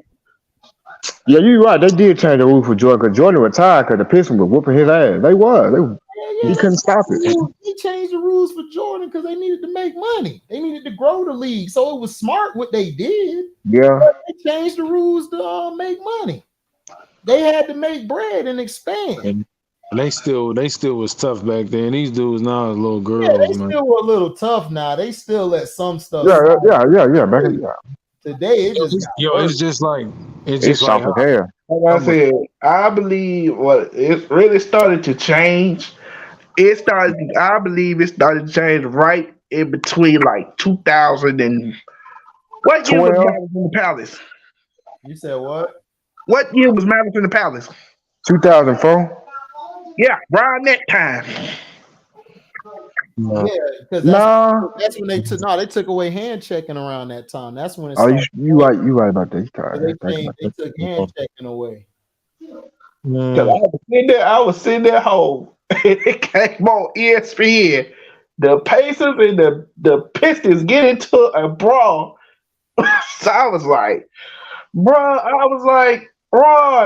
Yeah, you're right. They did change the rule for Jordan because Jordan retired because the Pistons were whooping his ass. They was. He couldn't stop it. He changed the rules for Jordan because they needed to make money. They needed to grow the league. So it was smart what they did. Yeah. But they changed the rules to make money. They had to make bread and expand. And they still was tough back then. These dudes now are little girls. Yeah, they still were a little tough now. They still let some stuff. Yeah. Back in today, it's just like it's soft as hell. Like I said, I believe it really started to change. I believe it started to change right in between like 2000 and what year was Malice in the Palace? You said what? What year was Malice in the Palace? 2004. Yeah, around that time. Yeah, because that's when they took away hand checking around that time. That's when it started. You right about that. They took hand checking away. I was sitting there home and it came on ESPN. The Pacers and the Pistons get into a brawl. So I was like, Ron,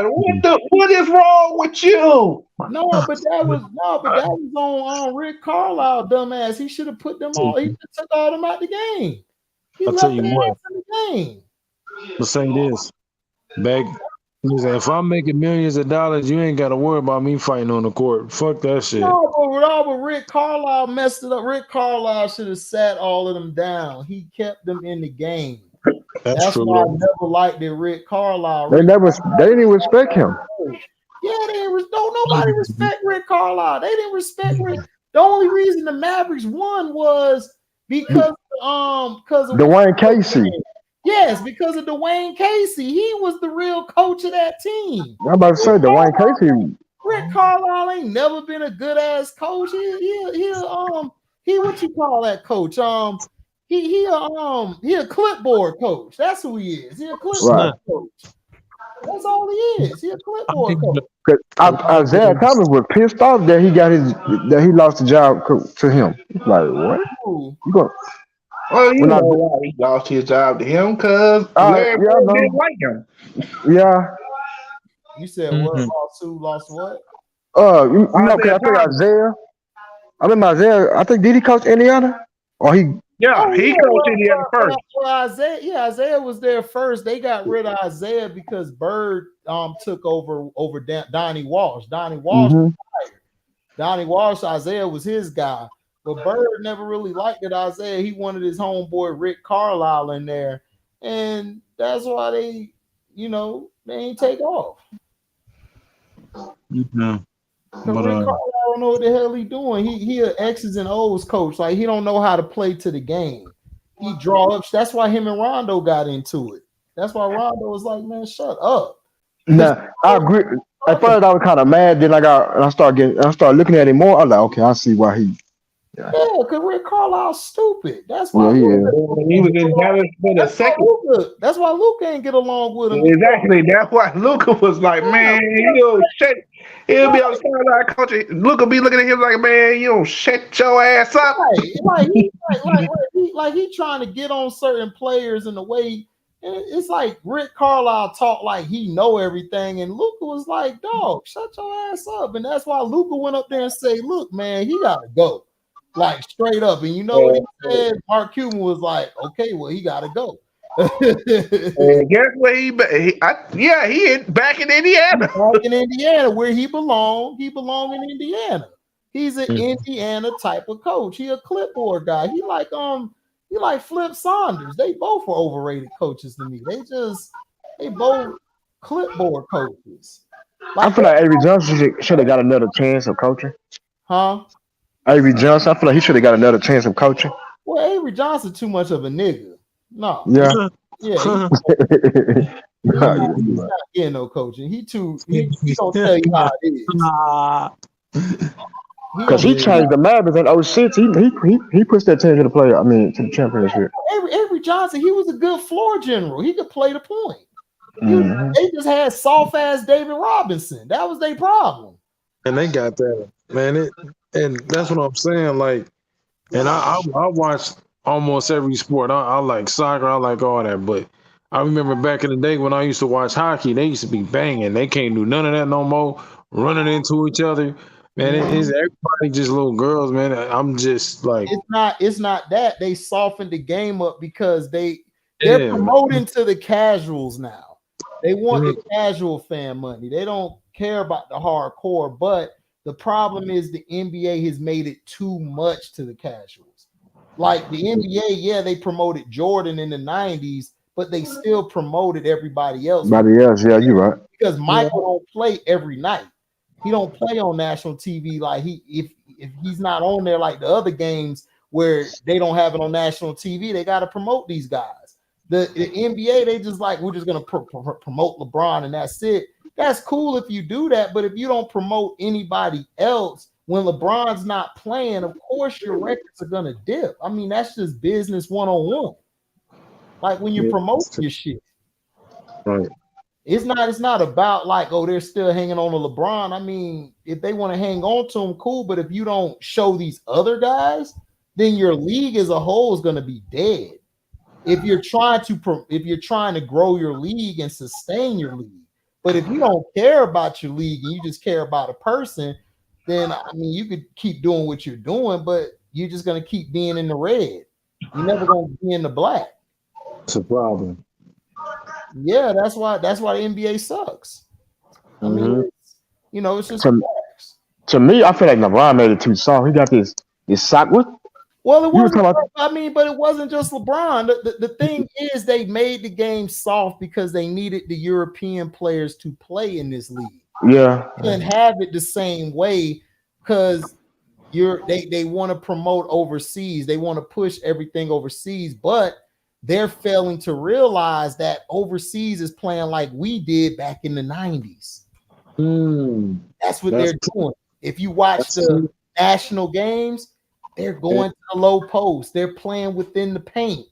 what is wrong with you? No, but that was on Rick Carlisle, dumbass. He should have put them all. He took all them out the game. I'll tell you what. The game. But say this, if I'm making millions of dollars, you ain't got to worry about me fighting on the court. Fuck that shit. No, but Rick Carlisle messed it up. Rick Carlisle should have sat all of them down. He kept them in the game. That's true. Why I never liked it. Rick Carlisle. They didn't respect him. Yeah, nobody respect Rick Carlisle. They didn't respect Rick. The only reason the Mavericks won was because of Dwayne Casey. Yes, because of Dwayne Casey. He was the real coach of that team. I'm about to say Dwayne Casey. Rick Carlisle ain't never been a good ass coach. He what you call that coach? He a clipboard coach. That's who he is. He a clipboard coach. That's all he is. He a clipboard coach. Isaiah Thomas was pissed off that he lost the job to him. Like what? Ooh. You going? Well, you know why he lost his job to him because Larry Bird didn't like him. Yeah. You said what? Lost what? You know, cause I think Isaiah. I remember Isaiah. I think did he coach Indiana? Or he? Yeah, he coached Indiana first. Well, Isaiah was there first. They got rid of Isaiah because Bird took over Donnie Walsh. Donnie Walsh was fired. Donnie Walsh, Isaiah was his guy. But Bird never really liked it. Isaiah, he wanted his homeboy Rick Carlisle in there. And that's why they ain't take off. Mm-hmm. But Rick Carlisle don't know what the hell he doing. He an X's and O's coach. Like he don't know how to play to the game. He draw up. That's why him and Rondo got into it. That's why Rondo was like, man, shut up. Nah, I agree. At first I was kind of mad. Then I started looking at him more. I was like, okay, I see why he. Yeah, because Rick Carlisle's stupid. That's why he was in Dallas for the second. That's why Luka ain't get along with him. Exactly. That's why Luka was like, man, you don't shut. He'll be on the sideline coaching. Luka be looking at him like, man, you don't shut your ass up. Like he trying to get on certain players in the way. It's like Rick Carlisle talk like he know everything, and Luka was like, dog, shut your ass up. And that's why Luka went up there and say, look, man, he gotta go. Like straight up, and you know what he said? Mark Cuban was like, "Okay, well, he got to go." Guess where he back in Indiana. Back in Indiana, where he belong. He belong in Indiana. He's an Indiana type of coach. He a clipboard guy. He like Flip Saunders. They both were overrated coaches to me. They both clipboard coaches. I feel like Avery Johnson should have got another chance of coaching. Huh? Avery Johnson, I feel like he should have got another chance of coaching. Well, Avery Johnson too much of a nigga. No. Yeah. Yeah. He's not getting no coaching. He don't tell you how it is. Because he changed the Mavericks in 06. He pushed that team to the player. I mean, to the championship. Avery Johnson, he was a good floor general. He could play the point. They just had soft ass David Robinson. That was their problem. And they got that, man. And that's what I'm saying. Like, and I watch almost every sport. I like soccer. I like all that. But I remember back in the day when I used to watch hockey, they used to be banging. They can't do none of that no more. Running into each other, man. It's everybody just little girls, man. I'm just like, it's not that they softened the game up because they're promoting to the casuals now. They want the casual fan money. They don't care about the hardcore. But the problem is the NBA has made it too much to the casuals. Like the NBA, they promoted Jordan in the 90s, but they still promoted everybody else. Yeah, you're right. Because Michael don't play every night. He don't play on national TV like if he's not on there like the other games where they don't have it on national TV, they got to promote these guys. The NBA, they just like, we're just going to promote LeBron and that's it. That's cool if you do that, but if you don't promote anybody else when LeBron's not playing, of course your records are going to dip. I mean, that's just business 101. Like when you promote your shit. Right. It's not about like, oh, they're still hanging on to LeBron. I mean, if they want to hang on to him, cool. But if you don't show these other guys, then your league as a whole is going to be dead. If you're trying to grow your league and sustain your league, but if you don't care about your league and you just care about a person, then I mean, you could keep doing what you're doing, but you're just going to keep being in the red. You're never going to be in the black. It's a problem. Yeah, that's why the NBA sucks. I mean, it's just to me, I feel like LeBron made it too soft. He got this sock with. Well, it wasn't. But it wasn't just LeBron. The thing is, they made the game soft because they needed the European players to play in this league. Yeah, and have it the same way because they want to promote overseas. They want to push everything overseas, but they're failing to realize that overseas is playing like we did back in the 90s. That's what they're doing. If you watch the national games, they're going to the low post. They're playing within the paint.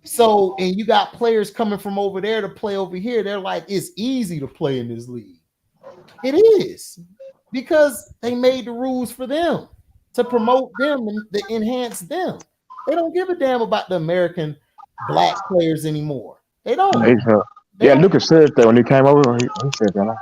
So, and you got players coming from over there to play over here. They're like, it's easy to play in this league. It is, because they made the rules for them to promote them and to enhance them. They don't give a damn about the American black players anymore. They don't. Lucas said that when he came over. He said that.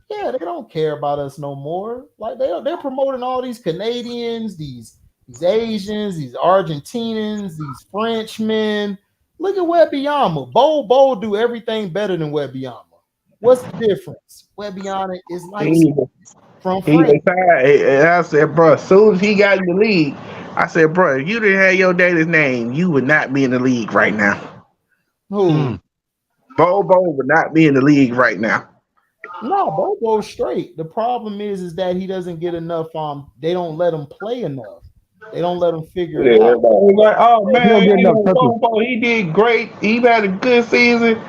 Yeah, they don't care about us no more. Like they're promoting all these Canadians, these Asians, these Argentinians, these Frenchmen. Look at Wembanyama. Bo do everything better than Wembanyama. What's the difference? Wembanyama is like from France. I said, bro, as soon as he got in the league, I said, bro, if you didn't have your daddy's name, you would not be in the league right now. Who? Bobo would not be in the league right now. No, Bobo's straight. The problem is that he doesn't get enough. They don't let him play enough. They don't let him figure it out. Like, oh man, Bobo, he did great. He had a good season.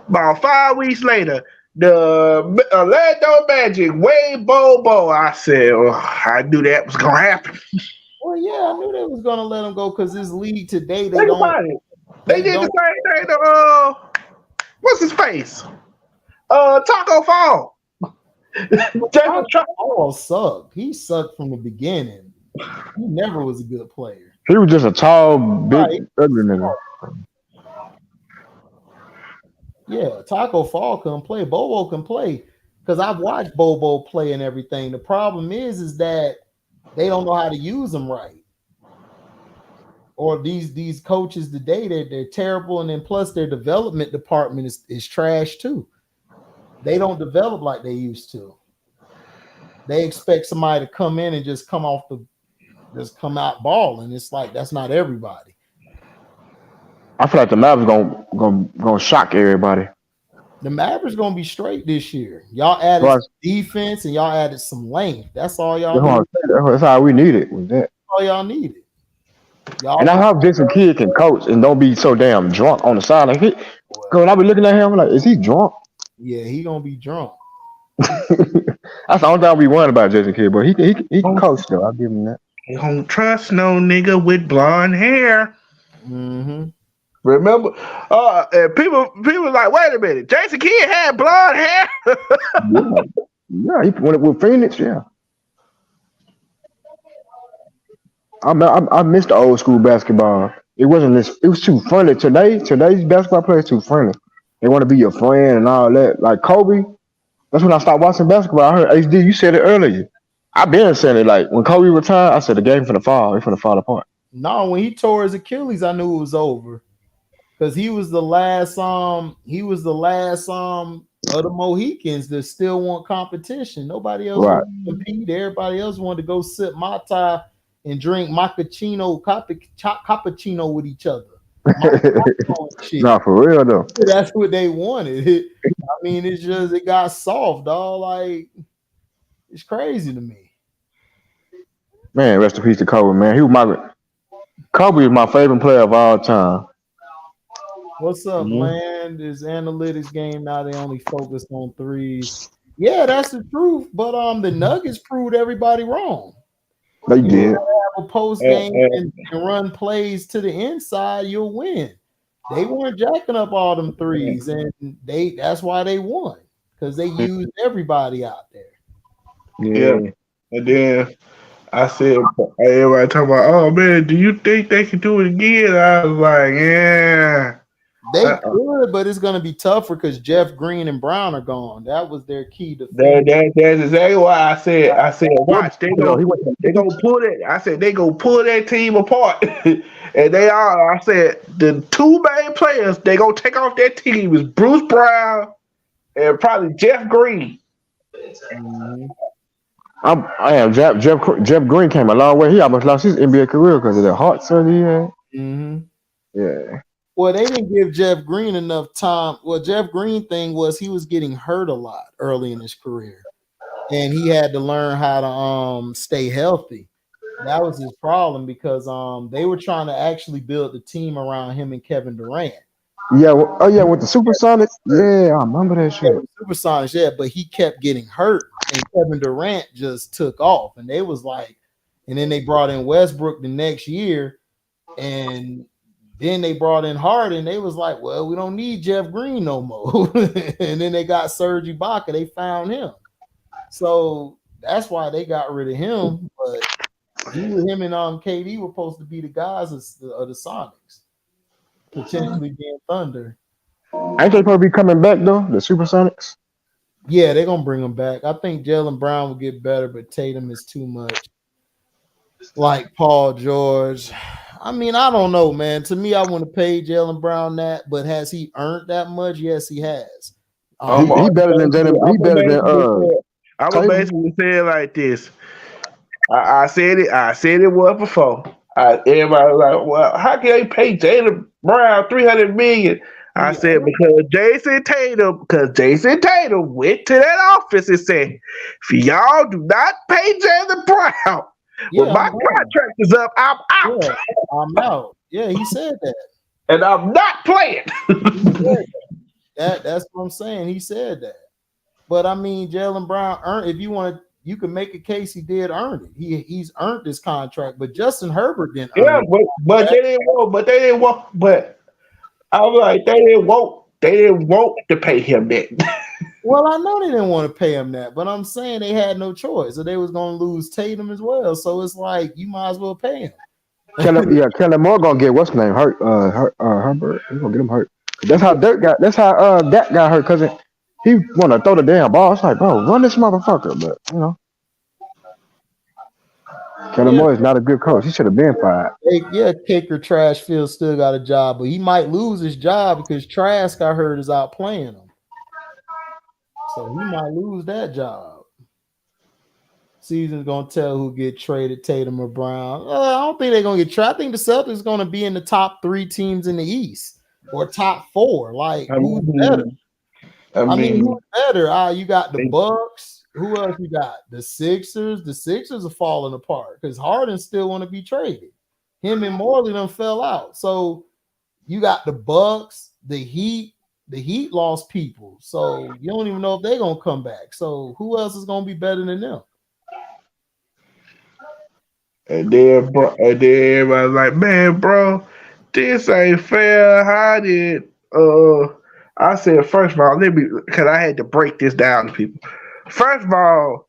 About 5 weeks later, the Orlando Magic waived Bobo. I said, I knew that was gonna happen. Well, yeah, I knew they was gonna let him go because this league today They did the same thing to what's his face? Taco Fall. Taco Fall sucked. He sucked from the beginning. He never was a good player. He was just a tall, big, ugly nigga. Yeah, Taco Fall couldn't play. Bobo can play because I've watched Bobo play and everything. The problem is that they don't know how to use them right. Or these coaches today, they're terrible, and then plus their development department is trash too. They don't develop like they used to. They expect somebody to come in and just come out balling. It's like that's not everybody. I feel like the Mavericks gonna shock everybody. The Mavericks gonna be straight this year. Y'all added some defense and y'all added some length. That's all y'all need. That's all we needed. Was that? That's all y'all needed. And I hope Jason Kidd can coach and don't be so damn drunk on the sideline. Because when I be looking at him, I'm like, is he drunk? Yeah, he gonna be drunk. That's the only thing we worried about Jason Kidd, but he can coach though. I'll give him that. You don't trust no nigga with blonde hair. Mm-hmm. Remember, and people like, wait a minute, Jason Kidd had blonde hair. Yeah, he went with Phoenix. Yeah. I missed the old school basketball. It wasn't this. It was too friendly. Today's basketball players too friendly. They want to be your friend and all that. Like Kobe. That's when I stopped watching basketball. I heard HD. You said it earlier. I've been saying it. Like when Kobe retired, I said the game finna fall. It's finna fall apart. No, when he tore his Achilles, I knew it was over. Because he was the last. Of the Mohicans that still want competition. Nobody else wanted to compete. Everybody else wanted to go sip Mai Tai and drink cappuccino with each other. Nah, for real though. That's what they wanted. I mean, it's just it got soft, dog. Like it's crazy to me. Man, rest in peace to Kobe, man. Kobe is my favorite player of all time. What's up, man? This analytics game now they only focus on threes. Yeah, that's the truth. But the Nuggets proved everybody wrong. They did. Have a post game and run plays to the inside, you'll win. They weren't jacking up all them threes, and that's why they won because they used everybody out there. Yeah, and then I said, everybody talking about, oh man, do you think they can do it again? I was like, yeah. They could, but it's going to be tougher because Jeff Green and Brown are gone. That was their key to. That's exactly why I said, watch, they gonna pull it. I said they gonna pull that team apart, and they are. I said the two main players they gonna take off that team is Bruce Brown and probably Jeff Green. I am Jeff Green came a long way. He almost lost his NBA career because of the heart surgery he had. Mm-hmm. Yeah. Well, they didn't give Jeff Green enough time. Well, Jeff Green thing was he was getting hurt a lot early in his career, and he had to learn how to stay healthy. that was his problem because they were trying to actually build the team around him and Kevin Durant. Yeah, oh yeah, with the Supersonics. Yeah, I remember that shit. Supersonics, yeah, but he kept getting hurt, and Kevin Durant just took off, and they was like, and then they brought in Westbrook the next year, and then they brought in Harden. They was like, well, we don't need Jeff Green no more, and then they got Serge Ibaka. They found him, so that's why they got rid of him. But him and KD were supposed to be the guys of the Sonics, potentially being Thunder. Ain't they supposed to be coming back though? The Supersonics. Yeah, they're gonna bring him back. I think Jaylen Brown will get better, but Tatum is too much. Like Paul George. I mean, I don't know, man. To me, I want to pay Jaylen Brown that, but has he earned that much? Yes, he has. He better than Jaylen. He better than I would basically say it like this. I said it once before. Everybody was like, well, how can they pay Jaylen Brown $300 million? I said because Jason Tatum went to that office and said, if y'all do not pay Jaylen Brown, when my contract is up, I'm out. Yeah, I'm out. Yeah, he said that. And I'm not playing. That's what I'm saying. He said that. But I mean, Jaylen Brown earned, if you want to, you can make a case he did earn it. He's earned this contract, but Justin Herbert didn't earn it. But they didn't want, but I was like, they didn't want to pay him that. Well, I know they didn't want to pay him that, but I'm saying they had no choice, or they was going to lose Tatum as well. So it's like you might as well pay him. Kellen Moore gonna get what's name hurt. Herbert. He's gonna get him hurt. That's how Dirk got. That's how that got hurt because he want to throw the damn ball. It's like, bro, run this motherfucker. But you know, Kellen Moore is not a good coach. He should have been fired. Kicker Trashfield still got a job, but he might lose his job because Trask, I heard, is out playing him. So he might lose that job. Season's gonna tell who get traded, Tatum or Brown. I don't think they're gonna get traded. I think the Celtics are gonna be in the top 3 teams in the East or top 4. Like who's better? I mean, who's better? You got the Bucks. Who else you got? The Sixers. The Sixers are falling apart because Harden still want to be traded. Him and Morley done fell out. So you got the Bucks, the Heat. The Heat lost people, so you don't even know if they're gonna come back. So who else is gonna be better than them? And then everybody's like, man, bro, this ain't fair. How did I said, first of all, because I had to break this down to people. First of all,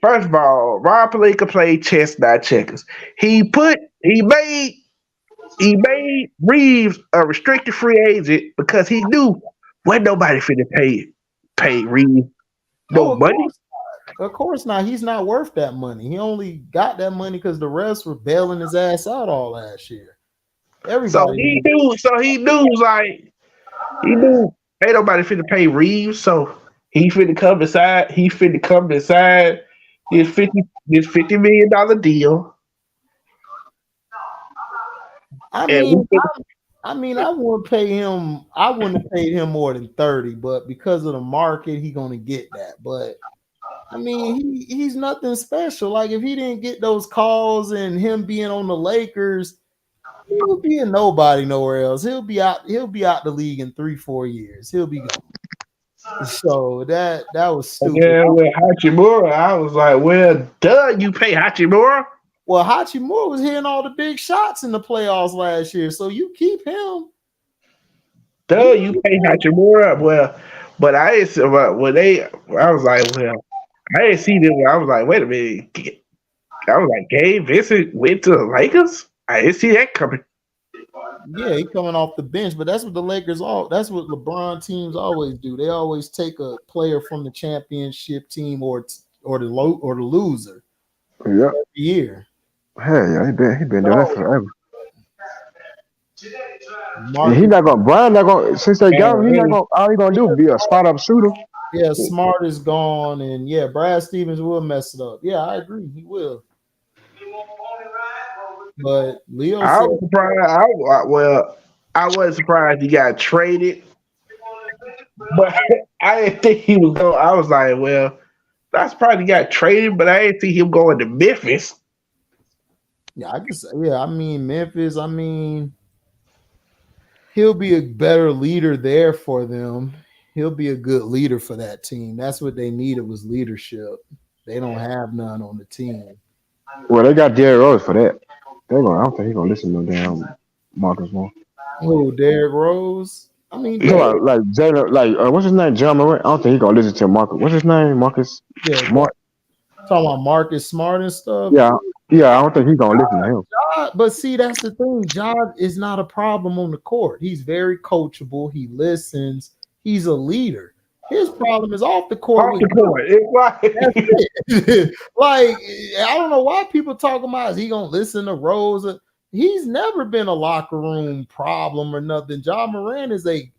Rob Pelinka played chess, not checkers. He made Reeves a restricted free agent because he knew wasn't nobody finna pay Reeves no money. Of course not. He's not worth that money. He only got that money because the rest were bailing his ass out all last year. Everybody. So he knew ain't nobody finna pay Reeves. So he finna come inside. He finna come inside this $50 million deal. I mean, I wouldn't pay him. I wouldn't have paid him more than 30, but because of the market, he's gonna get that. But I mean, he's nothing special. Like if he didn't get those calls and him being on the Lakers, he would be a nobody nowhere else. He'll be out the league in 3-4 years. He'll be gone. So that was stupid. Yeah, with Hachimura, I was like, well, duh, you pay Hachimura. Well, Hachimura was hitting all the big shots in the playoffs last year, so you keep him. Duh, you pay Hachimura. Well, but I didn't see I was like, well, I didn't see them. I was like, wait a minute. I was like, Gabe Vincent went to the Lakers? I didn't see that coming. Yeah, he coming off the bench, but that's what the Lakers that's what LeBron teams always do. They always take a player from the championship team or the loser. Yeah. Every year. Hey, yeah, he been doing that forever. He's not gonna. Brian not gonna. Since they got him, he's not gonna. All he gonna do is be a spot up shooter. Yeah, Smart is gone, and yeah, Brad Stevens will mess it up. Yeah, I agree, he will. But Leo, I was surprised. I wasn't surprised he got traded, but I didn't think he was going. I was like, well, that's probably got traded, but I didn't see him going to Memphis. Yeah, I guess. Yeah, I mean Memphis. I mean, he'll be a better leader there for them. He'll be a good leader for that team. That's what they needed was leadership. They don't have none on the team. Well, they got Derrick Rose for that. I don't think he's gonna listen to no damn Marcus Moore. Oh, Derrick Rose. I mean, You talking about like Jalen, like what's his name, John Morant? I don't think he's gonna listen to Marcus. What's his name, Marcus? yeah, Smart. talking about Marcus Smart and stuff. Yeah, yeah. I don't think he's gonna listen to him. But see, that's the thing. John is not a problem on the court. He's very coachable. He listens. He's a leader. His problem is off the court. Off the court. It's like, like, I don't know why people talking about is he gonna listen to Rose. He's never been a locker room problem or nothing. John Moran is a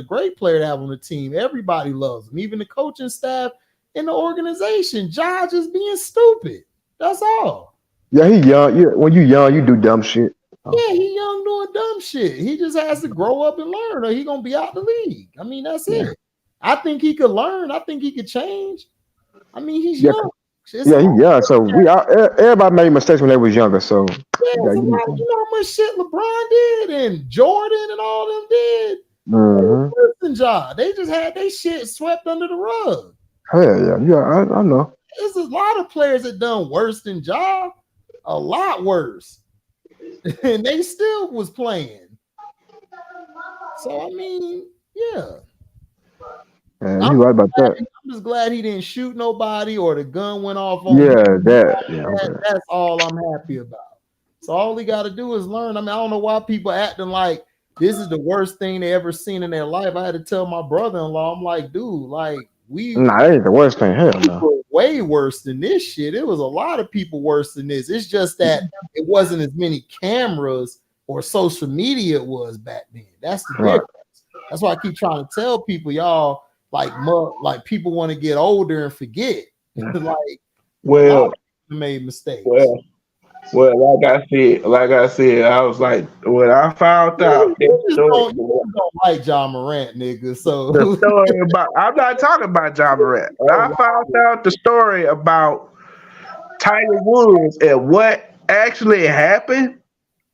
great player to have on the team. Everybody loves him, even the coaching staff and the organization. John just being stupid. That's all. Yeah, he young. Yeah, when you young, you do dumb shit. Yeah, he young doing dumb shit. He just has to grow up and learn, or he gonna be out the league. I mean, that's it. I think he could learn. I think he could change. I mean, he's young. He's young. So everybody made mistakes when they was younger. So you know how much shit LeBron did and Jordan and all them did. Mm-hmm. They just had their shit swept under the rug. Hell yeah, I know. There's a lot of players that done worse than Ja, a lot worse, and they still was playing. So I mean, yeah. Man, you right about that. I'm just glad he didn't shoot nobody or the gun went off on him. That's all I'm happy about. So all he got to do is learn. I mean, I don't know why people acting like this is the worst thing they ever seen in their life. I had to tell my brother-in-law, I'm like, dude, like that ain't the worst thing. Hell no. Way worse than this shit. It was a lot of people worse than this. It's just that it wasn't as many cameras or social media it was back then. That's the difference. That's why I keep trying to tell people, y'all, like people want to get older and forget. Made mistakes. Well, like I said, I was like, when I found out, you don't like John Morant, nigga. So the story about, I'm not talking about John Morant. When I found out the story about Tiger Woods and what actually happened,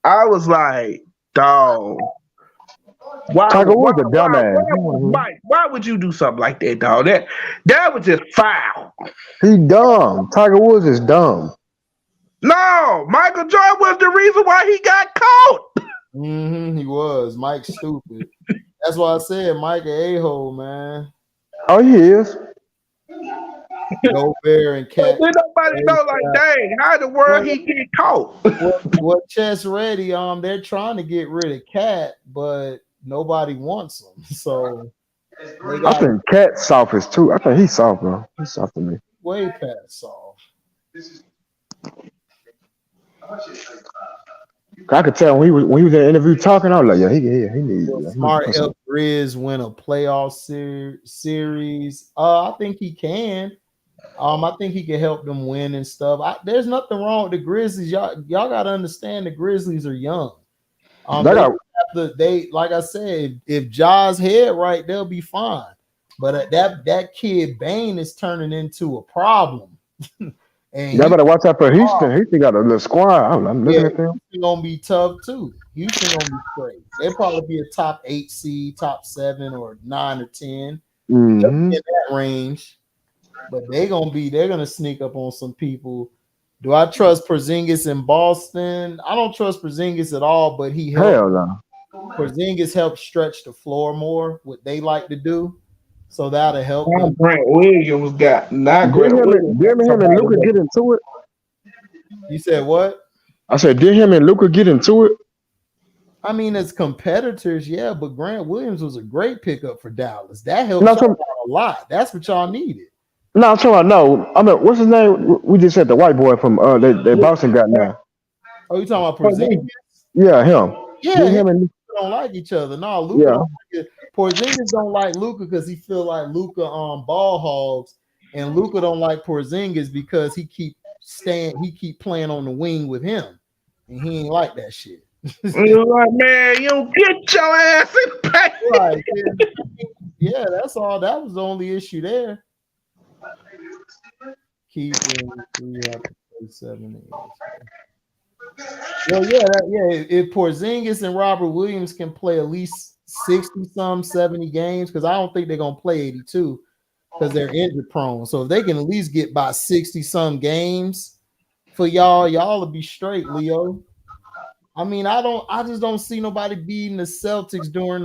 I was like, dog. Tiger Woods a dumbass. Mike, why would you do something like that, dog? That was just foul. He dumb. Tiger Woods is dumb. No, Michael Jordan was the reason why he got caught. He was. Mike's stupid. That's why I said Mike a hole, man. Oh, he is. Go Bear and Cat. Did nobody know, like, dang, how in the world he get caught? What Chess Ready? They're trying to get rid of Cat, but nobody wants him. So I think Cat's soft is too. I think he's soft, bro. He's soft to me. Way past soft. I could tell when he was in the interview talking. I was like, yeah, he needs. Smart help Grizz win a playoff series. I think he can. I think he can help them win and stuff. There's nothing wrong with the Grizzlies. Y'all got to understand the Grizzlies are young. They like I said, if Ja's head right, they'll be fine. But that kid Bane is turning into a problem. And y'all better watch out for Houston. Houston got a little squad. I'm looking at them. Houston gonna be tough too. Houston gonna be great. They'll probably be a top 8 seed, top 7 or 9 or 10 in that range. But they're gonna sneak up on some people. Do I trust Porzingis in Boston? I don't trust Porzingis at all, but he helped. Hell no. Porzingis helped stretch the floor more, what they like to do. So that'll help. Grant Williams got not Grant Williams. Didn't him and Luka get into it? You said what? I said, did him and Luka get into it? I mean, as competitors, yeah, but Grant Williams was a great pickup for Dallas. That helped a lot. That's what y'all needed. No, I'm talking about no. I mean, what's his name? We just said the white boy from that Boston got now. Oh, you talking about Porzingis? Yeah, him. Yeah, him and Luka don't like each other. No, Luka don't like it. Porzingis don't like Luka because he feel like Luka ball hogs, and Luka don't like Porzingis because he keep playing on the wing with him, and he ain't like that shit. You're like, man, you get your ass in back. Right. Yeah, that's all. That was the only issue there. Keeping 3 7 8. Well, yeah. If Porzingis and Robert Williams can play at least 60-some, 70 games, because I don't think they're gonna play 82 because they're injury prone. So if they can at least get by 60-some games for y'all will be straight, Leo. I mean, I just don't see nobody beating the Celtics during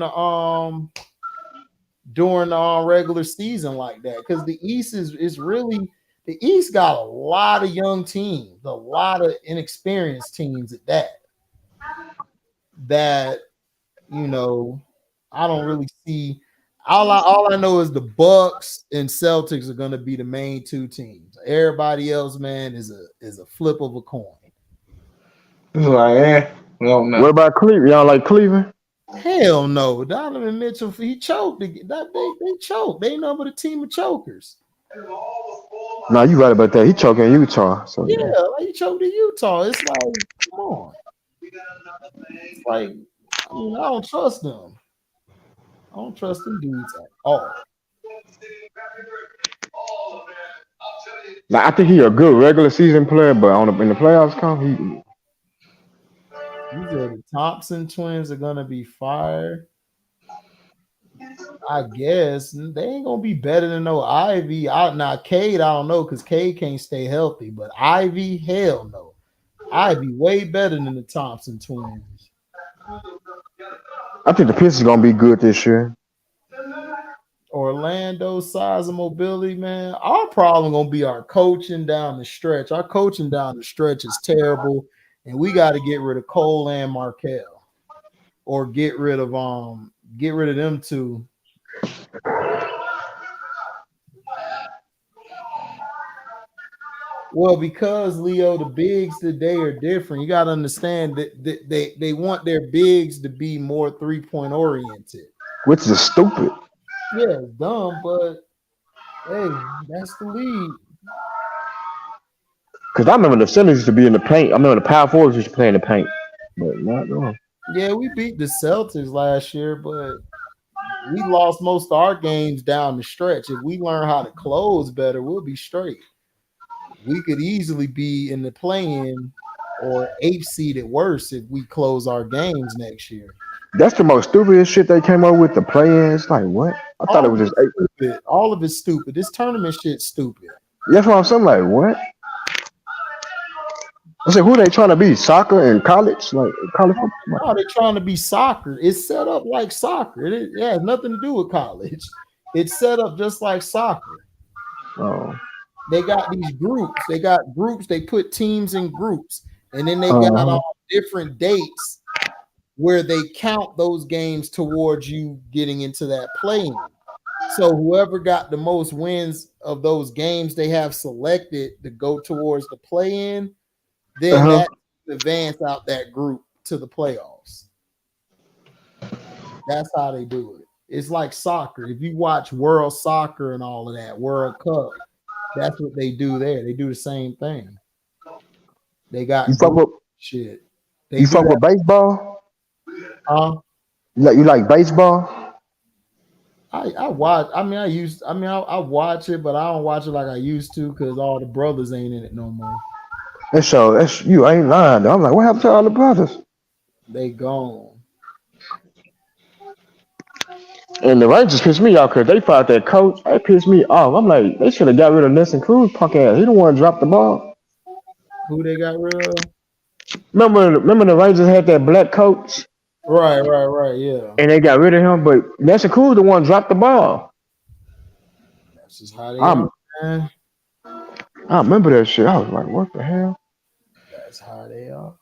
the regular season like that, because the East is really, the East got a lot of young teams, a lot of inexperienced teams at that I don't really see. All I know is the Bucks and Celtics are going to be the main two teams. Everybody else, man, is a flip of a coin. It's like, no. What about Cleveland? Y'all like Cleveland? Hell no. Donovan Mitchell, he choked. They choked. They ain't nothing but a team of chokers. No, you right about that. He choking Utah. So yeah, like he choked in Utah. It's like, come on. It's like, I don't trust them. I don't trust them dudes at all. Like, I think he's a good regular season player, but in the playoffs come, You said the Thompson twins are gonna be fired. I guess they ain't gonna be better than no Ivy. Now Cade, I don't know, because Cade can't stay healthy, but Ivy, hell no. Ivy way better than the Thompson twins. I think the Pistons gonna be good this year. Orlando size and mobility, man. Our problem gonna be our coaching down the stretch. Our coaching down the stretch is terrible, and we got to get rid of Cole and Markelle, or get rid of them two. Well, because Leo, the bigs today are different. You got to understand that they want their bigs to be more 3-point oriented, which is stupid. Yeah, it's dumb, but hey, that's the league. Because I remember the Celtics used to be in the paint. I remember the power forwards used to play in the paint, but not wrong. Yeah, we beat the Celtics last year, but we lost most of our games down the stretch. If we learn how to close better, we'll be straight. We could easily be in the play-in or 8th seed at worst if we close our games next year. That's the most stupidest shit they came up with, the play-in. It's like, what? I thought it was just stupid. All of it's stupid. This tournament shit's stupid. That's what I'm saying. Like, what? I said, who they trying to be? Soccer and college? Like college football? No, they're trying to be soccer. It's set up like soccer. It has nothing to do with college. It's set up just like soccer. Oh. They got these groups. They got groups. They put teams in groups, and then they got all different dates where they count those games towards you getting into that play-in. So whoever got the most wins of those games they have selected to go towards the play-in, then that advance out that group to the playoffs. That's how they do it. It's like soccer. If you watch World Soccer and all of that, World Cup, that's what they do there. They do the same thing. They got shit. You fuck with baseball? You like baseball? I watch. I watch it, but I don't watch it like I used to because all the brothers ain't in it no more. That's you ain't lying though. I'm like, what happened to all the brothers? They gone. And the Rangers pissed me off because they fired that coach. That pissed me off. I'm like, they should have got rid of Nelson Cruz, punk ass. He the one dropped the ball. Who they got rid of? Remember the Rangers had that black coach? Right, yeah. And they got rid of him, but Nelson Cruz the one dropped the ball. That's just how they are, man. I remember that shit. I was like, what the hell? That's how they are.